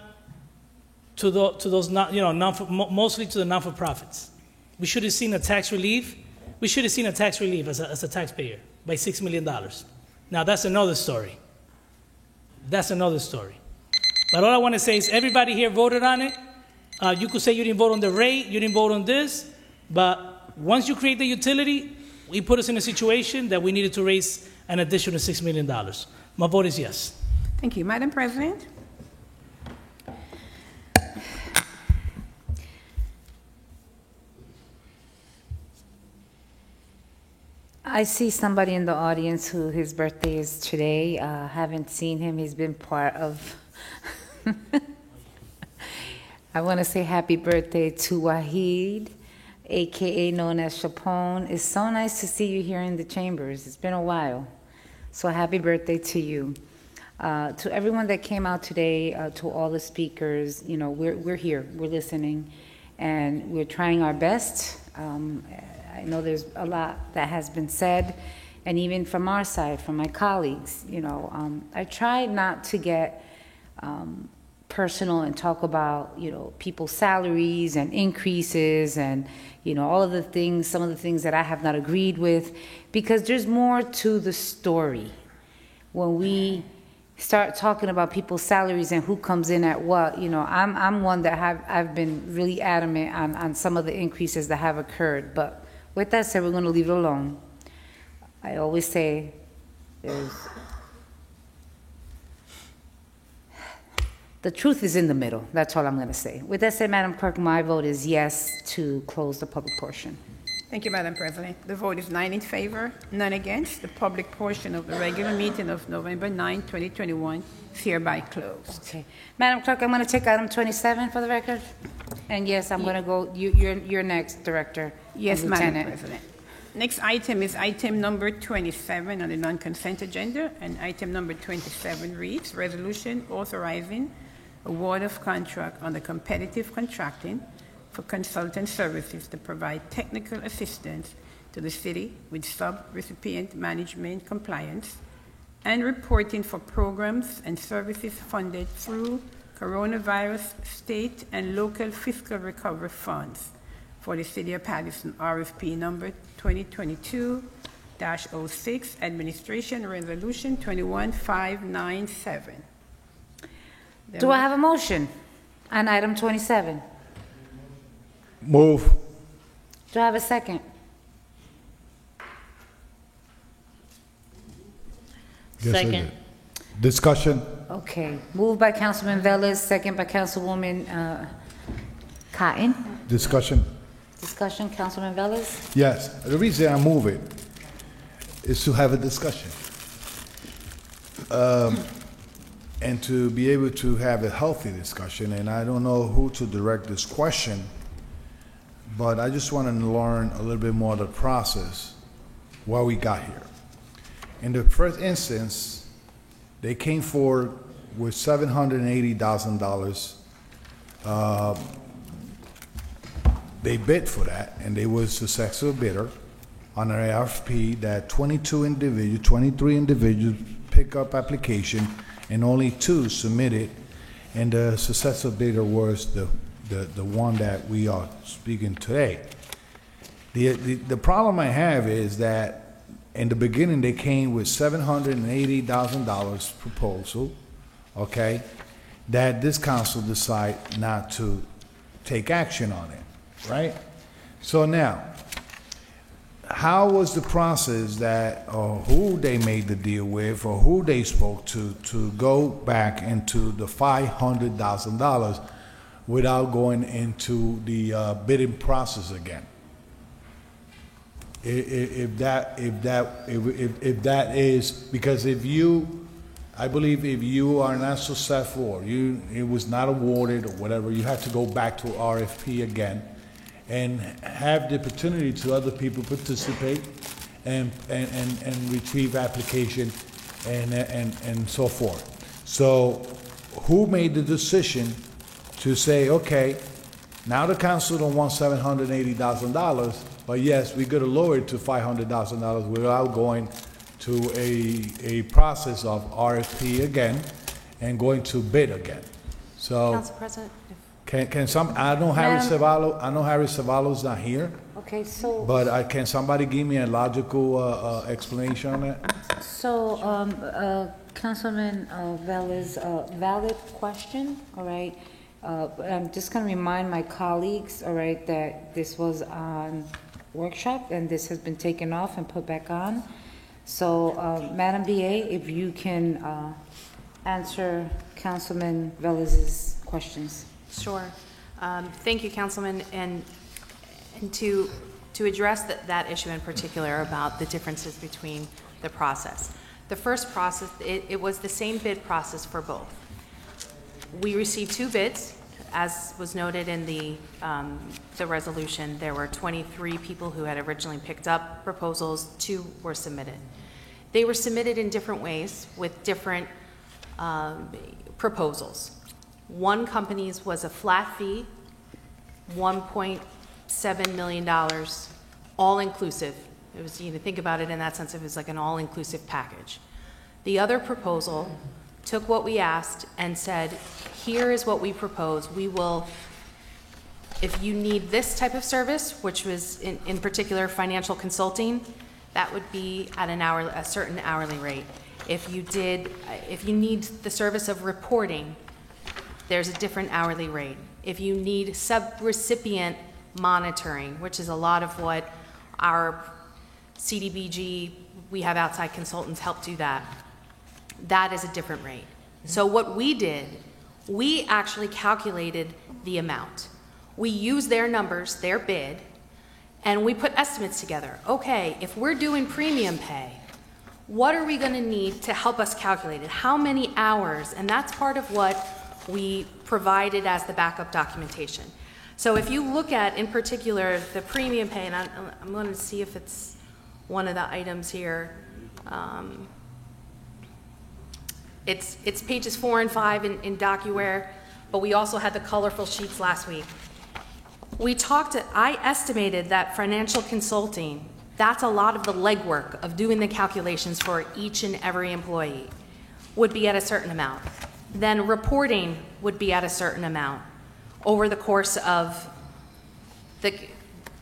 to those mostly to the non-for-profits. We should have seen a tax relief. We should have seen a tax relief as a taxpayer by $6 million. Now that's another story. That's another story. But all I want to say is everybody here voted on it. You could say you didn't vote on the rate, you didn't vote on this, but once you create the utility, we put us in a situation that we needed to raise an additional $6 million. My vote is yes. Thank you. Madam President? I see somebody in the audience who his birthday is today. Haven't seen him. He's been part of. I want to say happy birthday to Wahid. AKA known as Chapone. It's so nice to see you here in the chambers. It's been a while. So happy birthday to you. To everyone that came out today, to all the speakers, you know, we're here, we're listening, and we're trying our best. I know there's a lot that has been said, and even from our side, from my colleagues, you know, I try not to get personal and talk about, you know, people's salaries and increases and, you know, all of the things, some of the things that I have not agreed with, because there's more to the story. When we start talking about people's salaries and who comes in at what, you know, I'm one that I've been really adamant on some of the increases that have occurred. But with that said, we're going to leave it alone. I always say the truth is in the middle. That's all I'm going to say. With that said, Madam Clerk, my vote is yes to close the public portion. Thank you, Madam President. The vote is 9 in favor, none against. The public portion of the regular meeting of November 9, 2021 is hereby closed. Okay. Madam Clerk, I'm going to take item 27 for the record. And yes, I'm going to go, you're next, Director. Yes, Lieutenant. Madam President. Next item is item number 27 on the non-consent agenda, and item number 27 reads, Resolution authorizing award of contract under competitive contracting for consultant services to provide technical assistance to the city with sub-recipient management compliance and reporting for programs and services funded through coronavirus state and local fiscal recovery funds for the City of Patterson, RFP number 2022-06, Administration Resolution 21597. Do I have a motion on item 27? Move. Do I have a second? Yes, I Second. did. Discussion. Okay. Moved by Councilman Velez, second by Councilwoman Cotton. Discussion. Discussion, Councilman Velez? Yes. The reason I move it is to have a discussion. And to be able to have a healthy discussion. And I don't know who to direct this question, but I just want to learn a little bit more of the process, why we got here. In the first instance, they came forward with $780,000. They bid for that, and they were successful bidder on an RFP that 23 individuals pick up application, and only 2 submitted, and the successful bidder was the one that we are speaking today. The problem I have is that in the beginning they came with $780,000 proposal, okay, that this council decided not to take action on it, right? So now, how was the process that, or who they made the deal with, or who they spoke to go back into the $500,000 without going into the bidding process again? If that is, because I believe if you are not successful, or it was not awarded or whatever, you have to go back to RFP again and have the opportunity to other people participate and retrieve application and so forth. So who made the decision to say, okay, now the council don't want $780,000, but yes, we're gonna lower it to $500,000 without going to a process of RFP again and going to bid again. So Council President? can some, I know Harry Cevallo's not here, Okay, so. but can somebody give me a logical explanation on that? So, Councilman Velez, valid question, all right? I'm just going to remind my colleagues, all right, that this was on workshop and this has been taken off and put back on. So, Madam BA, if you can answer Councilman Velez's questions. Sure. Thank you, Councilman. And to address that issue in particular about the differences between the process. The first process, it was the same bid process for both. We received 2 bids. as was noted in the resolution, there were 23 people who had originally picked up proposals, 2 were submitted. They were submitted in different ways with different proposals. One company's was a flat fee, $1.7 million, all inclusive. It was, you know, think about it in that sense, it was like an all inclusive package. The other proposal took what we asked and said, here is what we propose. We will, if you need this type of service, which was in particular financial consulting, that would be at a certain hourly rate. If you need the service of reporting, there's a different hourly rate. If you need sub-recipient monitoring, which is a lot of what our CDBG, we have outside consultants help do that. That is a different rate. So what we did, we actually calculated the amount. We used their numbers, their bid, and we put estimates together. Okay, if we're doing premium pay, what are we going to need to help us calculate it? How many hours? And that's part of what we provided as the backup documentation. So if you look at, in particular, the premium pay, and I'm going to see if it's one of the items here. It's pages 4 and 5 in DocuWare, but we also had the colorful sheets last week. I estimated that financial consulting, that's a lot of the legwork of doing the calculations for each and every employee, would be at a certain amount. Then reporting would be at a certain amount over the course of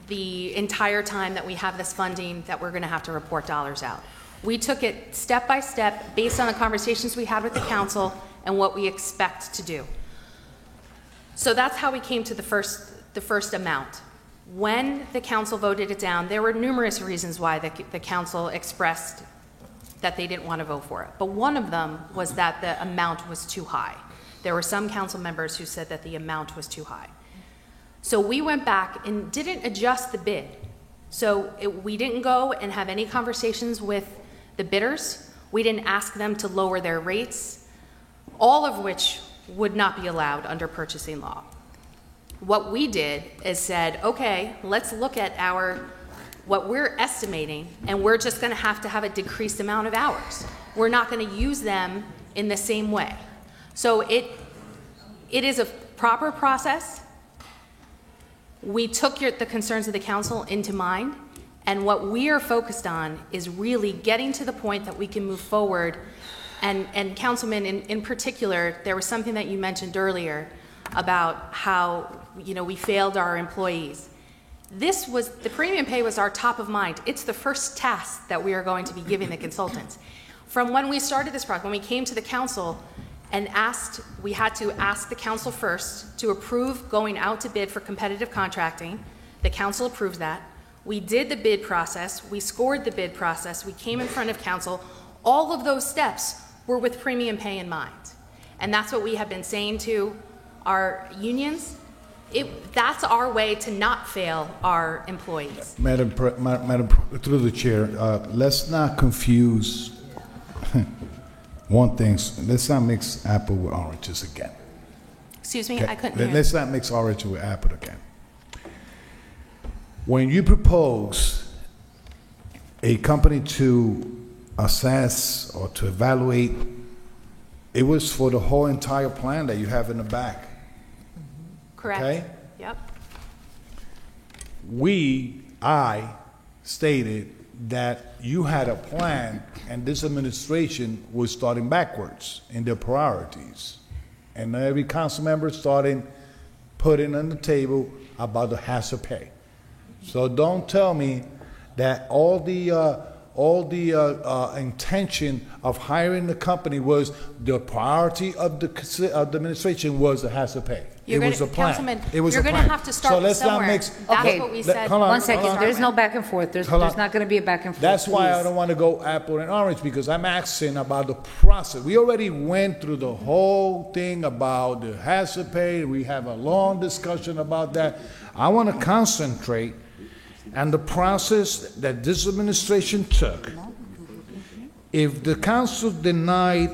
the entire time that we have this funding that we're going to have to report dollars out. We took it step by step based on the conversations we had with the council and what we expect to do. So that's how we came to the first amount. When the council voted it down, there were numerous reasons why the council expressed that they didn't want to vote for it. But one of them was that the amount was too high. There were some council members who said that the amount was too high. So we went back and didn't adjust the bid. So we didn't go and have any conversations with the bidders. We didn't ask them to lower their rates, all of which would not be allowed under purchasing law. What we did is said, okay, let's look at what we're estimating, and we're just going to have a decreased amount of hours. We're not going to use them in the same way. So it is a proper process. We took the concerns of the council into mind, and what we are focused on is really getting to the point that we can move forward. And Councilman, in particular, there was something that you mentioned earlier about how, you know, we failed our employees. The premium pay was our top of mind. It's the first task that we are going to be giving the consultants. From when we started this project, when we came to the council and we had to ask the council first to approve going out to bid for competitive contracting. The council approved that. We did the bid process. We scored the bid process. We came in front of council. All of those steps were with premium pay in mind. And that's what we have been saying to our unions. That's our way to not fail our employees. Madam, through the chair, let's not confuse one thing. Let's not mix apple with oranges again. Excuse me, Okay? I couldn't hear. Let's not mix orange with apple again. When you propose a company to assess or to evaluate, it was for the whole entire plan that you have in the back. Correct. Okay? Yep. I stated that you had a plan and this administration was starting backwards in their priorities. And every council member started putting on the table about the hazard pay. So don't tell me that all the intention of hiring the company was the priority of the administration was the hazard pay. It was a plan. Councilman, It was you're a going to plan. have to start So let's not somewhere. mix. That's what we said. Hold on, One second, hold on. there's no back and forth. There's not going to be a back and forth. That's why I please. don't want to go apple and orange, because I'm asking about the process. We already went through the whole thing about the hazard pay. We have a long discussion about that. I want to concentrate on the process that this administration took. If the council denied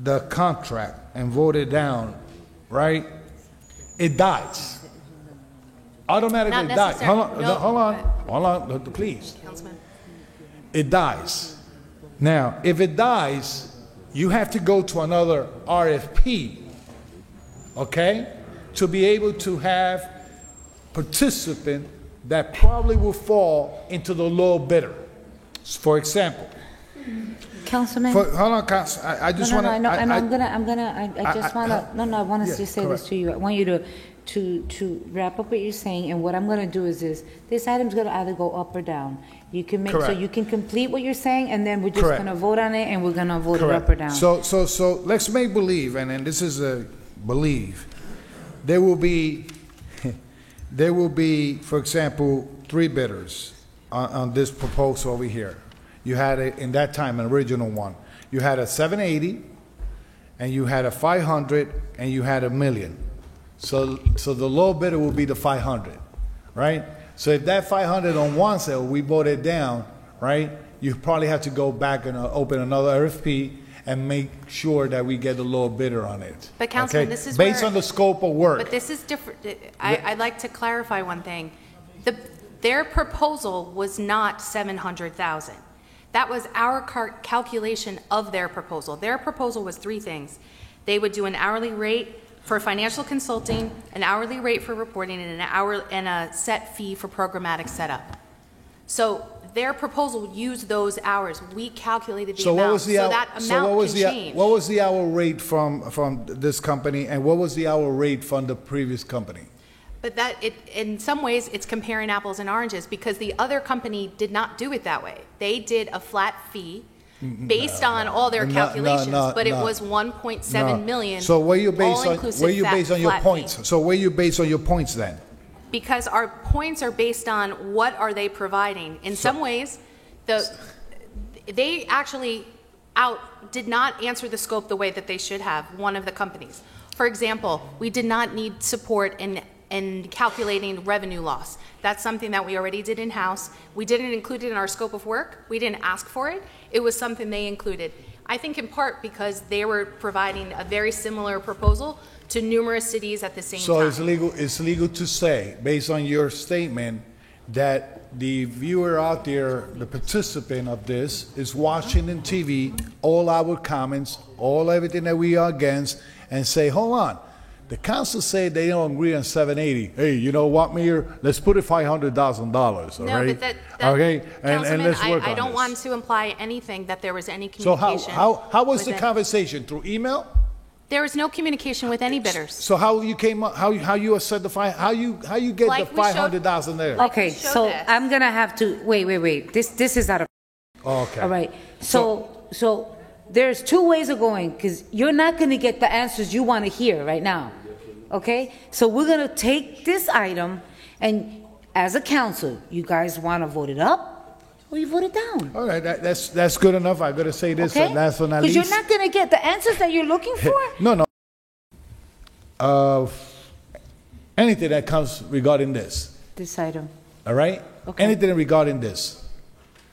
the contract and voted down, right, it dies. Automatically Not dies. Hold on, necessarily. No. hold on, please. Councilman. It dies. Now, if it dies, you have to go to another RFP, okay, to be able to have participant that probably will fall into the low bidder. For example, Councilman? hold on, Council. I just want to. No, and I just want to, I want to yes, just say correct. this to you. I want you to wrap up what you're saying, and what I'm going to do is this item's going to either go up or down. You can make, so Correct. you can complete what you're saying, and then we're just Correct. going to vote on it, and we're going to vote Correct. it up or down. So let's make believe, and this is a believe. There will be, for example, 3 bidders on this proposal over here. You had in that time an original one. You had a 780, and you had a 500, and you had a 1 million. So the low bidder will be the 500, right? So if that 500 on one sale, we vote it down, right? You probably have to go back and open another RFP and make sure that we get the low bidder on it. But Councilman, okay? this is based where- on the scope of work. But this is different. I'd like to clarify one thing. Their proposal was not 700,000. That was our calculation of their proposal. Their proposal was 3 things. They would do an hourly rate for financial consulting, an hourly rate for reporting, and a set fee for programmatic setup. So their proposal used those hours. We calculated the amount. So that amount can change. What was the hour rate from this company, and what was the hour rate from the previous company? But in some ways, it's comparing apples and oranges, because the other company did not do it that way. They did a flat fee based on all their calculations, but it was 1.7 million. So where you based on your flat points? fee. So where you based on your points then? Because our points are based on what are they providing. In some ways, they actually did not answer the scope the way that they should have, one of the companies. For example, we did not need support in calculating revenue loss. That's something that we already did in-house. We didn't include it in our scope of work. We didn't ask for it. It was something they included. I think in part because they were providing a very similar proposal to numerous cities at the same time. So it's legal to say, based on your statement, that the viewer out there, the participant of this, is watching on TV all our comments, everything that we are against, and say, hold on, the council said they don't agree on 780. Hey, you know what, Mayor? Let's put it $500,000, all No, right? but okay, and Councilman, let's work on I don't this. want to imply anything that there was any So communication. how was the with it. conversation? Through email? There was no communication with any bidders. So how you came up? How you said how you get Like the we showed- 500,000 there? Okay, so I'm going to have to, wait. This is out of, Okay. all right. So there's 2 ways of going, because you're not going to get the answers you want to hear right now. Okay? So we're going to take this item, and as a council, you guys want to vote it up, or you vote it down? All right, that's good enough. I got to say this, Okay? last but not Because least. you're not going to get the answers that you're looking for. No. Anything that comes regarding this, This item. all right? Okay. Anything regarding this.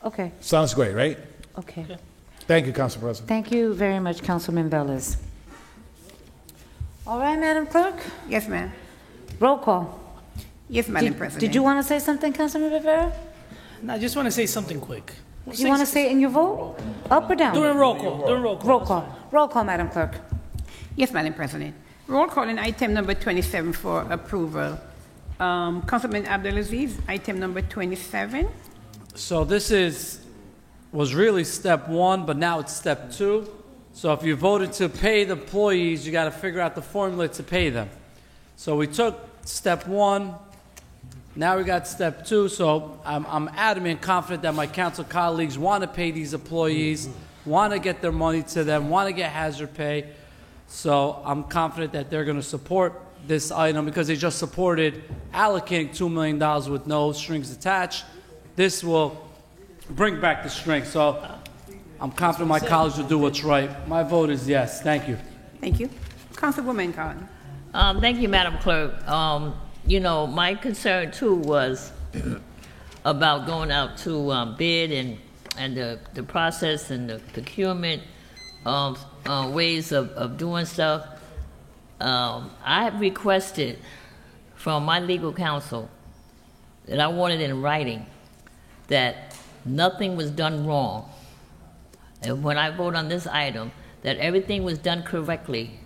Okay, Sounds great, right? okay. Thank you, Council President. Thank you very much, Councilman Velez. All right, Madam Clerk? Yes, ma'am. Roll call. Yes, Madam Did President. you want to say something, Councilman Rivera? No, I just want to say something quick. You want to say it in your vote? Up or down? During roll call. Roll call. Roll call, Madam Clerk. Yes, Madam President. Roll call on item number 27 for approval. Councilman Abdelaziz, item number 27. So this was really step 1, but now it's step 2. So if you voted to pay the employees, you got to figure out the formula to pay them. So we took step 1, now we got step 2. So I'm adamant, confident that my council colleagues want to pay these employees, want to get their money to them, want to get hazard pay. So I'm confident that they're going to support this item because they just supported allocating $2 million with no strings attached. This will bring back the strength. So I'm confident my colleagues will do what's right. My vote is yes. Thank you. Thank you. Councilwoman Cotton. Thank you, Madam Clerk. You know, my concern too was about going out to bid and the process and the procurement of ways of doing stuff. I have requested from my legal counsel that I wanted in writing that nothing was done wrong. And when I vote on this item, that everything was done correctly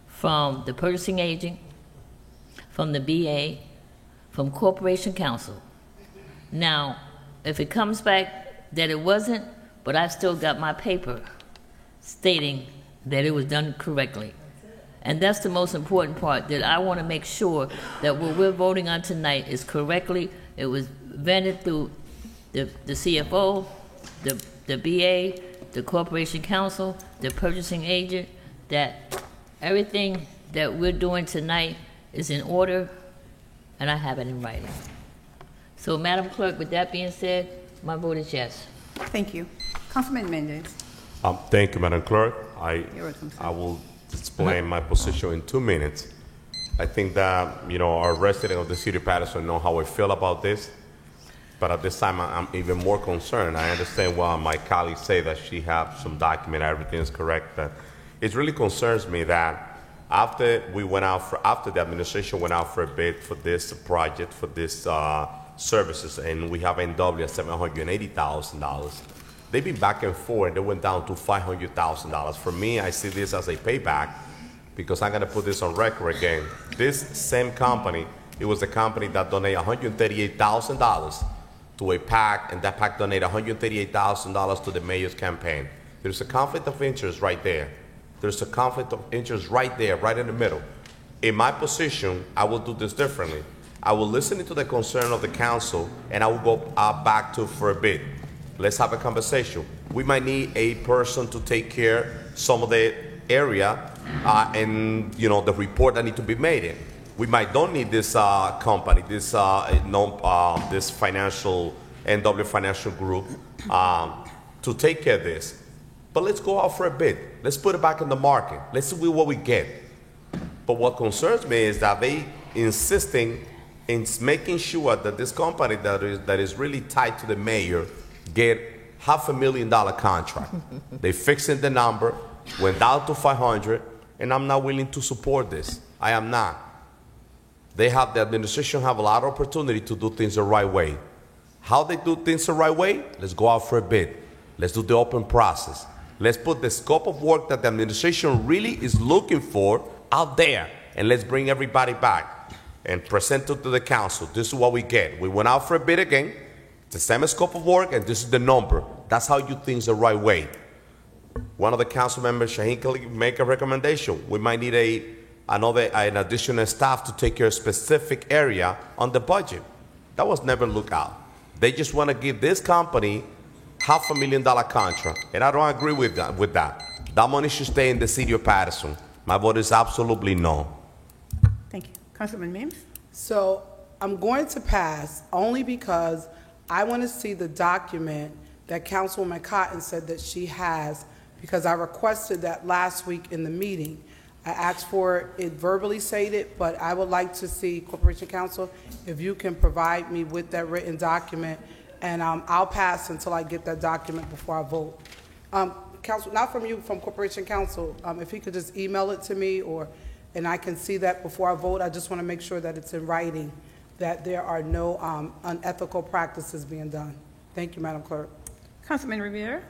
from the purchasing agent, from the BA, from Corporation Counsel. Now, if it comes back that it wasn't, but I've still got my paper stating that it was done correctly. And that's the most important part, that I want to make sure that what we're voting on tonight is correctly. It was vetted through the CFO, the BA, the Corporation Counsel, the purchasing agent, that everything that we're doing tonight is in order, and I have it in writing. So, Madam Clerk, with that being said, my vote is yes. Thank you. Councilman Mendez. Thank you, Madam Clerk. You're welcome, sir. I will explain my position in 2 minutes. I think that, our residents of the city of Patterson know how I feel about this, but at this time, I'm even more concerned. I understand why my colleagues say that she has some document, everything is correct, but it really concerns me that after the administration went out for a bid for this project, for this services, and we have NW at $780,000. They've been back and forth, and they went down to $500,000. For me, I see this as a payback, because I'm gonna put this on record again. This same company, it was the company that donated $138,000 to a PAC, and that PAC donated $138,000 to the mayor's campaign. There's a conflict of interest right there. There's a conflict of interest right there, right in the middle. In my position, I will do this differently. I will listen to the concern of the council, and I will go back to for a bid. Let's have a conversation. We might need a person to take care some of the area and the report that need to be made in. We might don't need this company, this this financial NW Financial Group to take care of this. But let's go out for a bid. Let's put it back in the market. Let's see what we get. But what concerns me is that they insisting in making sure that this company that is really tied to the mayor get $500,000 contract. They fixing the number, went down to 500, and I'm not willing to support this. I am not. The administration have a lot of opportunity to do things the right way. How they do things the right way? Let's go out for a bid. Let's do the open process. Let's put the scope of work that the administration really is looking for out there, and let's bring everybody back and present it to the council. This is what we get. We went out for a bid again, the same scope of work, and this is the number. That's how you do things the right way. One of the council members, Shaheen, can make a recommendation. We might need an additional staff to take care of a specific area on the budget. That was never looked out. They just want to give this company $500,000 contract, and I don't agree with that. That money should stay in the city of Patterson. My vote is absolutely no. Thank you. Councilman Mims? So I'm going to pass only because I want to see the document that Councilwoman Cotton said that she has, because I requested that last week in the meeting. I asked for it verbally stated, but I would like to see Corporation Counsel, if you can provide me with that written document, and I'll pass until I get that document before I vote. Council, not from you, from Corporation Counsel, if he could just email it to me, and I can see that before I vote. I just want to make sure that it's in writing, that there are no unethical practices being done. Thank you, Madam Clerk. Councilman Rivera?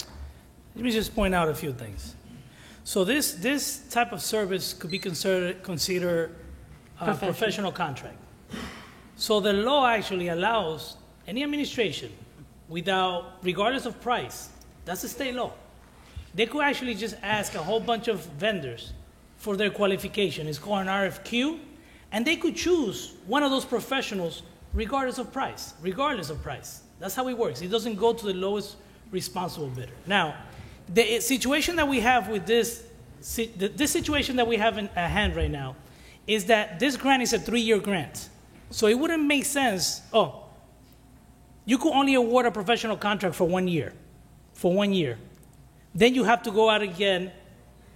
Let me just point out a few things. So this type of service could be considered a professional contract. So the law actually allows any administration, regardless of price, that's a state law. They could actually just ask a whole bunch of vendors for their qualification. It's called an RFQ, and they could choose one of those professionals regardless of price. That's how it works. It doesn't go to the lowest responsible bidder. Now, the situation that we have with this situation that we have at hand right now is that this grant is a 3-year grant. So it wouldn't make sense, you could only award a professional contract for 1 year. Then you have to go out again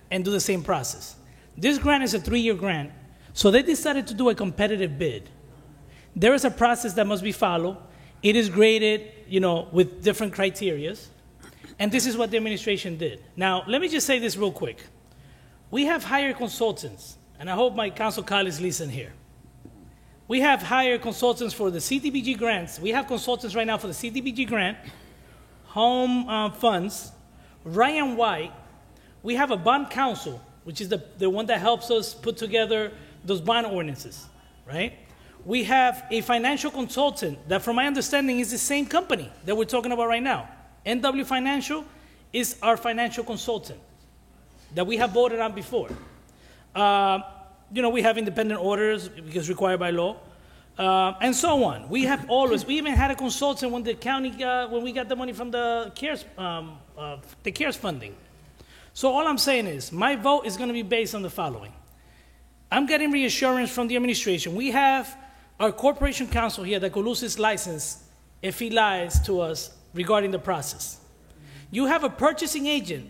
and do the same process. This grant is a 3-year grant, so they decided to do a competitive bid. There is a process that must be followed. It is graded, with different criterias. And this is what the administration did. Now, let me just say this real quick. We have hired consultants, and I hope my council colleagues listen here. We have hired consultants for the CDBG grants. We have consultants right now for the CDBG grant, home funds, Ryan White. We have a bond counsel, which is the one that helps us put together those bond ordinances, right? We have a financial consultant that, from my understanding, is the same company that we're talking about right now. NW Financial is our financial consultant that we have voted on before. We have independent auditors because required by law, and so on. We even had a consultant when the county when we got the money from the CARES funding. So all I'm saying is my vote is going to be based on the following. I'm getting reassurance from the administration. We have our corporation counsel here that could lose his license if he lies to us regarding the process. You have a purchasing agent.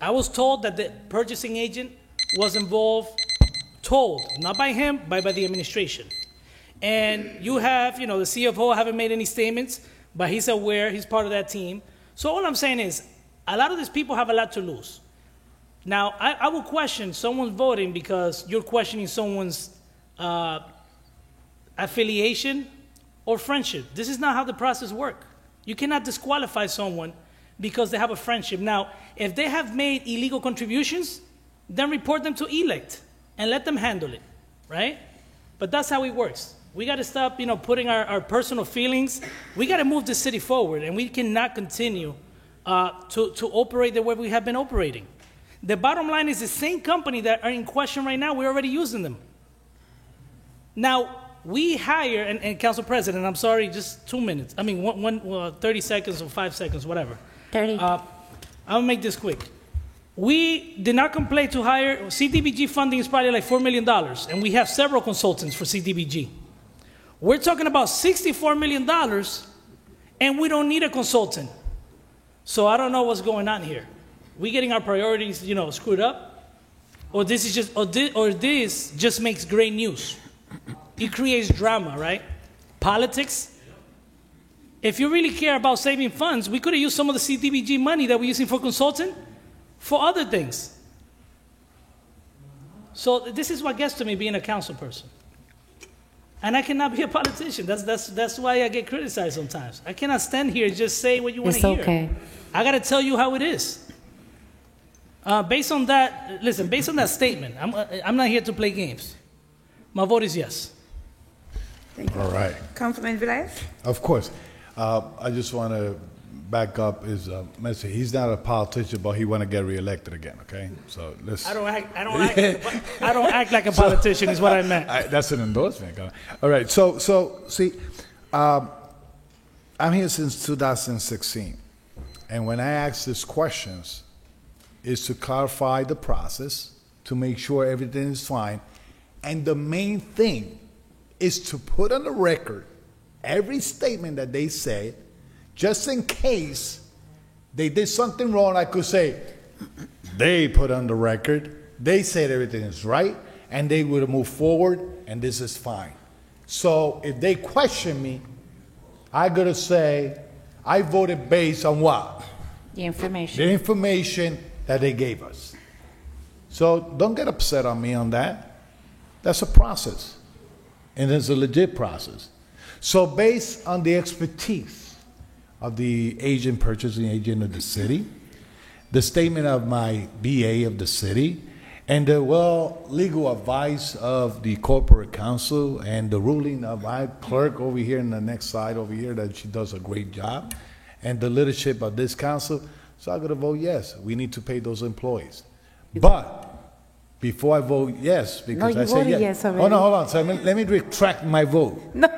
I was told that the purchasing agent was involved, told, not by him, but by the administration. And you have, the CFO haven't made any statements, but he's aware, he's part of that team. So all I'm saying is, a lot of these people have a lot to lose. Now, I will question someone's voting because you're questioning someone's affiliation or friendship. This is not how the process works. You cannot disqualify someone because they have a friendship. Now, if they have made illegal contributions, then report them to elect and let them handle it, right? But that's how it works. We got to stop, putting our personal feelings. We got to move the city forward, and we cannot continue to operate the way we have been operating. The bottom line is the same company that are in question right now, we're already using them. Now, we hire, and Council President, I'm sorry, just 2 minutes. 30 seconds or 5 seconds, whatever. 30. I'll make this quick. We did not complain to hire. CDBG funding is probably like $4 million, and we have several consultants for CDBG. We're talking about $64 million, and we don't need a consultant. So I don't know what's going on here. We getting our priorities, screwed up, or this just makes great news. It creates drama, right? Politics. If you really care about saving funds, we could have used some of the CDBG money that we're using for consulting for other things. So this is what gets to me being a council person. And I cannot be a politician. That's why I get criticized sometimes. I cannot stand here and just say what you want to hear. It's okay. I got to tell you how it is. Based on that statement, I'm not here to play games. My vote is yes. Thank you. All right. Councilman Velez? Of course. I just want to back up his message. He's not a politician, but he want to get reelected again. Okay, so let's. I don't act like a politician. Is what I meant. That's an endorsement. All right. So see, I'm here since 2016, and when I ask these questions, is to clarify the process, to make sure everything is fine, and the main thing is to put on the record every statement that they say, just in case they did something wrong. I could say, they put on the record, they said everything is right, and they would move forward, and this is fine. So if they question me, I gotta say, I voted based on what? The information. The information that they gave us. So don't get upset on me on that. That's a process, and it's a legit process. So based on the expertise of the agent, purchasing agent of the city, the statement of my BA of the city, and the legal advice of the corporate counsel, and the ruling of my clerk over here in the next side over here that she does a great job, and the leadership of this council, so I'm going to vote yes. We need to pay those employees. But before I vote yes, because I said yes. Oh, no, hold on. So let me retract my vote. No.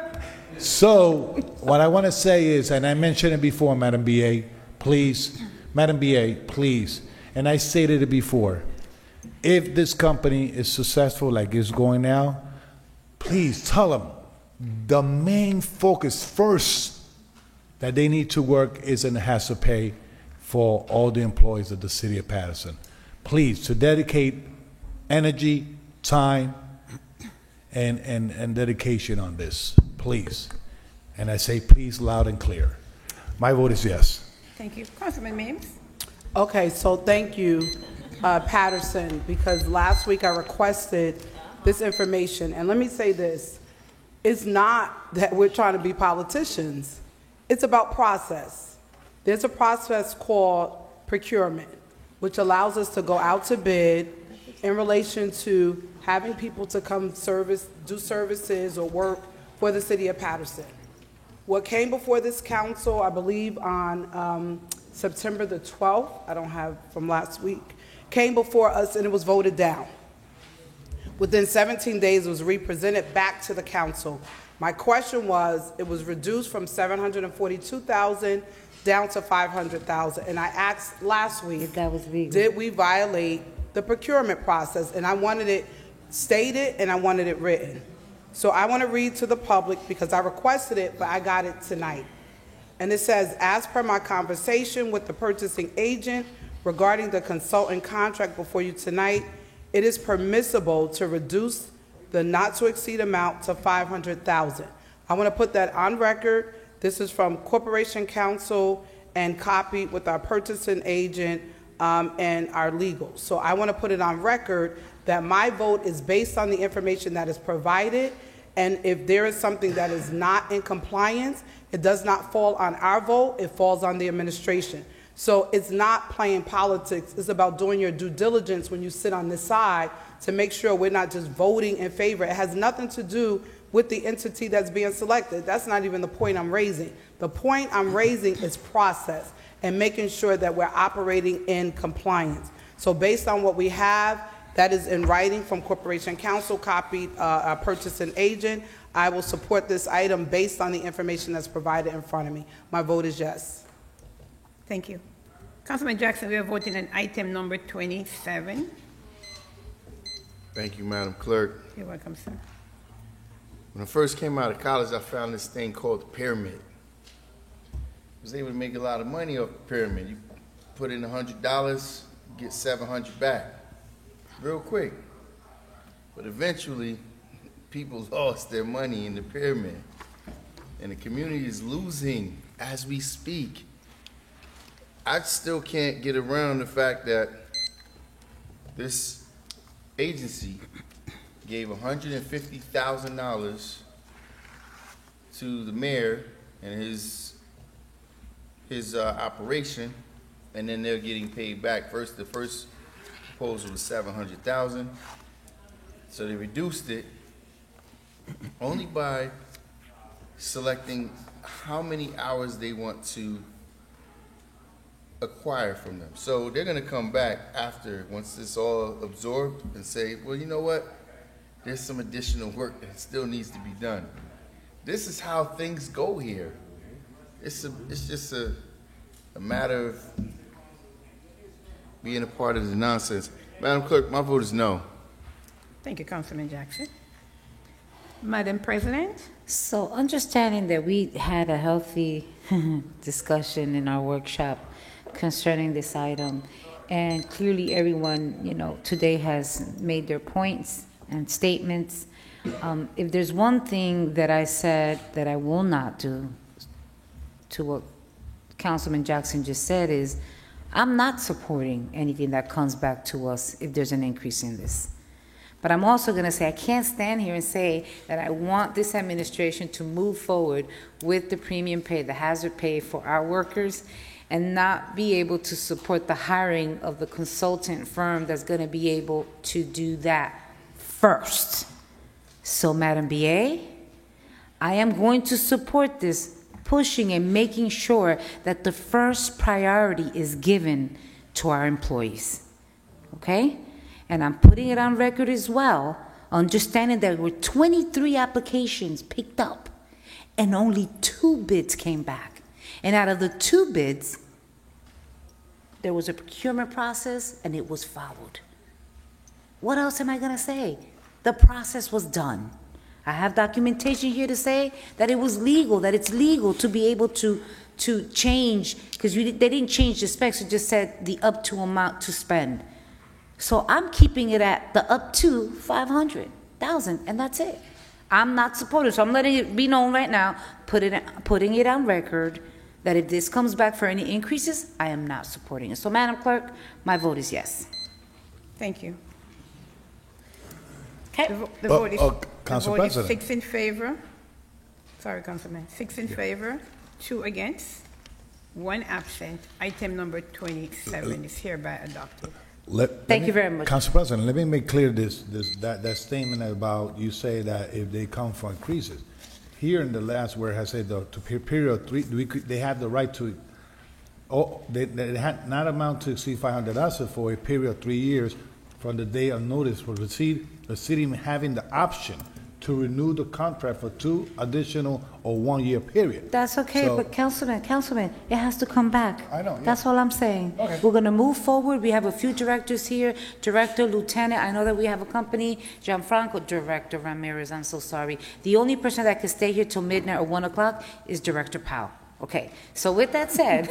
So what I want to say is, and I mentioned it before, Madam BA, please, Madam BA, please, and I stated it before, if this company is successful like it's going now, please tell them the main focus first that they need to work is and has to pay for all the employees of the city of Patterson. Please, to dedicate energy, time, and dedication on this, please. And I say please loud and clear. My vote is yes. Thank you. Councilman Mims? Okay, so thank you. Patterson, because last week I requested this information. And let me say this, it's not that we're trying to be politicians. It's about process. There's a process called procurement, which allows us to go out to bid in relation to having people to come do services or work for the city of Patterson. What came before this council, I believe on September the 12th, I don't have from last week, came before us and it was voted down. Within 17 days, it was represented back to the council. My question was, it was reduced from $742,000 down to $500,000. And I asked last week, if that was legal, did we violate the procurement process? And I wanted it stated and I wanted it written. So I want to read to the public because I requested it, but I got it tonight. And it says, as per my conversation with the purchasing agent regarding the consultant contract before you tonight, it is permissible to reduce the not to exceed amount to $500,000. I want to put that on record. This is from Corporation Counsel and copied with our purchasing agent and our legal. So I want to put it on record that my vote is based on the information that is provided, and if there is something that is not in compliance, it does not fall on our vote, it falls on the administration. So it's not playing politics, it's about doing your due diligence when you sit on this side to make sure we're not just voting in favor. It has nothing to do with the entity that's being selected. That's not even the point I'm raising. The point I'm raising is process and making sure that we're operating in compliance. So based on what we have, that is in writing from Corporation Counsel, copied our purchasing agent, I will support this item based on the information that's provided in front of me. My vote is yes. Thank you. Councilman Jackson, we are voting on item number 27. Thank you, Madam Clerk. You're welcome, sir. When I first came out of college, I found this thing called the pyramid. I was able to make a lot of money off the pyramid. You put in $100, you get $700 back, real quick. But eventually, people lost their money in the pyramid, and the community is losing as we speak. I still can't get around the fact that this agency gave $150,000 to the mayor and his operation, and then they're getting paid back. The first proposal was $700,000, so they reduced it only by selecting how many hours they want to acquire from them. So they're going to come back after, once it's all absorbed, and say, well, you know what? There's some additional work that still needs to be done. This is how things go here. It's just a matter of being a part of the nonsense. Madam Clerk, my vote is no. Thank you, Councilman Jackson. Madam President? So understanding that we had a healthy discussion in our workshop concerning this item, and clearly everyone, today has made their points and statements. If there's one thing that I said that I will not do to what Councilman Jackson just said is, I'm not supporting anything that comes back to us if there's an increase in this. But I'm also going to say I can't stand here and say that I want this administration to move forward with the premium pay, the hazard pay for our workers, and not be able to support the hiring of the consultant firm that's going to be able to do that first. So, Madam BA, I am going to support this, pushing and making sure that the first priority is given to our employees. Okay? And I'm putting it on record as well, understanding that there were 23 applications picked up and only 2 bids came back. And out of the 2 bids, there was a procurement process and it was followed. What else am I going to say? The process was done. I have documentation here to say that it was legal, that it's legal to be able to change, because they didn't change the specs, it just said the up to amount to spend. So I'm keeping it at the up to 500,000, and that's it. I'm not supportive, so I'm letting it be known right now, putting it on record, that if this comes back for any increases, I am not supporting it. So, Madam Clerk, my vote is yes. Thank you. Okay. The vote is, Council the vote is President. 6 in favor. Sorry, Councilman. 6 in favor, 2 against, 1 absent. Item number 27 is hereby adopted. Thank you very much. Council President, let me make clear that statement about you say that if they come for increases. Here in the last where it has said to period 3, they have the right to, they had not amount to exceed 500,000 for a period of 3 years from the day of notice for receipt, the city having the option to renew the contract for 2 additional or 1 year period. That's okay, So- but Councilman, it has to come back. I know, yeah. That's all I'm saying. Okay. We're gonna move forward. We have a few directors here, Director, Lieutenant. I know that we have a company, Gianfranco, Director Ramirez, I'm so sorry. The only person that can stay here till midnight or 1 o'clock is Director Powell. Okay, so with that said,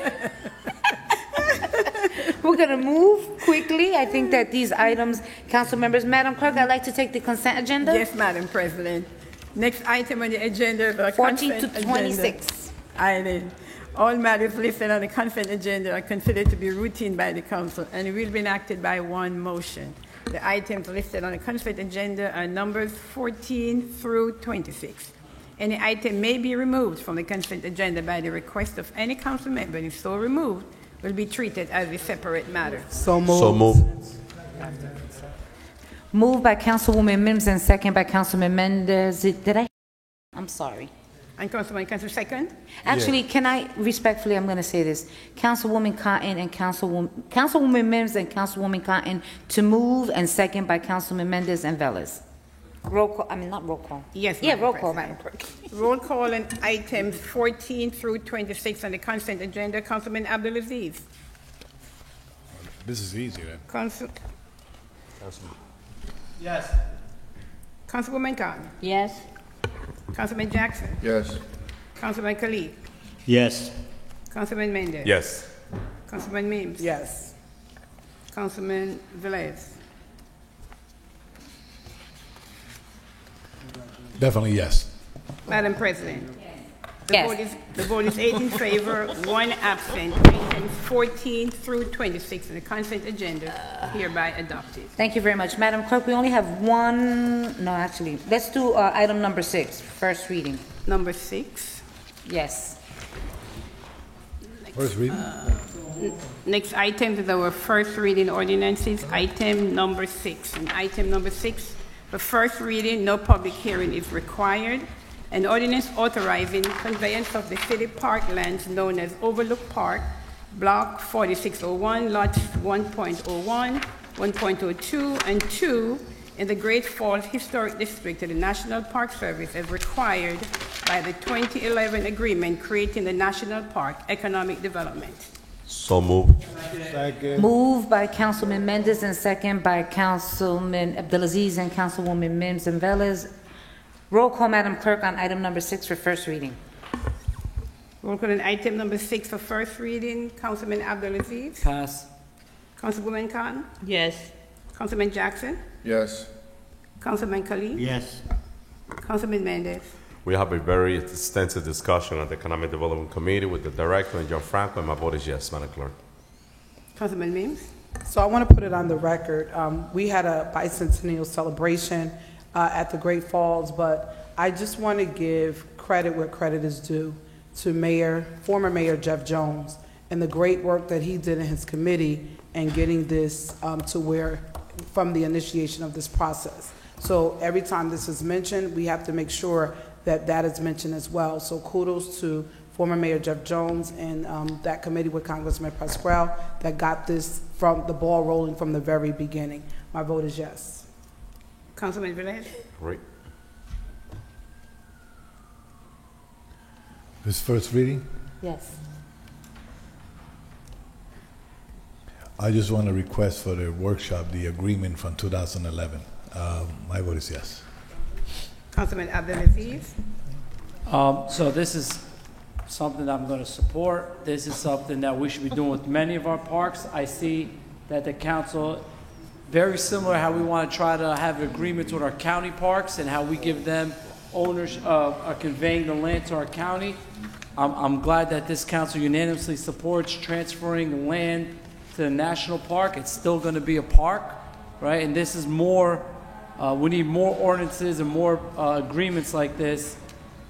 we're gonna move quickly. I think that these items, council members, Madam Clerk, I'd like to take the consent agenda. Yes, Madam President. Next item on the agenda, the 14 to consent 26. Item. All matters listed on the consent agenda are considered to be routine by the council and will be enacted by one motion. The items listed on the consent agenda are numbers 14 through 26. Any item may be removed from the consent agenda by the request of any council member, and if so removed, will be treated as a separate matter. So moved. So moved. Moved by Councilwoman Mims and second by Councilman Mendez. I'm sorry. And Councilman, second? Actually, can I, respectfully, I'm going to say this. Councilwoman Cotton and Councilwoman Mims and Councilwoman Cotton to move, and second by Councilman Mendez and Velez. Roll call, not roll call. Yes, Yeah, Madam roll call, President. Madam Clerk. Roll call on items 14 through 26 on the consent agenda. Councilman Abdulaziz. This is easy then. Yes. Councilwoman Khan. Yes. Councilman Jackson. Yes. Councilman Khalid. Yes. Councilman Mendez. Yes. Councilman Mims. Yes. Councilman Velez. Definitely yes. Madam President. Yes. The vote is 8 in favor, 1 absent. Items 14 through 26 on the consent agenda hereby adopted. Thank you very much. Madam Clerk, we only have one, no, actually, let's do item number 6, first reading. Number 6. Yes. First reading? Next item is our first reading ordinances, item number 6. And item number 6, for first reading, no public hearing is required. An ordinance authorizing conveyance of the city park lands known as Overlook Park, Block 4601, Lots 1.01, 1.02, and 2 in the Great Falls Historic District to the National Park Service as required by the 2011 agreement creating the National Park Economic Development. So moved. Second. Moved by Councilman Mendez and second by Councilman Abdulaziz and Councilwoman Mims and Velez. Roll call, Madam Clerk, on item number 6 for first reading. Roll call on item number 6 for first reading. Councilman Abdulaziz. Pass. Councilwoman Khan. Yes. Councilman Jackson. Yes. Councilman Khalid. Yes. Councilman Mendez. We have a very extensive discussion at the Economic Development Committee with the Director and Gianfranco, and my vote is yes, Madam Clerk. Councilman Mims. So I want to put it on the record. We had a bicentennial celebration at the Great Falls, but I just want to give credit where credit is due to former Mayor Jeff Jones and the great work that he did in his committee and getting this to where, from the initiation of this process. So every time this is mentioned, we have to make sure that that is mentioned as well. So kudos to former Mayor Jeff Jones and that committee with Congressman Pasquale that got this from the ball rolling from the very beginning. My vote is yes. Councilman Velez. Great. This first reading? Yes. I just want to request for the workshop, the agreement from 2011. My vote is yes. Councilman Abdulaziz. So this is something I'm going to support. This is something that we should be doing with many of our parks. I see that the council, very similar how we want to try to have agreements with our county parks and how we give them owners conveying the land to our county. I'm glad that this council unanimously supports transferring the land to the national park. It's still going to be a park. right? And this is more, we need more ordinances and more agreements like this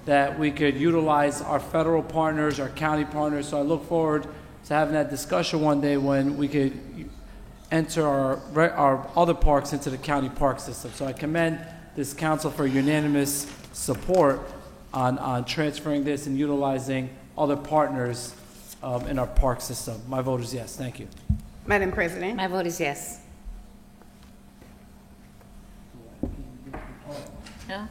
that we could utilize our federal partners, our county partners. So I look forward to having that discussion one day when we could enter our other parks into the county park system. So I commend this council for unanimous support on transferring this and utilizing other partners in our park system. My vote is yes. Thank you. Madam President. My vote is yes. No?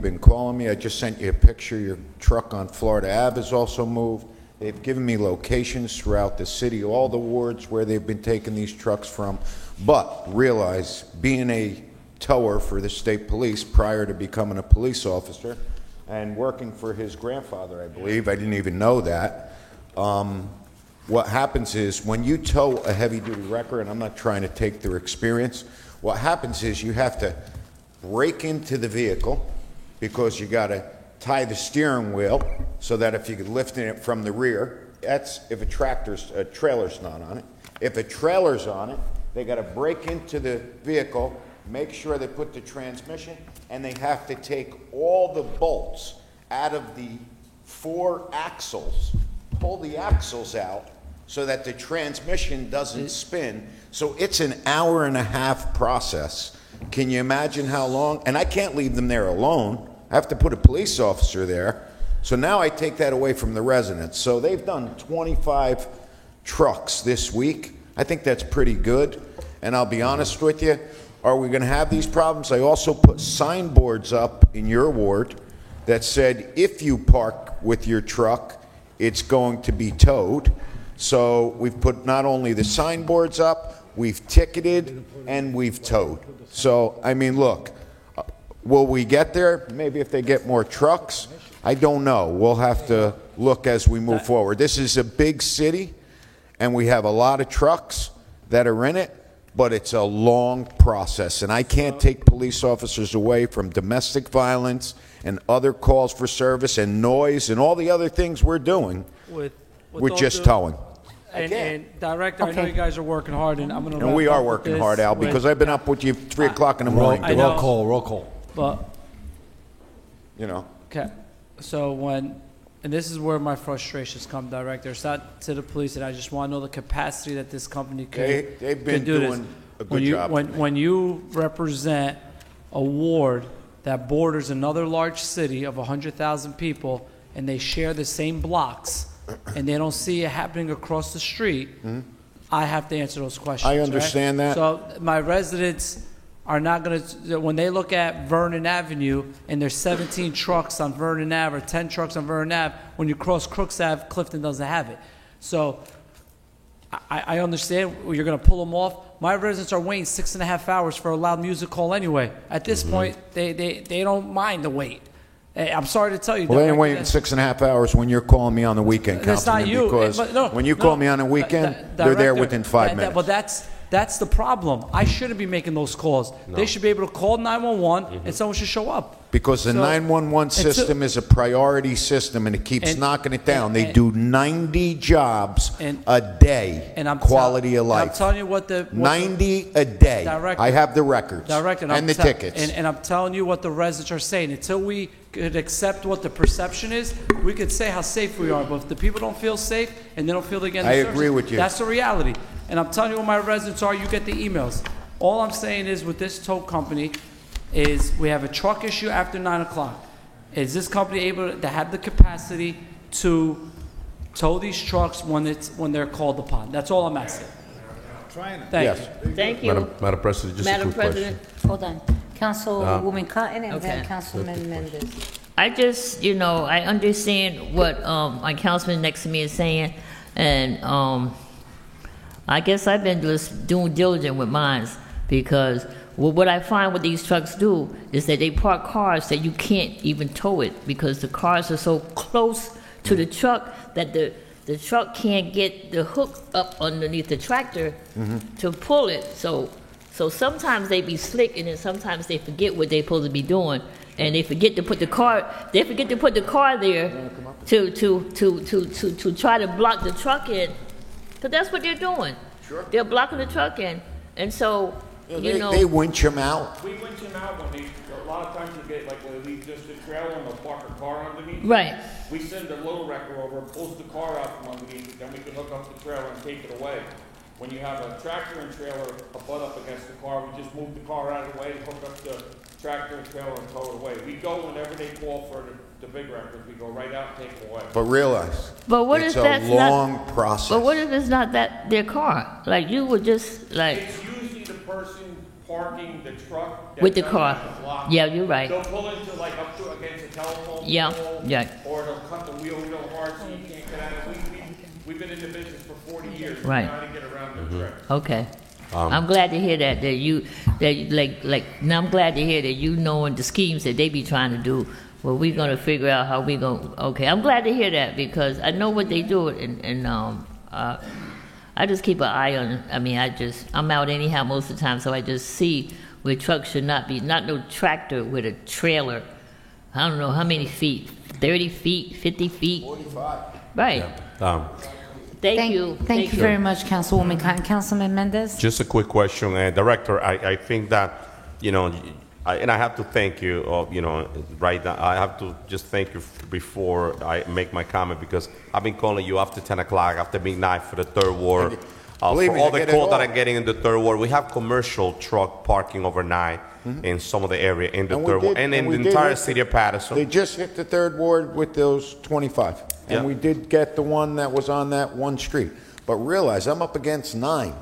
Been calling me. I just sent you a picture. Your truck on Florida Ave is also moved. They've given me locations throughout the city, all the wards where they've been taking these trucks from. But realize, being a tower for the state police prior to becoming a police officer and working for his grandfather, I believe, I didn't even know that. What happens is when you tow a heavy-duty wrecker, and I'm not trying to take their experience, what happens is you have to break into the vehicle because you got to tie the steering wheel so that if you're lifting it from the rear, that's if a trailer's not on it. If a trailer's on it, they got to break into the vehicle, make sure they put the transmission, and they have to take all the bolts out of the 4 axles, pull the axles out so that the transmission doesn't spin. So it's an hour-and-a-half process. Can you imagine how long? And I can't leave them there alone. I have to put a police officer there. So now I take that away from the residents. So they've done 25 trucks this week. I think that's pretty good. And I'll be honest with you, are we going to have these problems? I also put signboards up in your ward that said, if you park with your truck, it's going to be towed. So we've put not only the signboards up, we've ticketed, and we've towed. So, I mean, look, will we get there? Maybe if they get more trucks. I don't know. We'll have to look as we move forward. This is a big city, and we have a lot of trucks that are in it, but it's a long process. And I can't take police officers away from domestic violence and other calls for service and noise and all the other things we're doing. We're just towing. And Director, I know you guys are working hard, and I'm going to. And we are working hard, Al, because I've been up with you 3 o'clock in the morning. Roll call. But, you know. Okay. So and this is where my frustrations come, Director. It's not to the police, and I just want to know the capacity that this company could They've been do doing this. a good job. When you represent a ward that borders another large city of 100,000 people, and they share the same blocks, and they don't see it happening across the street, I have to answer those questions. I understand that. So my residents are not going to, when they look at Vernon Avenue and there's 17 trucks on Vernon Ave or 10 trucks on Vernon Ave, when you cross Crooks Ave, Clifton doesn't have it. So I understand you're going to pull them off. My residents are waiting 6.5 hours for a loud music call anyway. At this point, they don't mind the wait. I'm sorry to tell you. Well, they ain't waiting 6.5 hours when you're calling me on the weekend, That's not Councilman, you. because when you call me on the weekend, they're there within 5 minutes. But that's the problem. I shouldn't be making those calls. No. They should be able to call 911 and someone should show up. Because the 911 system is a priority system, and it keeps knocking it down. They do 90 jobs a day, quality of life. I'm telling you what 90 a day. Director, I have the records and the tickets. And I'm telling you what the residents are saying. Until we could accept what the perception is, we could say how safe we are. But if the people don't feel safe and they don't feel they're getting the service, agree with you. That's the reality. And I'm telling you what my residents are. You get the emails. All I'm saying is with this tow company is we have a truck issue after 9 o'clock. Is this company able to have the capacity to tow these trucks when they're called upon? That's all I'm asking. Thank you. Thank you. Madam President, just a quick question. Hold on. Councilwoman Cotton and then Councilman Mendez. I just, I understand what my councilman next to me is saying, and I guess I've been just doing diligent with mine, because what I find what these trucks do is that they park cars that you can't even tow it, because the cars are so close to the truck that the truck can't get the hook up underneath the tractor to pull it. So sometimes they be slick, and then sometimes they forget what they're supposed to be doing, and they forget to put the car there to try to block the truck in. But that's what they're doing. Sure. They're blocking the truck in. And so you know. They winch them out. We winch them out when they, a lot of times you get, like, when we leave just a trailer and they'll park a car underneath. Right. We send a load wrecker over, pulls the car out from underneath, then we can hook up the trailer and take it away. When you have a tractor and trailer butt up against the car, we just move the car out of the way, hook up the tractor and trailer and tow it away. We go whenever they call for the big wreckers, we go right out and take them away. But realize, But what it's if that's a long not, process. But what if it's not that their car? Like you would just like It's usually the person parking the truck. that with the doesn't car. have the block. Yeah, you're right. They'll pull into like up to against a telephone Yeah, pole. yeah. Or they'll cut the wheel real hard so you can't get out of it. We've been in the business for 40 years. Right. Trying to get around the track. Okay. I'm glad to hear that now I'm glad to hear that you knowing the schemes that they be trying to do. Well, we're gonna figure out how we gonna. Okay, I'm glad to hear that because I know what they do, and I just keep an eye on it. I mean, I'm out anyhow most of the time, so I just see where trucks should not be. Not no tractor with a trailer. I don't know how many feet. 30 feet, 50 feet. 45. Right. Thank you. Thank you very much, Councilwoman Cotton. Councilman Mendez? Just a quick question, Director. I think that, and I have to thank you, right now. I have to just thank you before I make my comment because I've been calling you after 10 o'clock, after midnight for the third ward. For all the calls that I'm getting in the third ward, we have commercial truck parking overnight in some of the area in the third ward and in the entire city of Patterson. They just hit the third ward with those 25. And we did get the one that was on that one street. But realize I'm up against 9.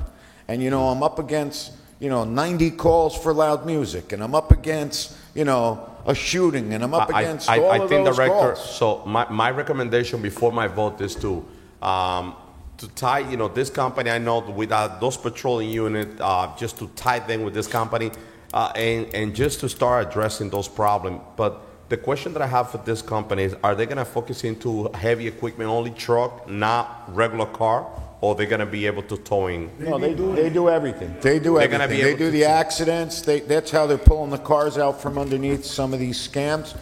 And, I'm up against, 90 calls for loud music. And I'm up against, a shooting. And I'm up against all of those Director, calls. so my recommendation before my vote is to tie, this company, I know without those patrolling units, just to tie them with this company and just to start addressing those problems. But the question that I have for this company is, are they going to focus into heavy equipment only truck, not regular car, or they're going to be able to towing? No, they do everything. They do They're gonna everything. be They able do to the accidents. That's how they're pulling the cars out from underneath some of these scams.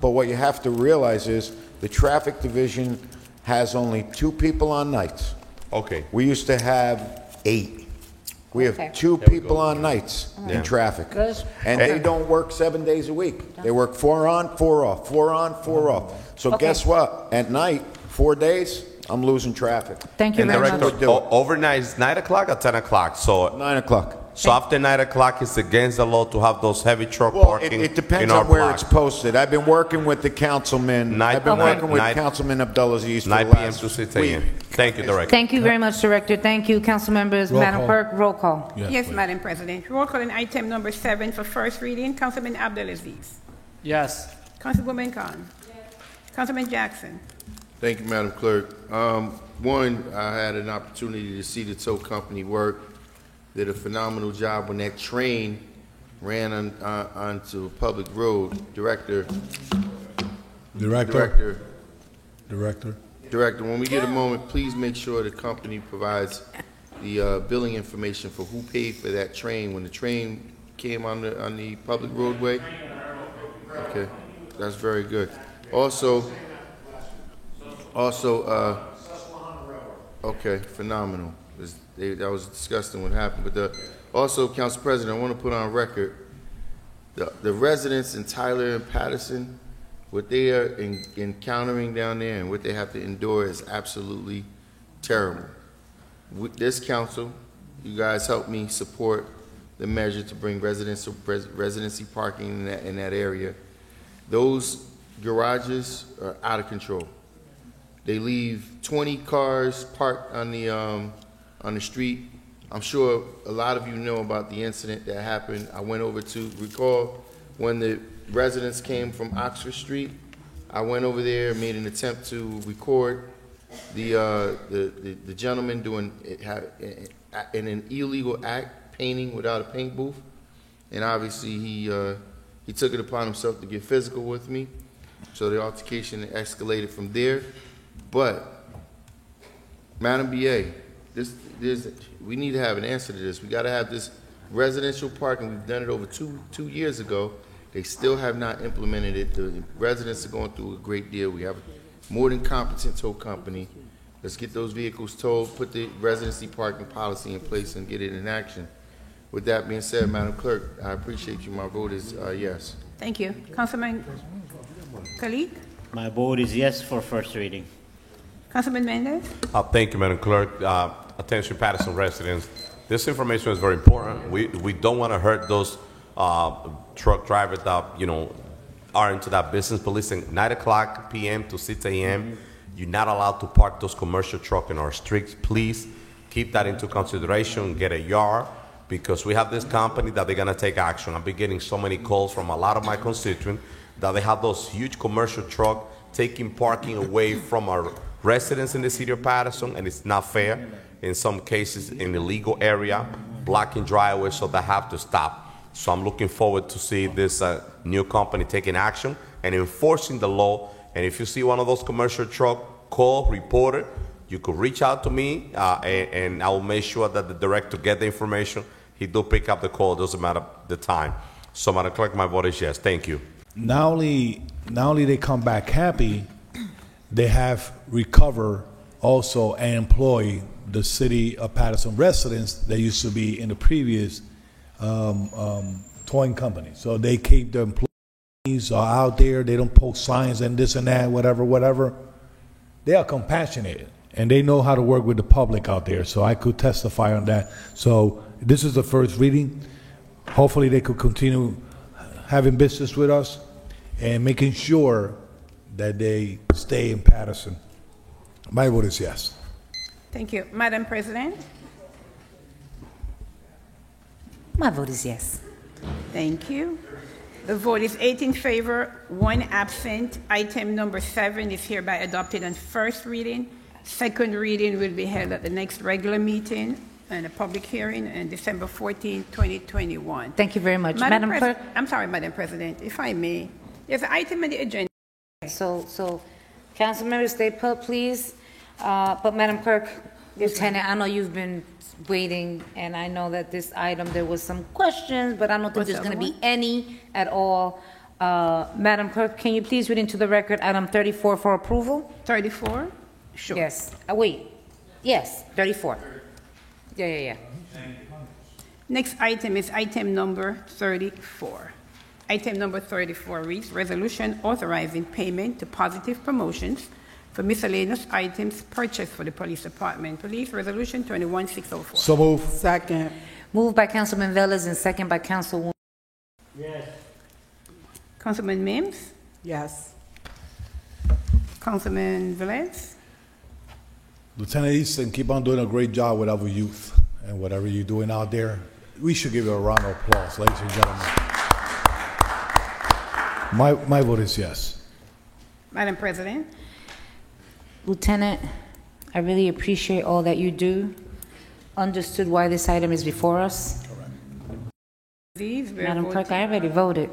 But what you have to realize is the traffic division has only 2 people on nights. Okay. We used to have 8. We have Okay. 2 people on nights Yeah. in traffic. Good. And they don't work 7 days a week. They work 4 on, 4 off, 4 on, 4 off. So Okay. guess what? At night, 4 days, I'm losing traffic. Thank you And very Director, much. overnight is 9 o'clock or 10 o'clock? So 9 o'clock. So after 9 o'clock, it's against the law to have those heavy truck Well, parking it depends in our on where block. it's posted. I've been working with the councilman. I've been working with Councilman Abdulaziz for the 9 p.m. last to 6 week. a.m. Thank you, Director. Thank you very much, Director. Thank you, council members. Roll Madam call. Clerk, roll call. Yes, Madam President. Roll call on item number 7 for first reading. Councilman Abdulaziz. Yes. Councilwoman Khan. Councilman Jackson. Thank you, Madam Clerk. One, I had an opportunity to see the tow company work. Did a phenomenal job when that train ran onto a public road. Director, when we get a moment, please make sure the company provides the billing information for who paid for that train when the train came on the public roadway. Okay, that's very good. Also, okay, phenomenal. That was disgusting what happened. But also, Council President, I want to put on record the residents in Tyler and Patterson, what they are encountering down there and what they have to endure is absolutely terrible. With this council, you guys helped me support the measure to bring residency parking in that area. Those garages are out of control. They leave 20 cars parked on the street. I'm sure a lot of you know about the incident that happened. I went over to recall when the residents came from Oxford Street. I went over there, made an attempt to record the gentleman doing an illegal act, painting without a paint booth, and obviously he took it upon himself to get physical with me. So the altercation escalated from there. But Madam BA, we need to have an answer to this. We got to have this residential parking. We've done it over two years ago. They still have not implemented it. The residents are going through a great deal. We have a more than competent tow company. Let's get those vehicles towed, put the residency parking policy in place and get it in action. With that being said, Madam Clerk, I appreciate you. My vote is yes. Thank you. Councilman Khalid? My vote is yes for first reading. Councilman Mendez? Thank you, Madam Clerk. Attention, Patterson residents. This information is very important. We don't want to hurt those truck drivers that, are into that business. But listen, 9 o'clock p.m. to 6 a.m., you're not allowed to park those commercial trucks in our streets. Please keep that into consideration. Get a yard, because we have this company that they're going to take action. I've been getting so many calls from a lot of my constituents that they have those huge commercial trucks taking parking away from our residents in the city of Patterson, and it's not fair. In some cases, in the legal area, blocking driveways, so they have to stop. So I'm looking forward to see this new company taking action and enforcing the law. And if you see one of those commercial trucks, call, report it. You could reach out to me, and I will make sure that the director get the information. He do pick up the call, doesn't matter the time. So, Madam Clerk, my vote is yes. Thank you. Not only they come back happy, they have recover also and employ the city of Patterson residents that used to be in the previous towing company. So they keep the employees out there. They don't post signs and this and that, whatever. They are compassionate, and they know how to work with the public out there. So I could testify on that. So this is the first reading. Hopefully they could continue having business with us and making sure that they stay in Patterson. My vote is yes. Thank you. Madam President? My vote is yes. Thank you. The vote is 8 in favor, 1 absent. Item number 7 is hereby adopted on first reading. Second reading will be held at the next regular meeting and a public hearing on December 14, 2021. Thank you very much. Madam Clerk? I'm sorry, Madam President, if I may. There's an item on the agenda. So council members, stay put, please. But Madam Clerk, Lieutenant, I know you've been waiting, and I know that this item, there was some questions, but I don't think there's going to be any at all. Madam Clerk, can you please read into the record item 34 for approval? 34? Sure. Yes. Wait. Yes, 34. Yeah. Next item is item number 34. Item number 34 reads, Resolution authorizing payment to Positive Promotions for miscellaneous items purchased for the police department. Police Resolution 21604. So move. Second. Moved by Councilman Velez and second by Councilwoman. Yes. Councilman Mims? Yes. Councilman Velez? Lieutenant Easton, keep on doing a great job with our youth and whatever you're doing out there. We should give you a round of applause, ladies and gentlemen. My vote is yes. Madam President? Lieutenant, I really appreciate all that you do. Understood why this item is before us. Madam Clerk, I already voted.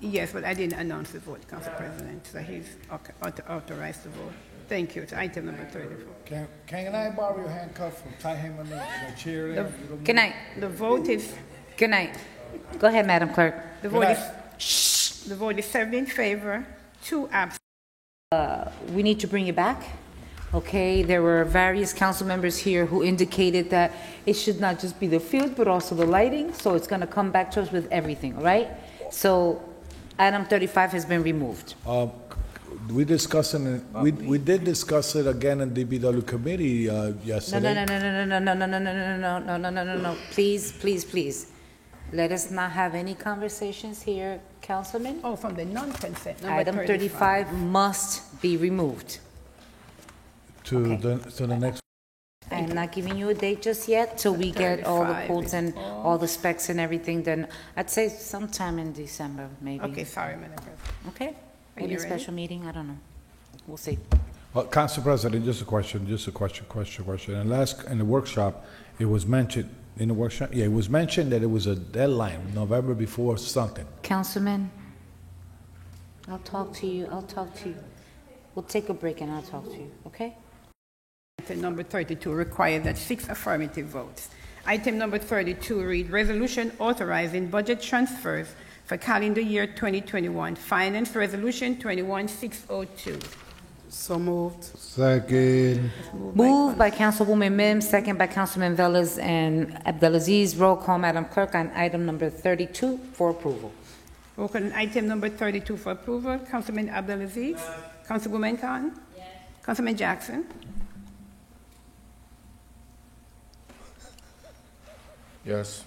Yes, but I didn't announce the vote, Council President, so he's authorized to vote. Thank you. It's item number 34. Can I borrow your handcuff and tie him in the chair there? Good night. The vote is... Good night. Go ahead, Madam Clerk. The vote is... The vote is 7 in favor, 2 absent. We need to bring it back. Okay, there were various council members here who indicated that it should not just be the field, but also the lighting. So it's going to come back to us with everything, all right? So item 35 has been removed. We discussing it. We did discuss it again in DPW committee yesterday. No. Please. Let us not have any conversations here, Councilman. Oh, from the non-consent. Item 35 must be removed. To the next. I am not giving you a date just yet till we get all the quotes and all the specs and everything. Then I'd say sometime in December, maybe. Okay, sorry, Madam President. Okay. Maybe a special meeting. I don't know. We'll see. Well, Council President, just a question. And last in the workshop, it was mentioned in the workshop. Yeah, it was mentioned that it was a deadline, November before something. Councilman, I'll talk to you. We'll take a break and I'll talk to you. Okay. Item number 32 required that 6 affirmative votes. Item number 32 read Resolution authorizing budget transfers for calendar year 2021. Finance Resolution 21602. So moved. Second. Moved by Councilwoman Mims, second by Councilman Velez and Abdelaziz. Roll call, Madam Clerk, on item number 32 for approval. Roll call on item number 32 for approval. Councilman Abdelaziz. Councilwoman Khan. Councilman Jackson. Yes.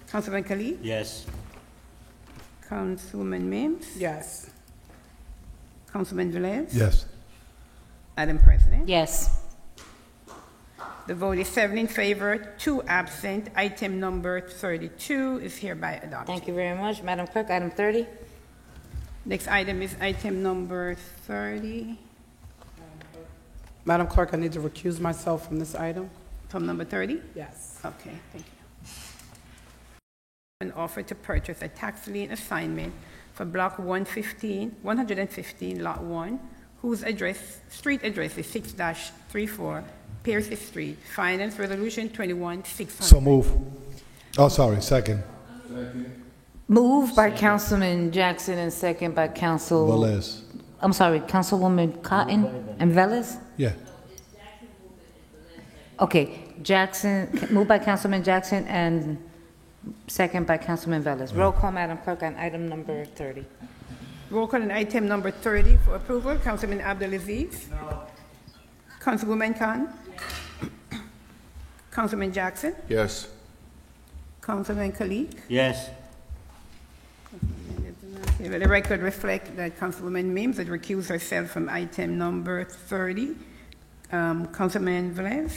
Councilman Khalid. Yes. Councilwoman Mims. Yes. Councilman Velez. Yes. Madam President. Yes. The vote is 7 in favor, 2 absent. Item number 32 is hereby adopted. Thank you very much. Madam Clerk, item 30. Next item is item number 30. Madam Clerk, I need to recuse myself from this item. From number 30? Yes. Okay, thank you. An offer to purchase a tax lien assignment for Block 115, Lot 1, whose street address is 6-34 Pierce Street. Finance Resolution 21-600. So move. Oh, sorry, second. Moved by Councilman Jackson and second by Velez. I'm sorry, Councilwoman Cotton and Velez? Yeah. Okay, Jackson, moved by Councilman Jackson and second by Councilman Velez. Roll call, Madam Clerk, on item number 30. Roll call on item number 30 for approval. Councilman Abdelaziz. No. Councilwoman Khan. Councilman Jackson. Yes. Councilman Khalid. Yes. Let the record reflect that Councilwoman Mims had recused herself from item number 30. Councilman Velez.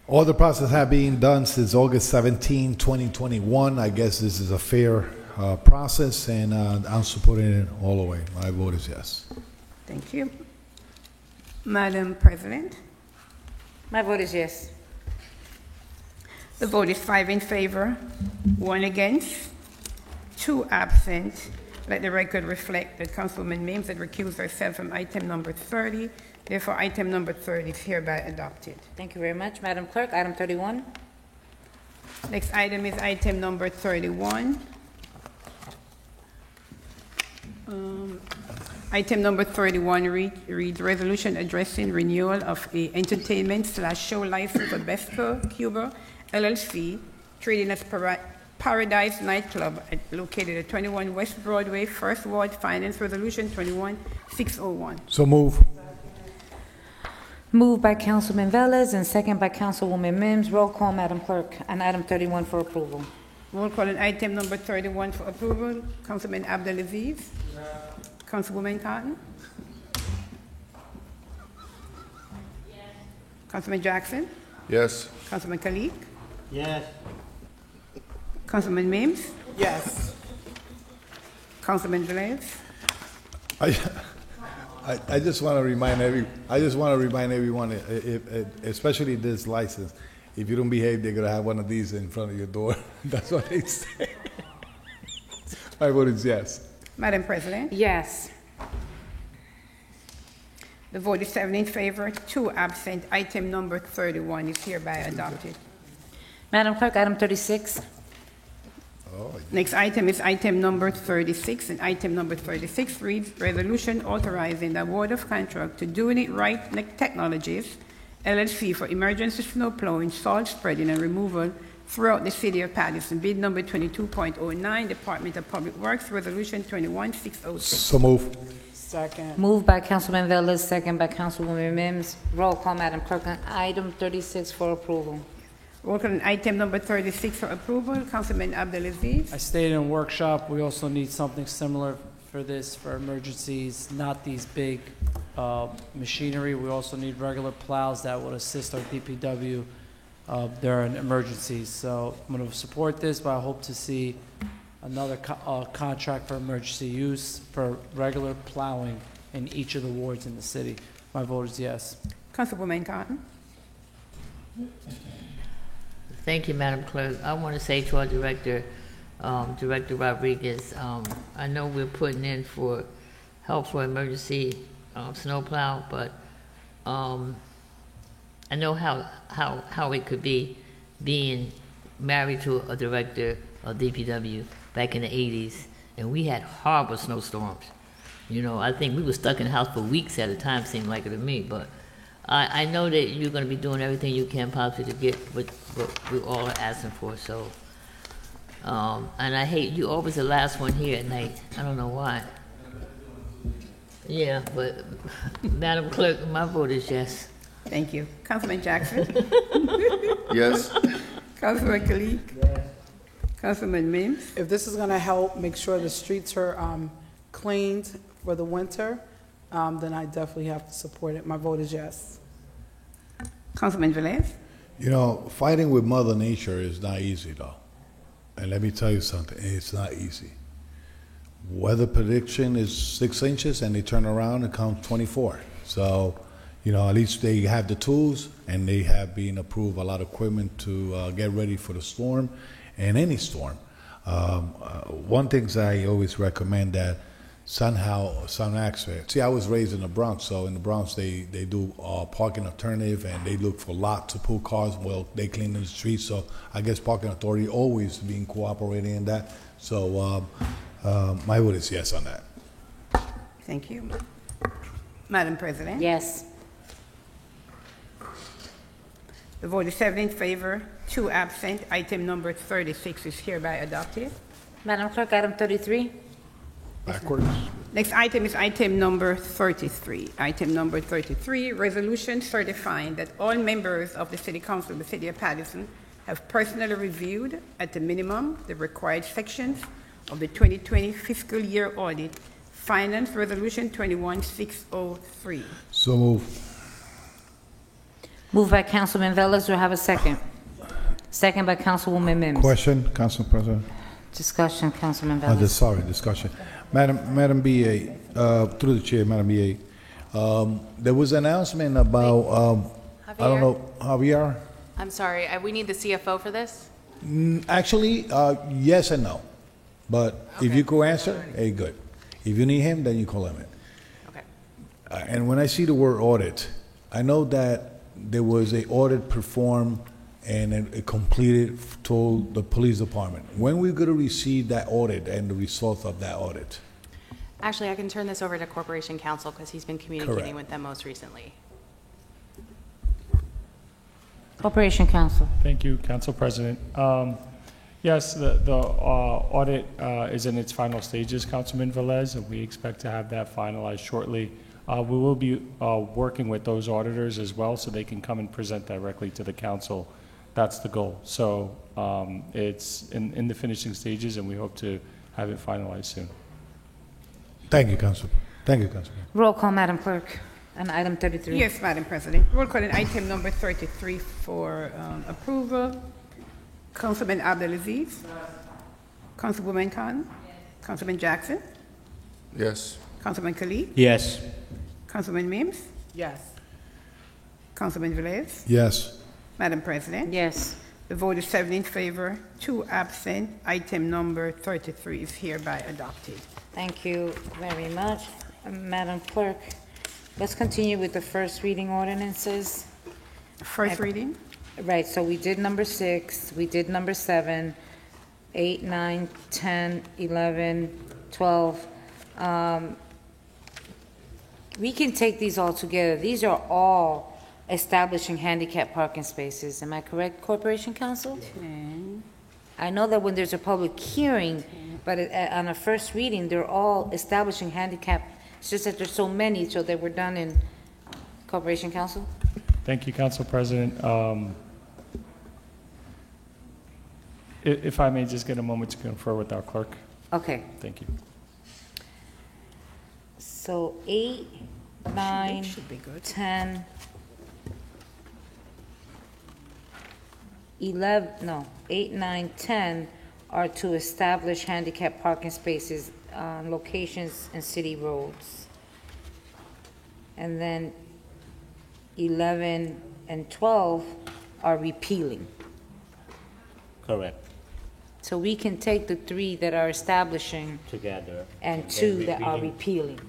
All the process have been done since August 17, 2021. I guess this is a fair process, and I'm supporting it all the way. My vote is yes. Thank you. Madam President. My vote is yes. The vote is 5 in favor, 1 against, 2 absent. Let the record reflect that Councilwoman Mims had recused herself from item number 30. Therefore, item number 30 is hereby adopted. Thank you very much. Madam Clerk, item 31. Next item is item number 31. Item number 31 reads resolution addressing renewal of a entertainment/show license for Besco Cuba LLC, trading as Paradise Nightclub located at 21 West Broadway, First Ward. Finance Resolution 21-601. So move. Moved by Councilman Velez and second by Councilwoman Mims. Roll call, Madam Clerk, on item 31 for approval. Roll call on item number 31 for approval. Councilman Abdelaziz. Councilwoman Cotton. Councilman Jackson. Yes. Councilman Khalid. Yes. Councilman Mims. Yes. Councilman Velez. I just want to remind everyone, especially this license, if you don't behave, they're gonna have one of these in front of your door. That's what they say. My vote is yes. Madam President. Yes. The vote is 7 in favor, 2 absent. Item number 31 is hereby adopted. Madam Clerk, item 36. Next item is item number 36, and item number 36 reads resolution authorizing the award of contract to Doing It Right Technologies, LLC for emergency snow plowing, salt spreading, and removal throughout the city of Patterson. Bid number 22.09, Department of Public Works, Resolution 21-606. So move. Second. Moved by Councilman Velez, second by Councilwoman Mims. Roll call, Madam Clerk, on item 36 for approval. Roll call on item number 36 for approval. Councilman Abdelaziz. I stated in workshop, we also need something similar for this, for emergencies, not these big machinery. We also need regular plows that would assist our DPW during emergencies. So I'm going to support this, but I hope to see another contract for emergency use for regular plowing in each of the wards in the city. My vote is yes. Councilwoman Cotton. Thank you, Madam Clerk. I want to say to our director, Director Rodriguez, I know we're putting in for help for emergency snowplow, but I know how it could be being married to a director of DPW back in the 80s, and we had horrible snowstorms. You know, I think we were stuck in the house for weeks at a time, seemed like it to me, but I know that you're gonna be doing everything you can possibly to get what we all are asking for, so. And I hate, you always the last one here at night. I don't know why. Yeah, but Madam Clerk, my vote is yes. Thank you. Councilman Jackson? Yes. Councilman Kalik? Yes. Councilman Mims? If this is going to help make sure the streets are cleaned for the winter, then I definitely have to support it. My vote is yes. Councilman Velez? You know, fighting with Mother Nature is not easy, though. And let me tell you something, it's not easy. Weather prediction is 6 inches, and they turn around and count 24. So, you know, at least they have the tools, and they have been approved a lot of equipment to get ready for the storm and any storm. One thing I always recommend that somehow, some aspect. See, I was raised in the Bronx, so in the Bronx they do parking alternative, and they look for lots to pull cars. Well, they clean the streets, so I guess parking authority always being cooperating in that. So my vote is yes on that. Thank you. Madam President? Yes. The vote is 7 in favor, 2 absent. Item number 36 is hereby adopted. Madam Clerk, item 33. Backwards. Next item is item number 33. Item number 33, resolution certifying that all members of the City Council of the City of Patterson have personally reviewed, at the minimum, the required sections of the 2020 fiscal year audit, Finance Resolution 21603. So move. Moved by Councilman Velez. Do I have a second? Second by Councilwoman Mims. Question, Council President. Discussion, Councilman Velez. Sorry, discussion. Madam BA, through the chair, Madam BA, there was an announcement about, I don't know, Javier? I'm sorry, we need the CFO for this? Actually, yes and no. But if you could answer, hey, good. If you need him, then you call him in. Okay. And when I see the word audit, I know that there was an audit performed and it completed to the police department. When we going to receive that audit and the results of that audit? Actually, I can turn this over to Corporation Counsel because he's been communicating Correct. with them most recently. Corporation Counsel. Thank you, Council President. Yes, the audit is in its final stages, Councilman Velez, and we expect to have that finalized shortly. We will be working with those auditors as well so they can come and present directly to the council. That's the goal. So it's in the finishing stages, and we hope to have it finalized soon. Thank you, Council. Thank you, Council. Roll call, Madam Clerk, on item 33. Yes, Madam President. Roll call on item number 33 for approval. Councilman Abdelaziz? Councilwoman Khan? Councilman Jackson? Yes. Councilman Khalid? Yes. Councilman Mims? Yes. Councilman Velez? Yes. Madam President? Yes. The vote is 7 in favor, 2 absent. Item number 33 is hereby adopted. Thank you very much. Madam Clerk, let's continue with the first reading ordinances. First reading? Right, so we did number 6, we did number 7, 8, 9, 10, 11, 12. We can take these all together. These are all establishing handicap parking spaces. Am I correct, Corporation Counsel? I know that when there's a public hearing, but on a first reading, they're all establishing handicap. It's just that there's so many, so they were done in Corporation Counsel. Thank you, Council President. If I may just get a moment to confer with our clerk. Okay. Thank you. So 8, 9, 10, 11, no, 8, 9, 10 are to establish handicap parking spaces on locations and city roads. And then 11 and 12 are repealing. Correct. So we can take the 3 that are establishing Together. and then 2 that are repealing. repealing.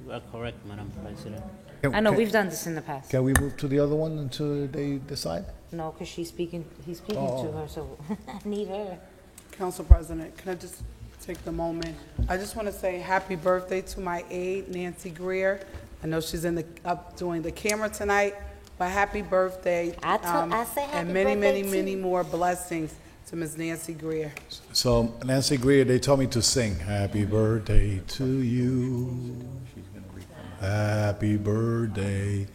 You are correct, Madam President. I know, we've done this in the past. Can we move to the other one until they decide? No, because he's speaking to Oh. her, so I need her. Council President, can I just take the moment. I just want to say happy birthday to my aide, Nancy Greer. I know she's up doing the camera tonight, but happy birthday. I say happy and many, birthday many, many more blessings to Ms. Nancy Greer. So, Nancy Greer, they told me to sing Happy Birthday to you. Happy birthday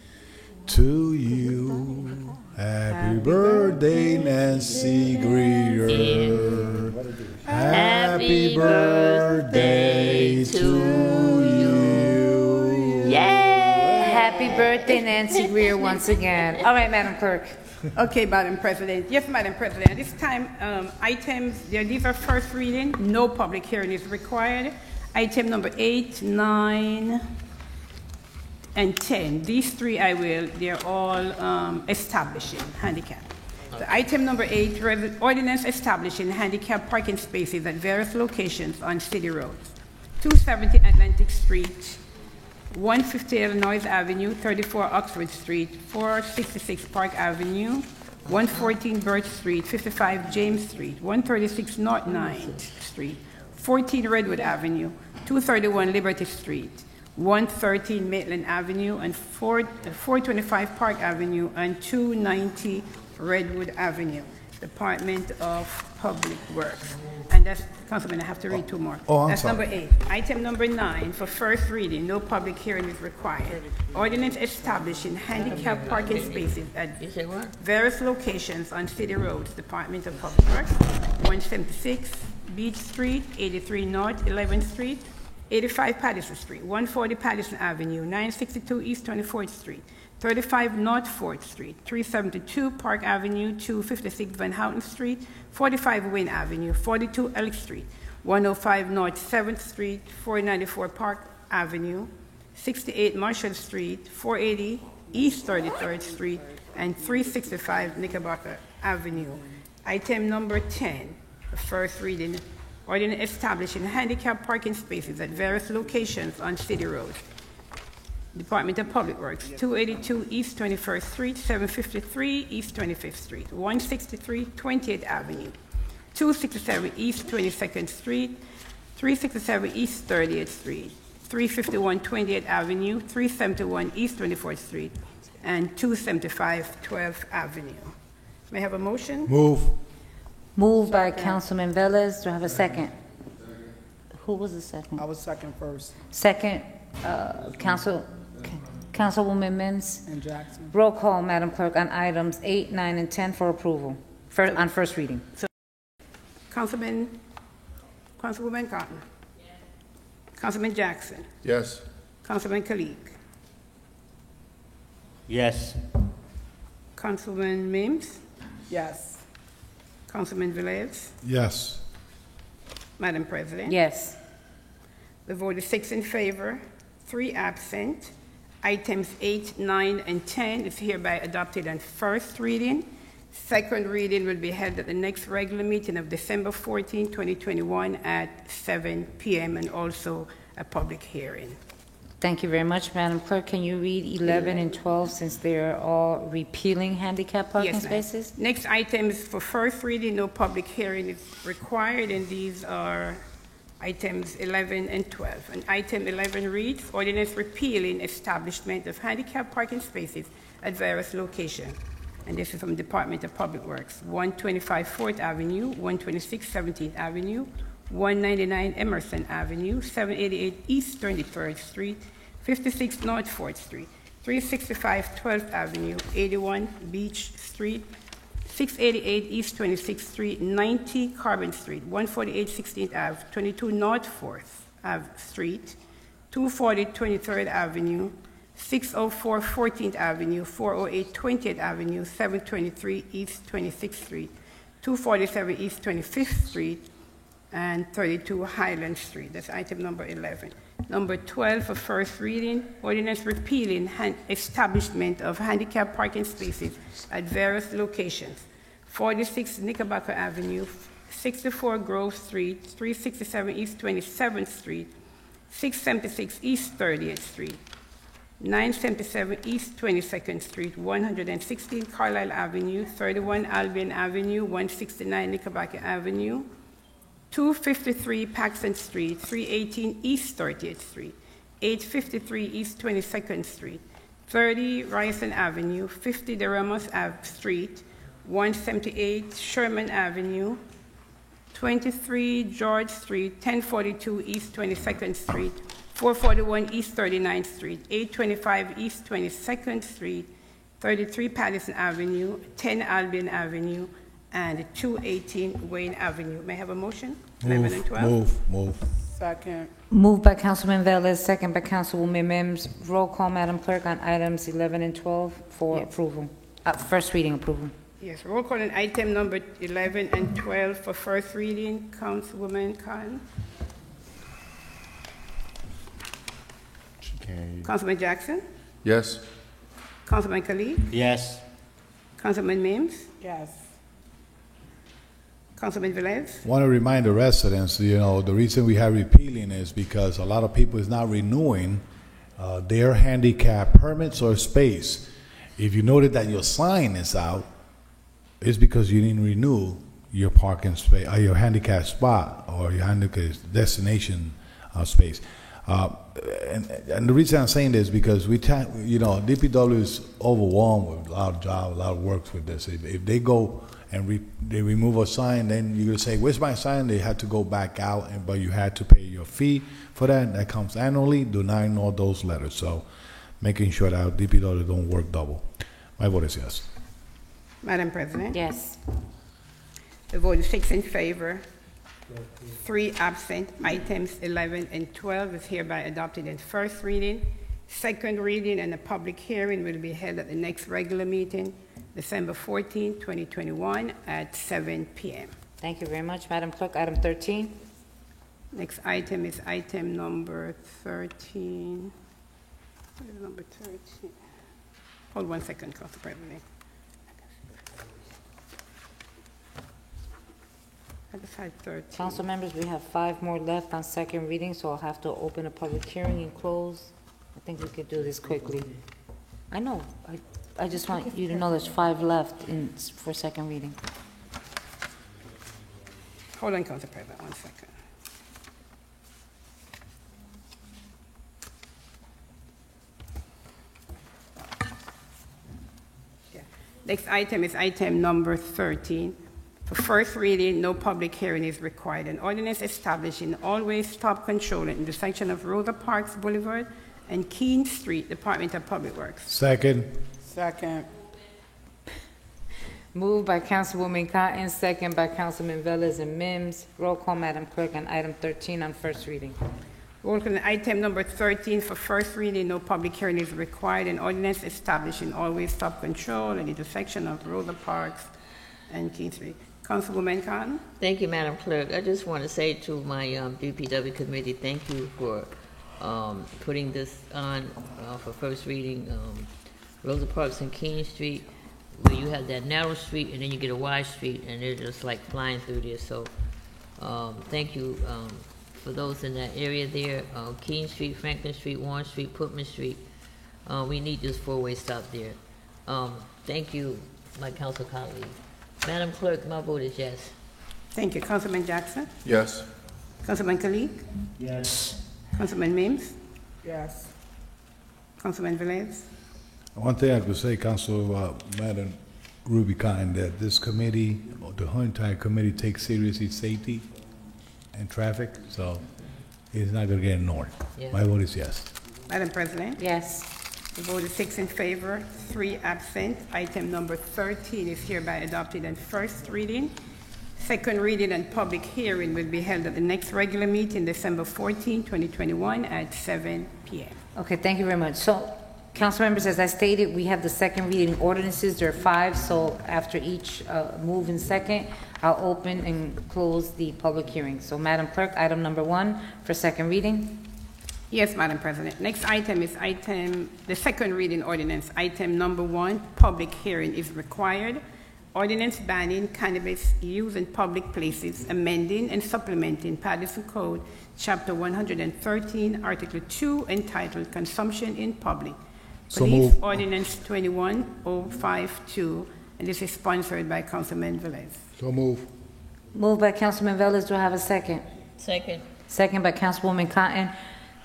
to you. Happy birthday, Nancy Greer. Happy birthday to you. Yay! Happy birthday, Nancy Greer, once again. All right, Madam Clerk. Okay, Madam President. Yes, Madam President. At this time, these are first reading. No public hearing is required. Item number 8, 9, and 10. These three they're all establishing handicap. So item number 8, ordinance establishing handicap parking spaces at various locations on city roads. 270 Atlantic Street, 150 Illinois Avenue, 34 Oxford Street, 466 Park Avenue, 114 Birch Street, 55 James Street, 136 North 9th Street, 14 Redwood Avenue, 231 Liberty Street, 113 Maitland Avenue, and 425 Park Avenue, and 290 Redwood Avenue. Department of Public Works. And that's, Councilman, I have to read two more. That's sorry. number 8. Item number 9, for first reading, no public hearing is required. Ordinance establishing handicap parking spaces at various locations on city roads. Department of Public Works, 176 Beach Street, 83 North 11th Street, 85 Patterson Street, 140 Patterson Avenue, 962 East 24th Street, 35 North 4th Street, 372 Park Avenue, 256 Van Houten Street, 45 Wayne Avenue, 42 Elk Street, 105 North 7th Street, 494 Park Avenue, 68 Marshall Street, 480 East 33rd Street, and 365 Knickerbocker Avenue. Item number 10, the first reading, ordinance establishing handicap parking spaces at various locations on city roads. Department of Public Works, 282 East 21st Street, 753 East 25th Street, 163 20th Avenue, 267 East 22nd Street, 367 East 30th Street, 351 20th Avenue, 371 East 24th Street, and 275 12th Avenue. May I have a motion? Move. Moved by Councilman Velez. Do I have a second? Who was the second? I was second first. Second, Councilwoman Mims. And Jackson. Roll call, Madam Clerk, on items 8, 9, and 10 for approval, on first reading. Councilwoman Cotton. Councilman Jackson. Yes. Councilman Kalik. Yes. Councilman Mims. Yes. Councilman Velez. Yes. Madam President. Yes. The vote is 6 in favor, 3 absent. Items 8, 9, and 10 is hereby adopted on first reading. Second reading will be held at the next regular meeting of December 14, 2021 at 7 p.m. and also a public hearing. Thank you very much, Madam Clerk. Can you read 11 and 12 since they're all repealing handicap parking Yes, ma'am. spaces? Next item is for first reading, no public hearing is required, and these are items 11 and 12. And item 11 reads, ordinance repealing establishment of handicap parking spaces at various locations. And this is from Department of Public Works, 125 4th Avenue, 126 17th Avenue, 199 Emerson Avenue, 788 East 23rd Street, 56 North 4th Street, 365 12th Avenue, 81 Beach Street, 688 East 26th Street, 90 Carbon Street, 148 16th Ave, 22 North 4th Street, 240 23rd Avenue, 604 14th Avenue, 408 20th Avenue, 723 East 26th Street, 247 East 25th Street, and 32 Highland Street. That's item number 11. Number 12 for first reading, ordinance repealing establishment of handicap parking spaces at various locations. 46 Knickerbocker Avenue, 64 Grove Street, 367 East 27th Street, 676 East 30th Street, 977 East 22nd Street, 116 Carlisle Avenue, 31 Albion Avenue, 169 Knickerbocker Avenue, 253 Paxton Street, 318 East 30th Street, 853 East 22nd Street, 30 Ryerson Avenue, 50 De Ramos Street, 178 Sherman Avenue, 23 George Street, 1042 East 22nd Street, 441 East 39th Street, 825 East 22nd Street, 33 Patterson Avenue, 10 Albion Avenue, and 218 Wayne Avenue. May I have a motion? 11 and 12. Move. Second. Moved by Councilman Velez, second by Councilwoman Mims. Roll call, Madam Clerk, on items 11 and 12 for approval. First reading approval. Yes, roll call on item number 11 and 12 for first reading. Councilwoman Khan. Councilman Jackson. Yes. Councilman Khalid. Yes. Councilman Mims. Yes. Councilman Velez. Want to remind the residents, the reason we have repealing is because a lot of people is not renewing their handicap permits or space. If you noted that your sign is out, it's because you didn't renew your parking space, or your handicap spot, or your handicap destination space. And the reason I'm saying this is because DPW is overwhelmed with a lot of jobs, a lot of work with this. If they go and they remove a sign, then you're gonna say, "Where's my sign?" They had to go back out, but you had to pay your fee for that. That comes annually. Do not ignore those letters. So, making sure that DPW don't work double. My vote is yes. Madam President. Yes. The vote is 6 in favor, 3 absent. Items 11 and 12 is hereby adopted in first reading. Second reading and a public hearing will be held at the next regular meeting, December 14, 2021 at 7 p.m. Thank you very much, Madam Clerk. Item 13. Next item is item number 13. What is number 13? Hold 1 second, Council President. I just had 13. Council members, we have 5 more left on second reading, so I'll have to open a public hearing and close. I think we could do this quickly. I know. I just want you to know there's 5 left for second reading. Hold on, Council President, 1 second. Yeah. Next item is item number 13. For first reading, no public hearing is required. An ordinance establishing always stop control in the section of Rosa Parks Boulevard and Keene Street, Department of Public Works. Second. Second. Moved by Councilwoman Cotton, second by Councilman Velez and Mims. Roll call, Madam Clerk, on item 13 on first reading. Roll call on item number 13 for first reading, no public hearing is required. An ordinance establishing always stop control in the intersection of Rosa Parks and Keene Street. Councilwoman Cotton. Thank you, Madam Clerk. I just want to say to my DPW committee, thank you for putting this on for first reading. Rosa Parks and Keene Street, where you have that narrow street and then you get a wide street, and they're just like flying through there. So thank you for those in that area there. Keene Street, Franklin Street, Warren Street, Putman Street. We need this 4-way stop there. Thank you, my council colleagues. Madam Clerk, my vote is yes. Thank you. Councilman Jackson? Yes. Councilman Khalid? Yes. Councilman Mims? Yes. Councilman Velez? One thing I could say, Madam Ruby Cotton, that this committee, the whole entire committee, takes seriously safety and traffic, so it's not going to get ignored. Yeah. My vote is yes. Madam President? Yes. The vote is 6 in favor, 3 absent. Item number 13 is hereby adopted in first reading. Second reading and public hearing will be held at the next regular meeting, December 14, 2021 at 7 p.m. Okay, thank you very much. So, council members, as I stated, we have the second reading ordinances. There are 5, so after each move and second, I'll open and close the public hearing. So, Madam Clerk, item number 1 for second reading. Yes, Madam President. Next item is the second reading ordinance. Item number 1, public hearing is required. Ordinance banning cannabis use in public places, amending and supplementing Patterson Code, Chapter 113, Article 2, entitled Consumption in Public. Police Ordinance 21052, and this is sponsored by Councilman Velez. So move. Moved by Councilman Velez. Do I have a second? Second. Second by Councilwoman Cotton.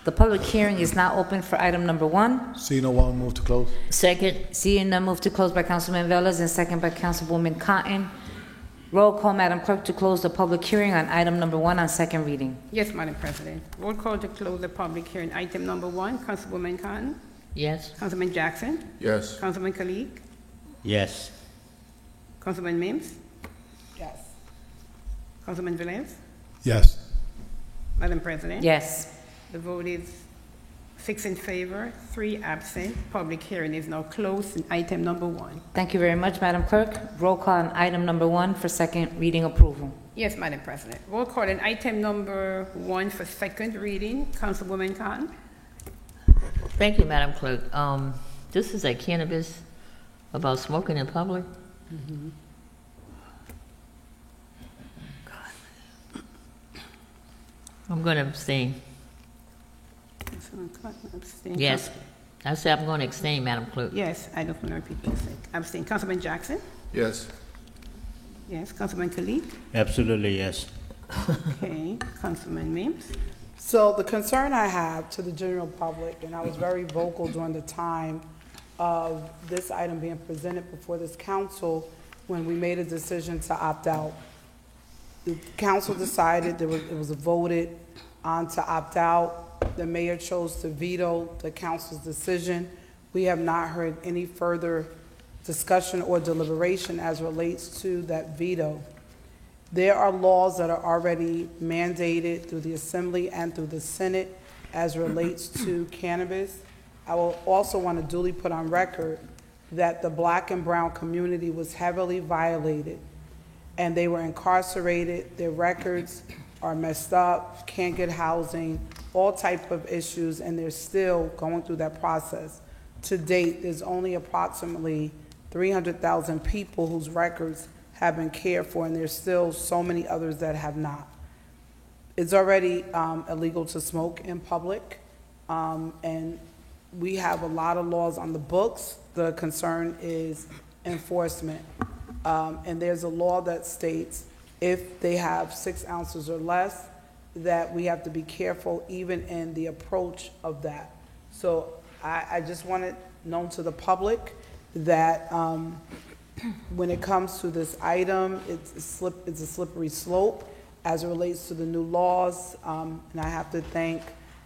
The public hearing is now open for item number 1. See no one, move to close. Second. Seeing none, move to close by Councilman Velez and second by Councilwoman Cotton. Roll call, Madam Clerk, to close the public hearing on item number 1 on second reading. Yes, Madam President. Roll call to close the public hearing. Item number 1, Councilwoman Cotton. Yes. Councilman Jackson. Yes. Councilman Kalik. Yes. Councilman Mims. Yes. Councilman Velez. Yes. Madam President. Yes. The vote is 6 in favor, 3 absent. Public hearing is now closed in item number 1. Thank you very much, Madam Clerk. Roll call on item number 1 for second reading approval. Yes, Madam President. Roll call on item number 1 for second reading. Councilwoman Cotton. Thank you, Madam Clerk. This is a cannabis about smoking in public. I'm going to abstain. Councilman Cotton, abstain. Yes. I said I'm going to abstain, Madam Clerk. Yes, I don't want to repeat this. Abstain. Councilman Jackson. Yes. Yes. Councilman Kalik. Absolutely, yes. Okay. Councilman Mims. So the concern I have to the general public, and I was very vocal during the time of this item being presented before this council when we made a decision to opt out. The council decided it was voted on to opt out. The mayor chose to veto the council's decision. We have not heard any further discussion or deliberation as relates to that veto. There are laws that are already mandated through the Assembly and through the Senate as relates to cannabis. I will also want to duly put on record that the Black and brown community was heavily violated, and they were incarcerated. Their records are messed up, can't get housing, all type of issues, and they're still going through that process. To date, there's only approximately 300,000 people whose records have been cared for, and there's still so many others that have not. It's already illegal to smoke in public, and we have a lot of laws on the books. The concern is enforcement. And there's a law that states if they have 6 ounces or less, that we have to be careful even in the approach of that. So I just want it known to the public that when it comes to this item, it's a slippery slope as it relates to the new laws. And I have to thank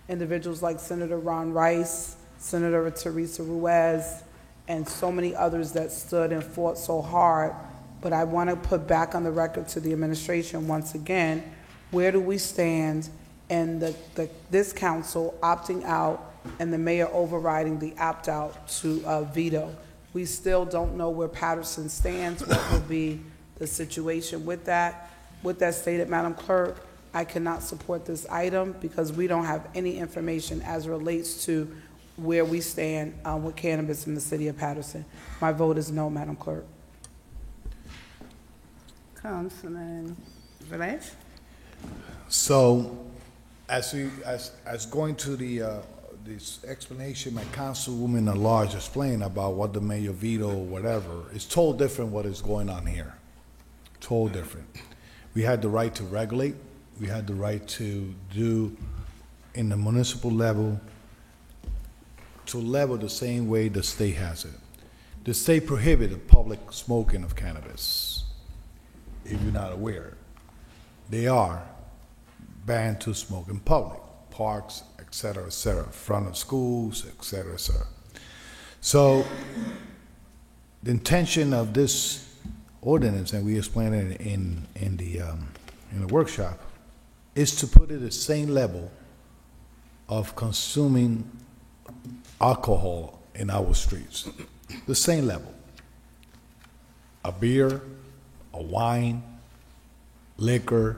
individuals like Senator Ron Rice, Senator Teresa Ruiz, and so many others that stood and fought so hard. But I want to put back on the record to the administration once again, where do we stand in this council opting out and the mayor overriding the opt-out to veto? We still don't know where Patterson stands, what will be the situation with that. With that stated, Madam Clerk, I cannot support this item because we don't have any information as it relates to where we stand with cannabis in the city of Patterson. My vote is no, Madam Clerk. Councilman Velez. So, as going to this explanation my Councilwoman at large explained about what the mayor veto or whatever, it's totally different what is going on here. Totally different. We had the right to regulate. We had the right to do in the municipal level to level the same way the state has it. The state prohibited public smoking of cannabis. If you're not aware, they are banned to smoke in public, parks, et cetera, front of schools, et cetera, et cetera. So the intention of this ordinance, and we explained it in the workshop, is to put it at the same level of consuming alcohol in our streets. The same level. A beer, a wine, liquor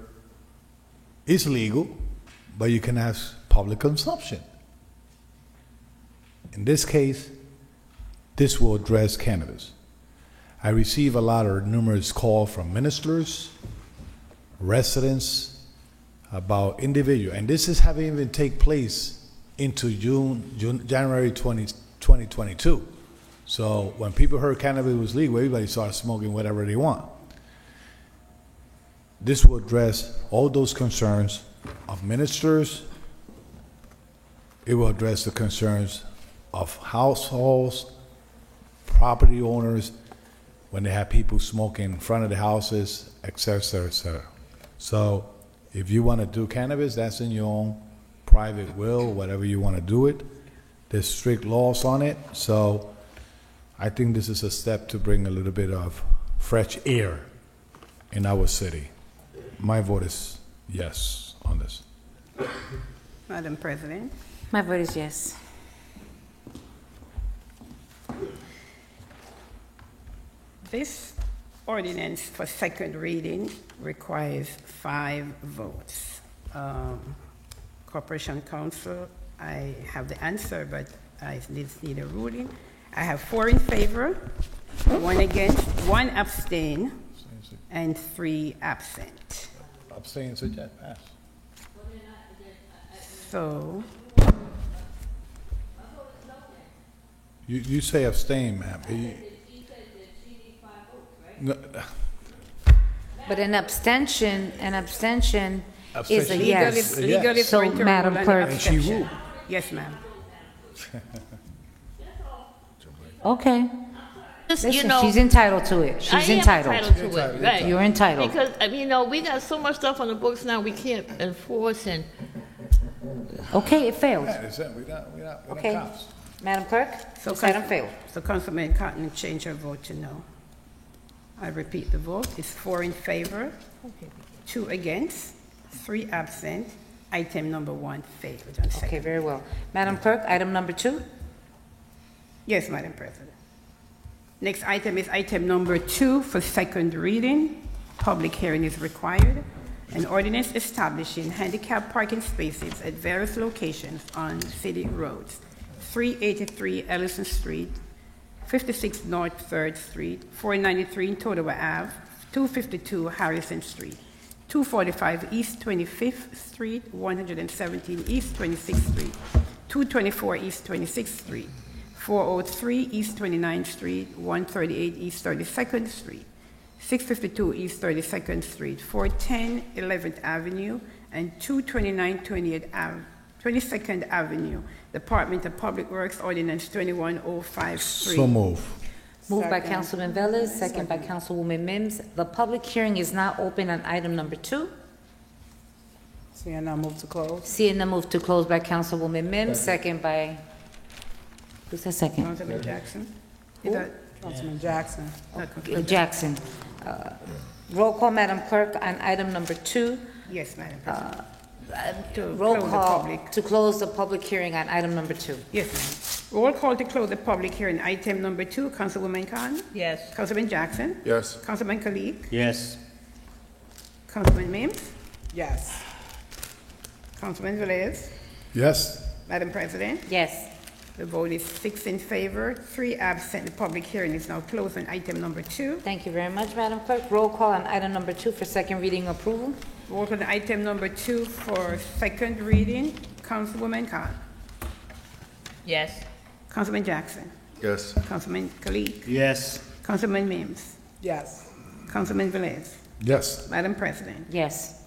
is legal, but you can have public consumption. In this case, this will address cannabis. I receive a lot of numerous calls from ministers, residents, about individual, and this is having even take place into January 2022. So when people heard cannabis was legal, everybody started smoking whatever they want. this will address all those concerns of ministers. It will address the concerns of households, property owners, when they have people smoking in front of the houses, et cetera, et cetera. So if you want to do cannabis, that's in your own private will, whatever you want to do it. There's strict laws on it. So I think this is a step to bring a little bit of fresh air in our city. My vote is yes on this. Madam President. My vote is yes. This ordinance for second reading requires 5 votes. Corporation Council, I have the answer, but I need a ruling. I have 4 in favor, 1 against, 1 abstain, and 3 absent. Abstain, so that pass. So, You say abstain, ma'am. No, But an abstention is a Abstention. yes. legally So, for it to Madam rule an Clerk. And she abstention. ruled. Yes, ma'am. Okay. Just, Listen, she's entitled to it. I She's am entitled. to it, right. You're entitled. Because, I mean, we got so much stuff on the books now we can't enforce and. Okay, it failed. Yeah, that's it. We're not Okay. cops. Madam Clerk, this item failed. So Councilman Cotton changed her vote to no. I repeat the vote. It's 4 in favor, 2 against, 3 absent. Item number 1 failed on second. Okay, very well. Madam Clerk, item number 2. Yes, Madam President. Next item is item number 2 for second reading. Public hearing is required. An ordinance establishing handicap parking spaces at various locations on city roads. 383 Ellison Street, 56 North 3rd Street, 493 Totowa Ave, 252 Harrison Street, 245 East 25th Street, 117 East 26th Street, 224 East 26th Street, 403 East 29th Street, 138 East 32nd Street, 652 East 32nd Street, 410 11th Avenue, and 229 22nd Avenue. Department of Public Works Ordinance 21053. So move. Moved by Councilman Velez, second by Councilwoman Mims. The public hearing is now open on item number 2. Seeing none, move to close. Seeing the move to close by Councilwoman Mims, second by, who's that second? Councilman Jackson. Councilman Jackson. Jackson. Roll call, Madam Clerk, on item number 2. Yes, Madam President. Roll close the call public. to close the public hearing on item number 2. Yes, ma'am. Roll call to close the public hearing. Item number 2, Councilwoman Khan. Yes. Councilman Jackson. Yes. Councilman Kalik. Yes. Councilman Mims. Yes. Councilman Velez. Yes. Madam President. Yes. The vote is 6 in favor, 3 absent. The public hearing is now closed on item number 2. Thank you very much, Madam Clerk. Roll call on item number 2 for second reading approval. Vote on item number 2 for second reading. Councilwoman Khan. Yes. Councilman Jackson. Yes. Councilman Kalik. Yes. Councilman Mims. Yes. Councilman Velez. Yes. Madam President. Yes.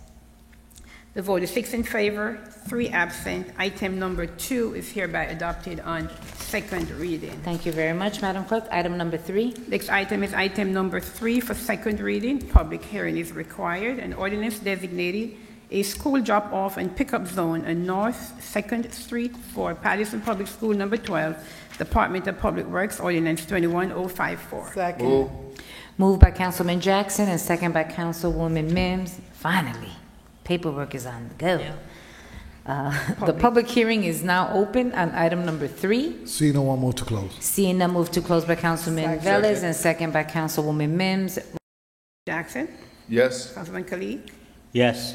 The vote is 6 in favor, 3 absent. Item number 2 is hereby adopted on second reading. Thank you very much, Madam Clerk. Item number 3. Next item is item number 3 for second reading. Public hearing is required. An ordinance designating a school drop-off and pickup zone on North 2nd Street for Patterson Public School number 12, Department of Public Works, Ordinance 21054. Second. Moved by Councilman Jackson and second by Councilwoman Mims. Finally, paperwork is on the go. The public hearing is now open on item number 3. See no one move to close. Seeing none, move to close by Councilman Velez and second by Councilwoman Mims. Jackson. Yes. Councilman Kalik. Yes.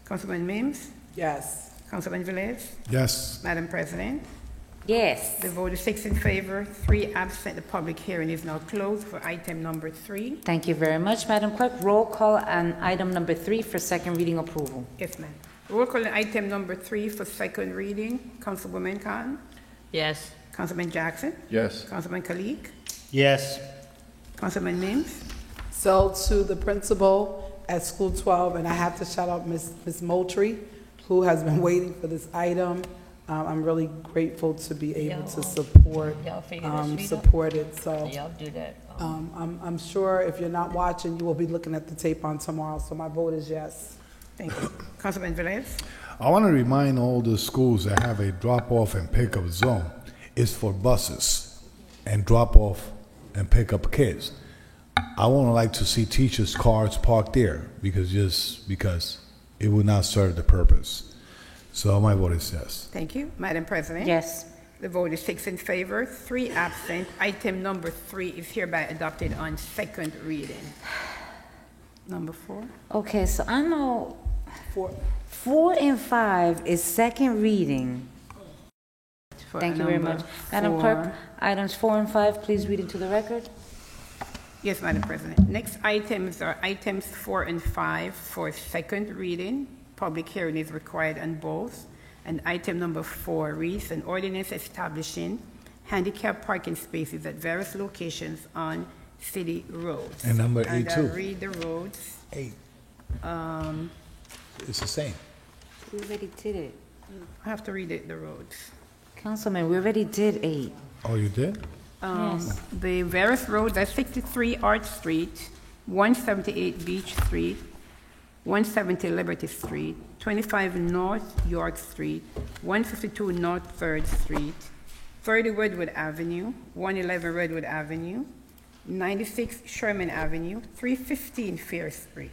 Councilman Mims. Yes. Councilman Velez. Yes. Madam President. Yes. The vote is 6 in favor, 3 absent. The public hearing is now closed for item number 3. Thank you very much, Madam Clerk. Roll call on item number 3 for second reading approval. Yes, ma'am. Roll call on item number 3 for second reading. Councilwoman Cotton. Yes. Councilman Jackson. Yes. Councilman Kalik. Yes. Councilman Mims. So to the principal at School 12, and I have to shout out Ms. Moultrie, who has been waiting for this item. I'm really grateful to be able to support it. So Y'all do that. I'm sure if you're not watching, you will be looking at the tape on tomorrow. So my vote is yes. Thank you. Councilman Velez? I want to remind all the schools that have a drop-off and pick-up zone. It's for buses and drop-off and pick-up kids. I would like to see teachers' cars parked there because it would not serve the purpose. So my vote is yes. Thank you. Madam President? Yes. The vote is 6 in favor, 3 absent. Item number 3 is hereby adopted on second reading. Number 4? Okay, so I know 4 and 5 is second reading. Thank you very much. Madam Clerk, items 4 and 5, please read into the record. Yes, Madam President. Next items are items 4 and 5 for second reading. Public hearing is required on both. And item number 4 reads an ordinance establishing handicap parking spaces at various locations on city roads. And number 8 and too. I'll read the roads. 8. It's the same. We already did it. I have to read the roads. Councilman, we already did 8. Oh, you did? Yes. The various roads are 63 Arch Street, 178 Beach Street, 170 Liberty Street, 25 North York Street, 152 North 3rd Street, 30 Redwood Avenue, 111 Redwood Avenue, 96 Sherman Avenue, 315 Fair Street,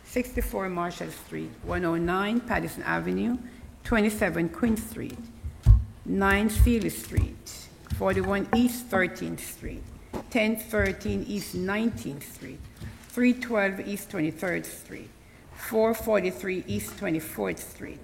64 Marshall Street, 109 Patterson Avenue, 27 Queen Street, 9 Sealy Street, 41 East 13th Street, 1013 East 19th Street, 312 East 23rd Street, 443 East 24th Street,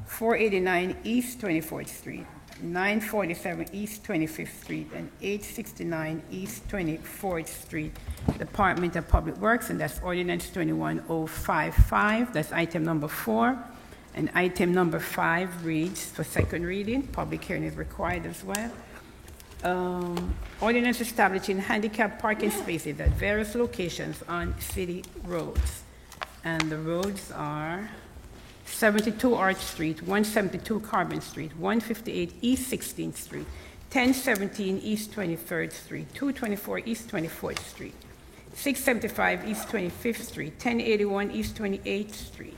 489 East 24th Street, 947 East 25th Street, and 869 East 24th Street, Department of Public Works, and that's Ordinance 21055. That's item number 4. And item number 5 reads for second reading. Public hearing is required as well. Ordinance establishing handicap parking spaces at various locations on city roads. And the roads are 72 Arch Street, 172 Carbon Street, 158 East 16th Street, 1017 East 23rd Street, 224 East 24th Street, 675 East 25th Street, 1081 East 28th Street,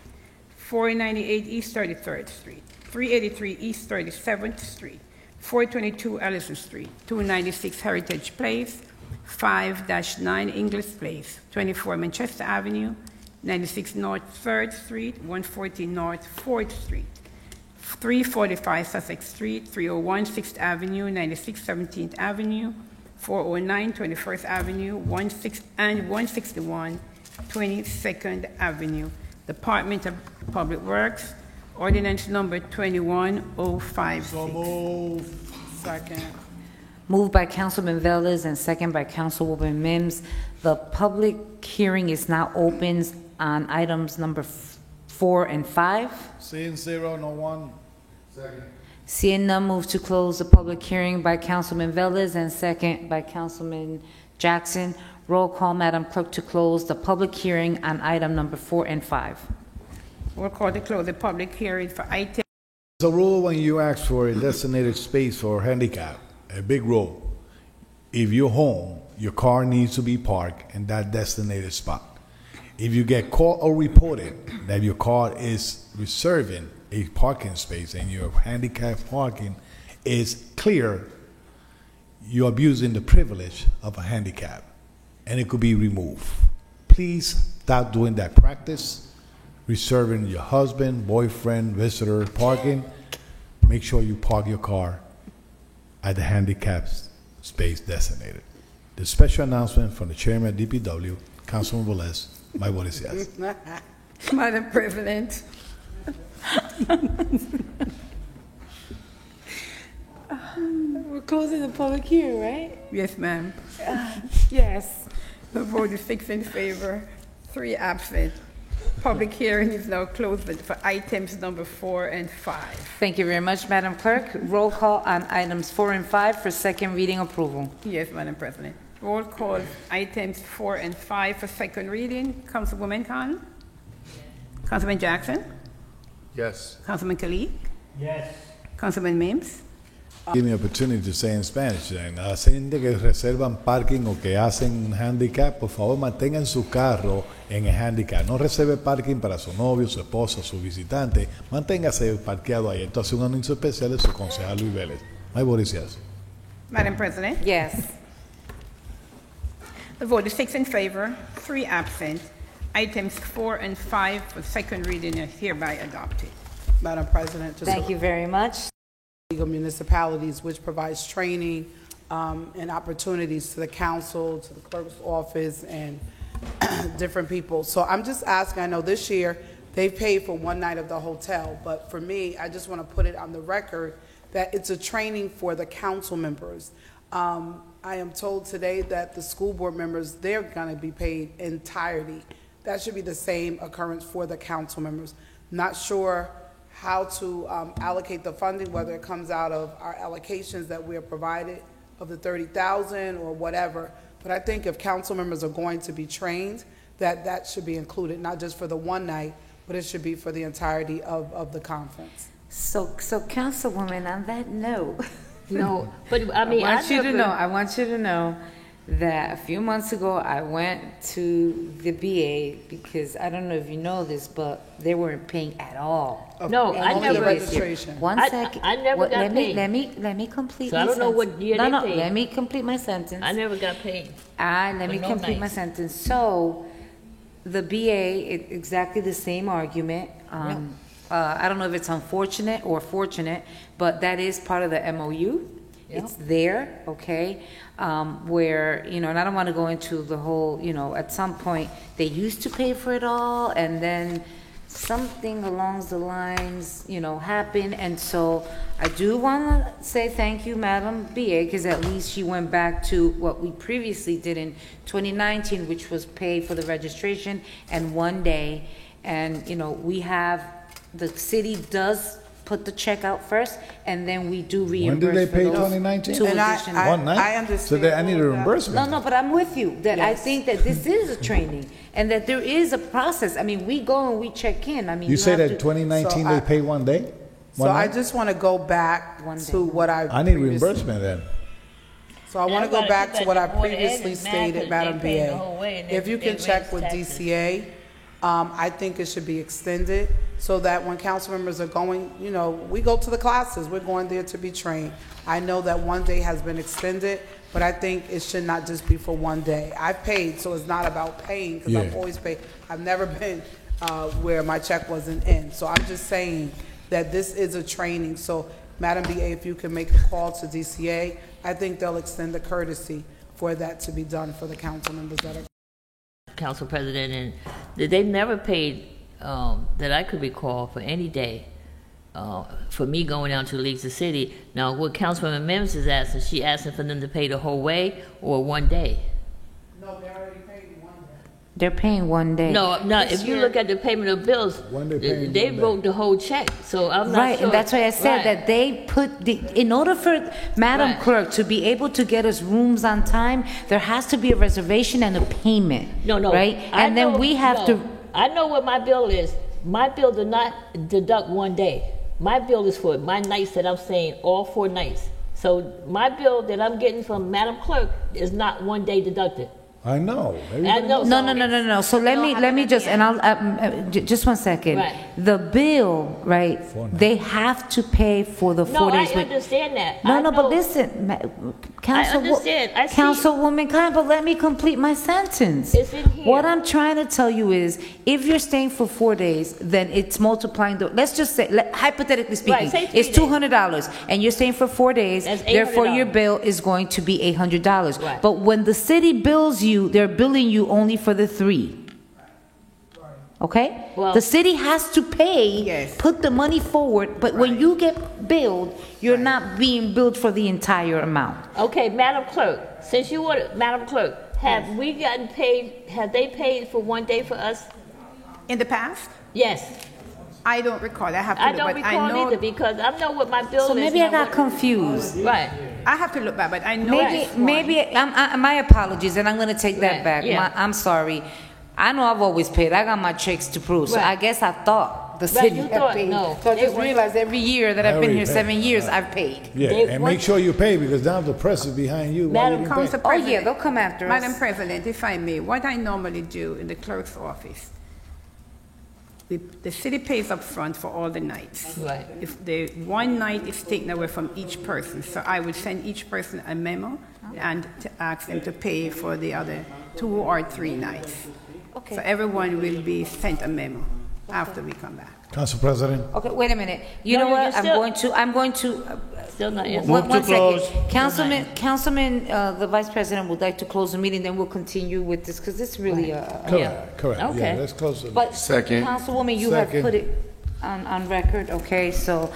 498 East 33rd Street, 383 East 37th Street, 422 Ellison Street, 296 Heritage Place, 5-9 English Place, 24 Manchester Avenue, 96 North 3rd Street, 114 North 4th Street, 345 Sussex Street, 301 6th Avenue, 96 17th Avenue, 409 21st Avenue, 161 22nd Avenue. Department of Public Works, Ordinance number 21056. So moved. Second. Moved by Councilman Velez and second by Councilwoman Mims. The public hearing is now open on items number 4 and 5. Seeing 0, no 1. Second. Seeing none, move to close the public hearing by Councilman Velez and second by Councilman Jackson. Roll call, Madam Clerk, to close the public hearing on item number 4 and 5. We'll call to close the public hearing for item. There's a rule when you ask for a designated space for handicap, a big rule. If you're home, your car needs to be parked in that designated spot. If you get caught or reported that your car is reserving a parking space and your handicap parking is clear, you're abusing the privilege of a handicap, and it could be removed. Please stop doing that practice. Reserving your husband, boyfriend, visitor parking. Make sure you park your car at the handicap space designated. The special announcement from the chairman of DPW, Councilman Velez. My vote is yes. Madam President. We're closing the public hearing, right? Yes, ma'am. Yes. The vote is 6 in favor, 3 absent. Public hearing is now closed for items number 4 and 5. Thank you very much, Madam Clerk. Roll call on items 4 and 5 for second reading approval. Yes, Madam President. Roll call, items 4 and 5 for second reading. Councilwoman Khan? Councilman Jackson? Yes. Councilman Kalik? Yes. Councilman Mims? Give me opportunity to say in Spanish. A la gente que reservan parking o que hacen handicap, por favor mantengan su carro en el handicap. No reserve parking para su novio, su esposa, su visitante. Manténgase parqueado ahí. Esto hace un anuncio especial de su concejal Luis Vélez. My vote is yes. Madam President? Yes. The vote is 6 in favor, 3 absent. Items 4 and 5 for second reading are hereby adopted. Madam President, just Thank you very much. League of Municipalities, which provides training and opportunities to the council, to the clerk's office, and different people. So I'm just asking, I know this year they've paid for one night of the hotel, but for me, I just want to put it on the record that it's a training for the council members. I am told today that the school board members, they're going to be paid entirety. That should be the same occurrence for the council members. Not sure how to allocate the funding, whether it comes out of our allocations that we are provided of the 30,000 or whatever. But I think if council members are going to be trained, that should be included, not just for the one night, but it should be for the entirety of the conference. So Councilwoman, on that note, No, but I mean, I want you to know that a few months ago I went to the BA because I don't know if you know this, but they weren't paying at all. No, I Only never. registration. One second. I never got paid. Let me complete. So I my don't know what sentence. year no, they no, paid. let me complete my sentence. I never got paid. Let me no complete my nights. sentence. So, the BA, exactly the same argument. I don't know if it's unfortunate or fortunate, but that is part of the MOU. Yep. It's there, okay? Where, and I don't want to go into the whole, at some point, they used to pay for it all, and then something along the lines, happened. And so I do want to say thank you, Madam BA, because at least she went back to what we previously did in 2019, which was pay for the registration and one day. And, we have, the city does put the check out first, and then we do reimburse. When did they for pay those 2019? two And additional- I One night? understand. So I need a all that. reimbursement. No, but I'm with you, that I Yes. think that this is a training, and that there is a process. I mean, we go and we check in. I mean, You say have that to- 2019 So they I- pay one day? So One I night? just want to go back One to day. what I I need previously- reimbursement then. So I want to And go I back gotta to keep what I that Board of Ed previously is mad stated, 'cause Madam they pay the BA. whole way and If they- you can they check raise with taxes. DCA, I think it should be extended so that when council members are going, we go to the classes, we're going there to be trained. I know that one day has been extended, but I think it should not just be for one day. I've paid, so it's not about paying, because I've Yeah. always paid. I've never been where my check wasn't in. So I'm just saying that this is a training. So Madam BA, if you can make a call to DCA, I think they'll extend the courtesy for that to be done for the council members that are. Council President, and they never paid, that I could recall, for any day, for me going down to the Leagues of City. Now, what Councilwoman Mims is asking, she asking for them to pay the whole way or one day? No, they already paid one day. They're paying one day. No, if you look at the payment of bills, One day paying they one day. wrote the whole check, so I'm not Right, sure. and that's why I said Right. that they put in order for Madam Right. Clerk to be able to get us rooms on time, there has to be a reservation and a payment. No, Right? And then we have to, I know what my bill is. My bill does not deduct one day. My bill is for my nights that I'm staying, all 4 nights. So my bill that I'm getting from Madam Clerk is not one day deducted. I know. I know. No. So let me just, and I'll, just one second. Right. The bill, right, they have to pay for the 4 No, I days. understand that. No, I no, but know. listen, Council, understand. I see. Councilwoman Klein, but let me complete my sentence. It's in here. What I'm trying to tell you is, if you're staying for 4 days, then it's multiplying the, let's just say, hypothetically speaking, say 3 it's $200, and you're staying for 4 days, That's therefore your $800. bill is going to be $800. Right. But when the city bills you, they're billing you only for the 3. Okay? Well- The city has to pay, Yes. put the money forward, but when you get billed, you're not being billed for the entire amount. Okay, Madam Clerk, since you were, Madam Clerk, have we gotten paid, have they paid for one day for us? In the past, Yes. I don't recall. I have to I look, don't but I recall know either because I know what my bill is. So maybe I and got what- confused. Right. I have to look back, but I know this one. My apologies, and I'm going to take that Right, back. yeah. I'm sorry. I know I've always paid. I got my checks to prove. So Right. I guess I thought the Right, city you had thought, paid. no. So I They just were- realized every year that I've been here Every 7 years, I've paid. Yeah, and make sure you pay because now the press is behind you. Why you didn't pay? Council Oh, President. yeah, they'll come after us. Madam President, if I may, what I normally do in the clerk's office, the city pays up front for all the nights. Right. If the one night is taken away from each person, so I would send each person a memo and to ask them to pay for the other 2 or 3 nights. Okay. So everyone will be sent a memo after we come back. Council President. Okay, wait a minute. You No, know you're what? still- I'm going to. Still not answering. One Move to second. close. Councilman, the Vice President would like to close the meeting, then we'll continue with this, because this really, Correct. Okay. Yeah, let's close it. But Second. Councilwoman, you have Second. put it on record, okay? So,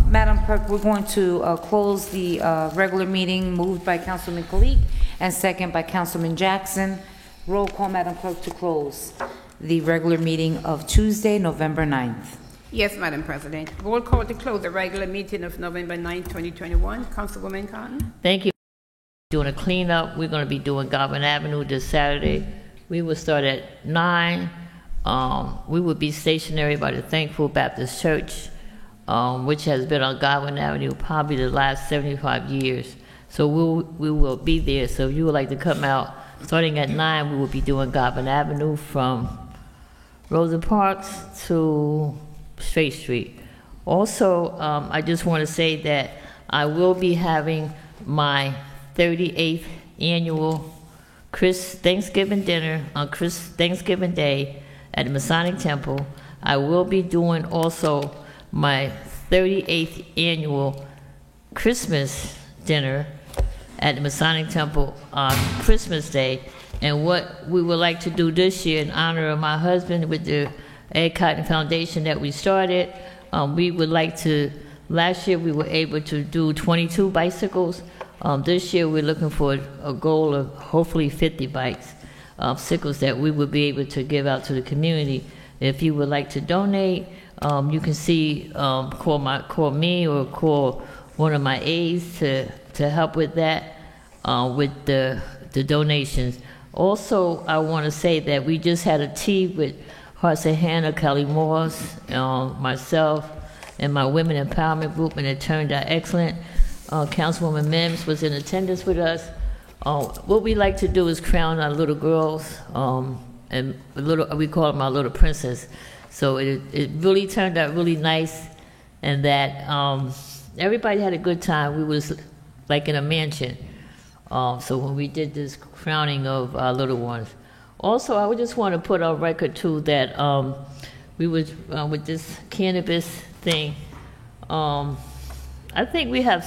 Madam Clerk, we're going to close the regular meeting, moved by Councilman Kalik and second by Councilman Jackson. Roll call, Madam Clerk, to close the regular meeting of Tuesday, November 9th. Yes, Madam President. Roll call to close the regular meeting of November 9, 2021. Councilwoman Cotton? Thank you. Doing a cleanup. We're going to be doing Garvin Avenue this Saturday. We will start at 9. We will be stationary by the Thankful Baptist Church, which has been on Garvin Avenue probably the last 75 years. So we will be there. So if you would like to come out, starting at 9, we will be doing Garvin Avenue from Rosa Parks to Straight Street. Also, I just want to say that I will be having my 38th annual Thanksgiving dinner on Thanksgiving Day at the Masonic Temple. I will be doing also my 38th annual Christmas dinner at the Masonic Temple on Christmas Day. And what we would like to do this year in honor of my husband with the Ed Cotton Foundation that we started, we would like to, last year we were able to do 22 bicycles. This year we're looking for a goal of hopefully 50 bicycles that we will be able to give out to the community. If you would like to donate, you can see, call me or call one of my aides to help with that, with the donations. Also, I want to say that we just had a tea with Hearts of Hannah, Kelly Morse, myself, and my Women Empowerment Group, and it turned out excellent. Councilwoman Mims was in attendance with us. What we like to do is crown our little girls, and we call them our little princess. So it really turned out really nice, and that everybody had a good time. We was like in a mansion. So when we did this crowning of our little ones. Also, I would just want to put on record too that we was with this cannabis thing. I think we have.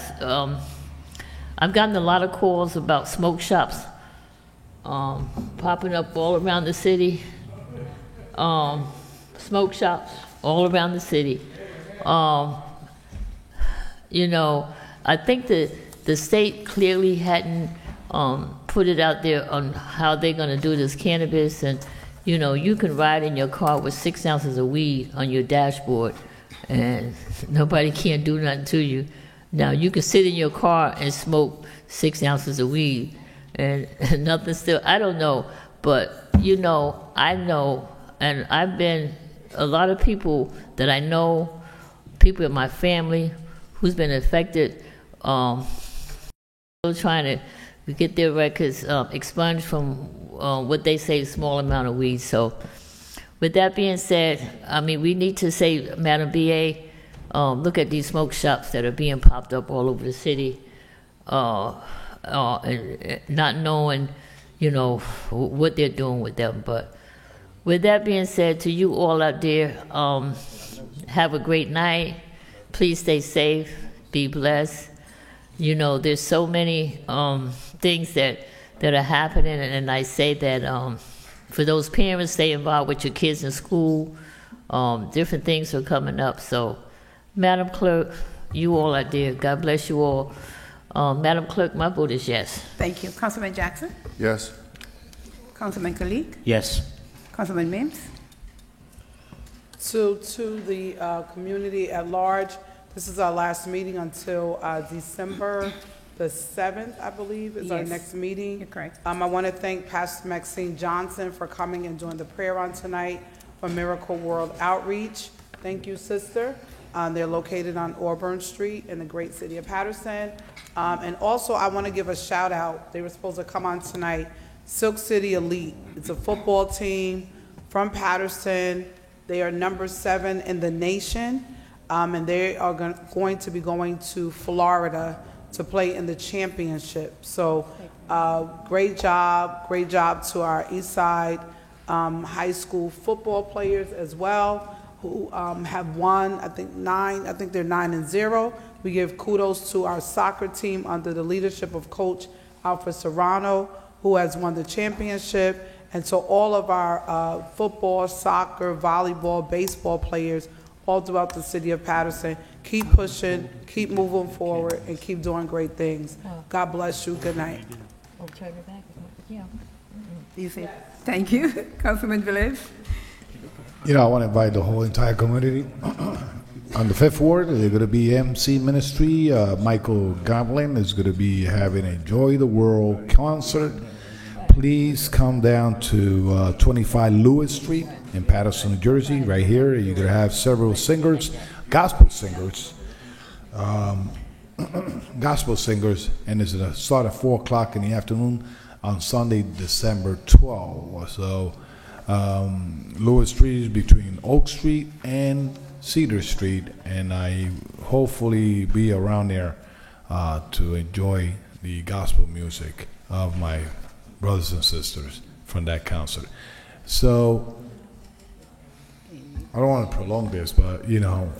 I've gotten a lot of calls about smoke shops popping up all around the city. Smoke shops all around the city. You know, I think the state clearly hadn't put it out there on how they're going to do this cannabis. And, you know, you can ride in your car with 6 ounces of weed on your dashboard, and nobody can do nothing to you. Now, you can sit in your car and smoke 6 ounces of weed, and nothing still, I don't know. But, you know, I know, and I've been, a lot of people that I know, people in my family who's been affected, trying to get their records expunged from what they say is a small amount of weed. So with that being said, I mean, we need to say, Madam BA, look at these smoke shops that are being popped up all over the city, and not knowing, you know, what they're doing with them. But with that being said, to you all out there, have a great night. Please stay safe, be blessed. You know, there's so many things that are happening, and I say that for those parents, stay involved with your kids in school. Different things are coming up. So, Madam Clerk, you all out there, God bless you all. Madam Clerk, my vote is yes. Thank you. Councilman Jackson? Yes. Councilman Kalik? Yes. Councilman Mims? To the community at large, this is our last meeting until December the 7th, I believe, is our Yes. next meeting. You're correct. I want to thank Pastor Maxine Johnson for coming and doing the prayer on tonight for Miracle World Outreach. Thank you, sister. They're located on Auburn Street in the great city of Patterson. And also, I want to give a shout out. They were supposed to come on tonight. Silk City Elite. It's a football team from Patterson. They are number 7 in the nation. And they are going to be going to Florida to play in the championship. So great job to our East Side high school football players as well, who have won, I think they're 9-0. We give kudos to our soccer team under the leadership of Coach Alfred Serrano, who has won the championship. And so all of our football, soccer, volleyball, baseball players all throughout the city of Patterson, keep pushing, keep moving forward, and keep doing great things. God bless you. Good night. You say, thank you, Councilman Velez. You know, I want to invite the whole entire community. On the 5th Ward, they're going to be MC Ministry. Michael Goblin is going to be having a Joy the World concert. Please come down to 25 Lewis Street in Patterson, New Jersey, right here. You're going to have several singers, gospel singers, and it's going to start at 4 o'clock in the afternoon on Sunday, December 12th. So Lewis Street is between Oak Street and Cedar Street, and I hopefully be around there to enjoy the gospel music of my brothers and sisters from that concert. So I don't want to prolong this, but you know,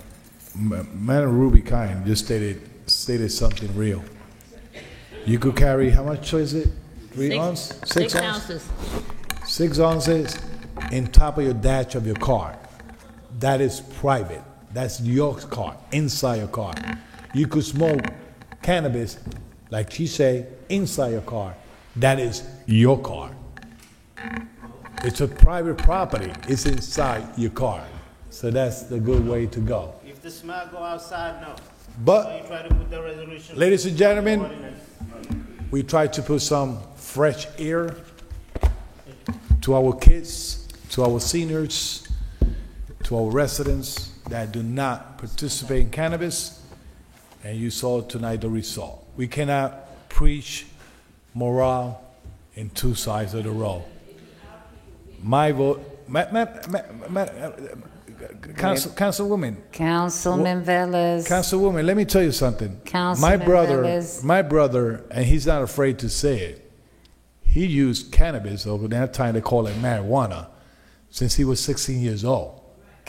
Madam Ruby Kind just stated something real. You could carry, how much is it? 3 ounces? 6 ounces. 6 ounces in top of your dash of your car. That is private. That's your car, inside your car. You could smoke cannabis, like she say, inside your car. That is your car. It's a private property. It's inside your car. So that's the good way to go. If the smell go outside, no. But, so you try to put the resolution. Ladies and gentlemen, we try to put some fresh air to our kids, to our seniors, to our residents that do not participate in cannabis. And you saw tonight the result. We cannot preach morale in two sides of the road. My vote, Councilwoman. Councilman Velez. Councilwoman, let me tell you something. Councilman Velez. My brother, and he's not afraid to say it, he used cannabis, over that time they call it marijuana, since he was 16 years old.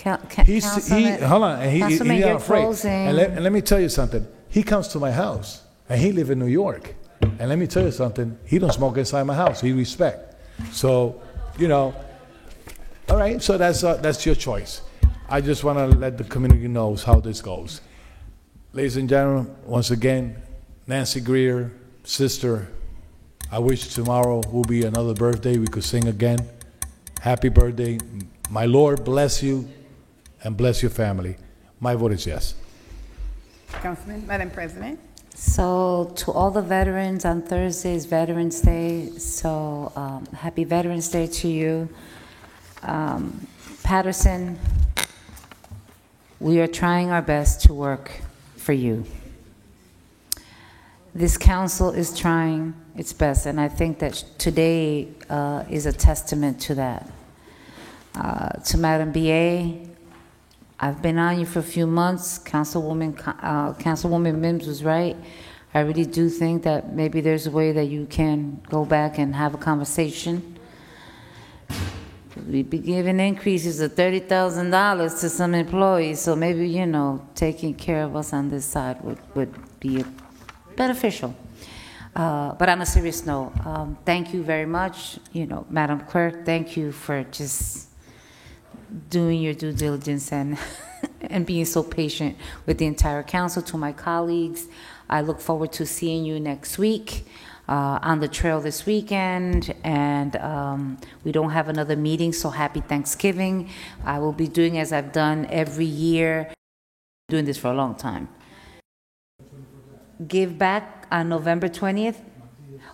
Hold on, and he's not afraid. And let me tell you something. He comes to my house, and he lives in New York. And let me tell you something. He don't smoke inside my house. He respect. So, you know, all right. So that's your choice. I just want to let the community know how this goes. Ladies and gentlemen, once again, Nancy Greer, sister, I wish tomorrow will be another birthday. We could sing again. Happy birthday. My Lord bless you and bless your family. My vote is yes. Councilman, Madam President. So to all the veterans, on Thursday is Veterans Day, so happy Veterans Day to you. Patterson, we are trying our best to work for you. This council is trying its best, and I think that today is a testament to that. To Madam B.A., I've been on you for a few months. Councilwoman Mims was right. I really do think that maybe there's a way that you can go back and have a conversation. We've been giving increases of $30,000 to some employees, so maybe, you know, taking care of us on this side would be beneficial. But on a serious note, thank you very much. You know, Madam Clerk, thank you for just doing your due diligence and being so patient with the entire council. To my colleagues, I look forward to seeing you next week on the trail this weekend, and we don't have another meeting, so happy Thanksgiving. I will be doing as I've done every year, doing this for a long time. give back on November 20th.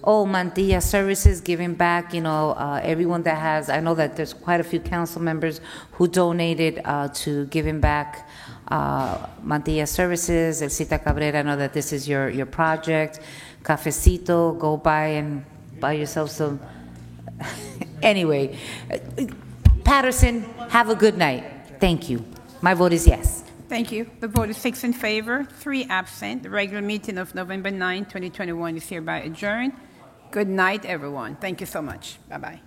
Oh, Mantilla Services giving back, everyone that has, I know that there's quite a few council members who donated to giving back Mantilla Services. Elcita Cabrera, I know that this is your project. Cafecito, go buy yourself some. Anyway, Patterson, have a good night. Thank you. My vote is yes. Thank you. The vote is 6 in favor, 3 absent. The regular meeting of November 9, 2021 is hereby adjourned. Good night, everyone. Thank you so much. Bye-bye.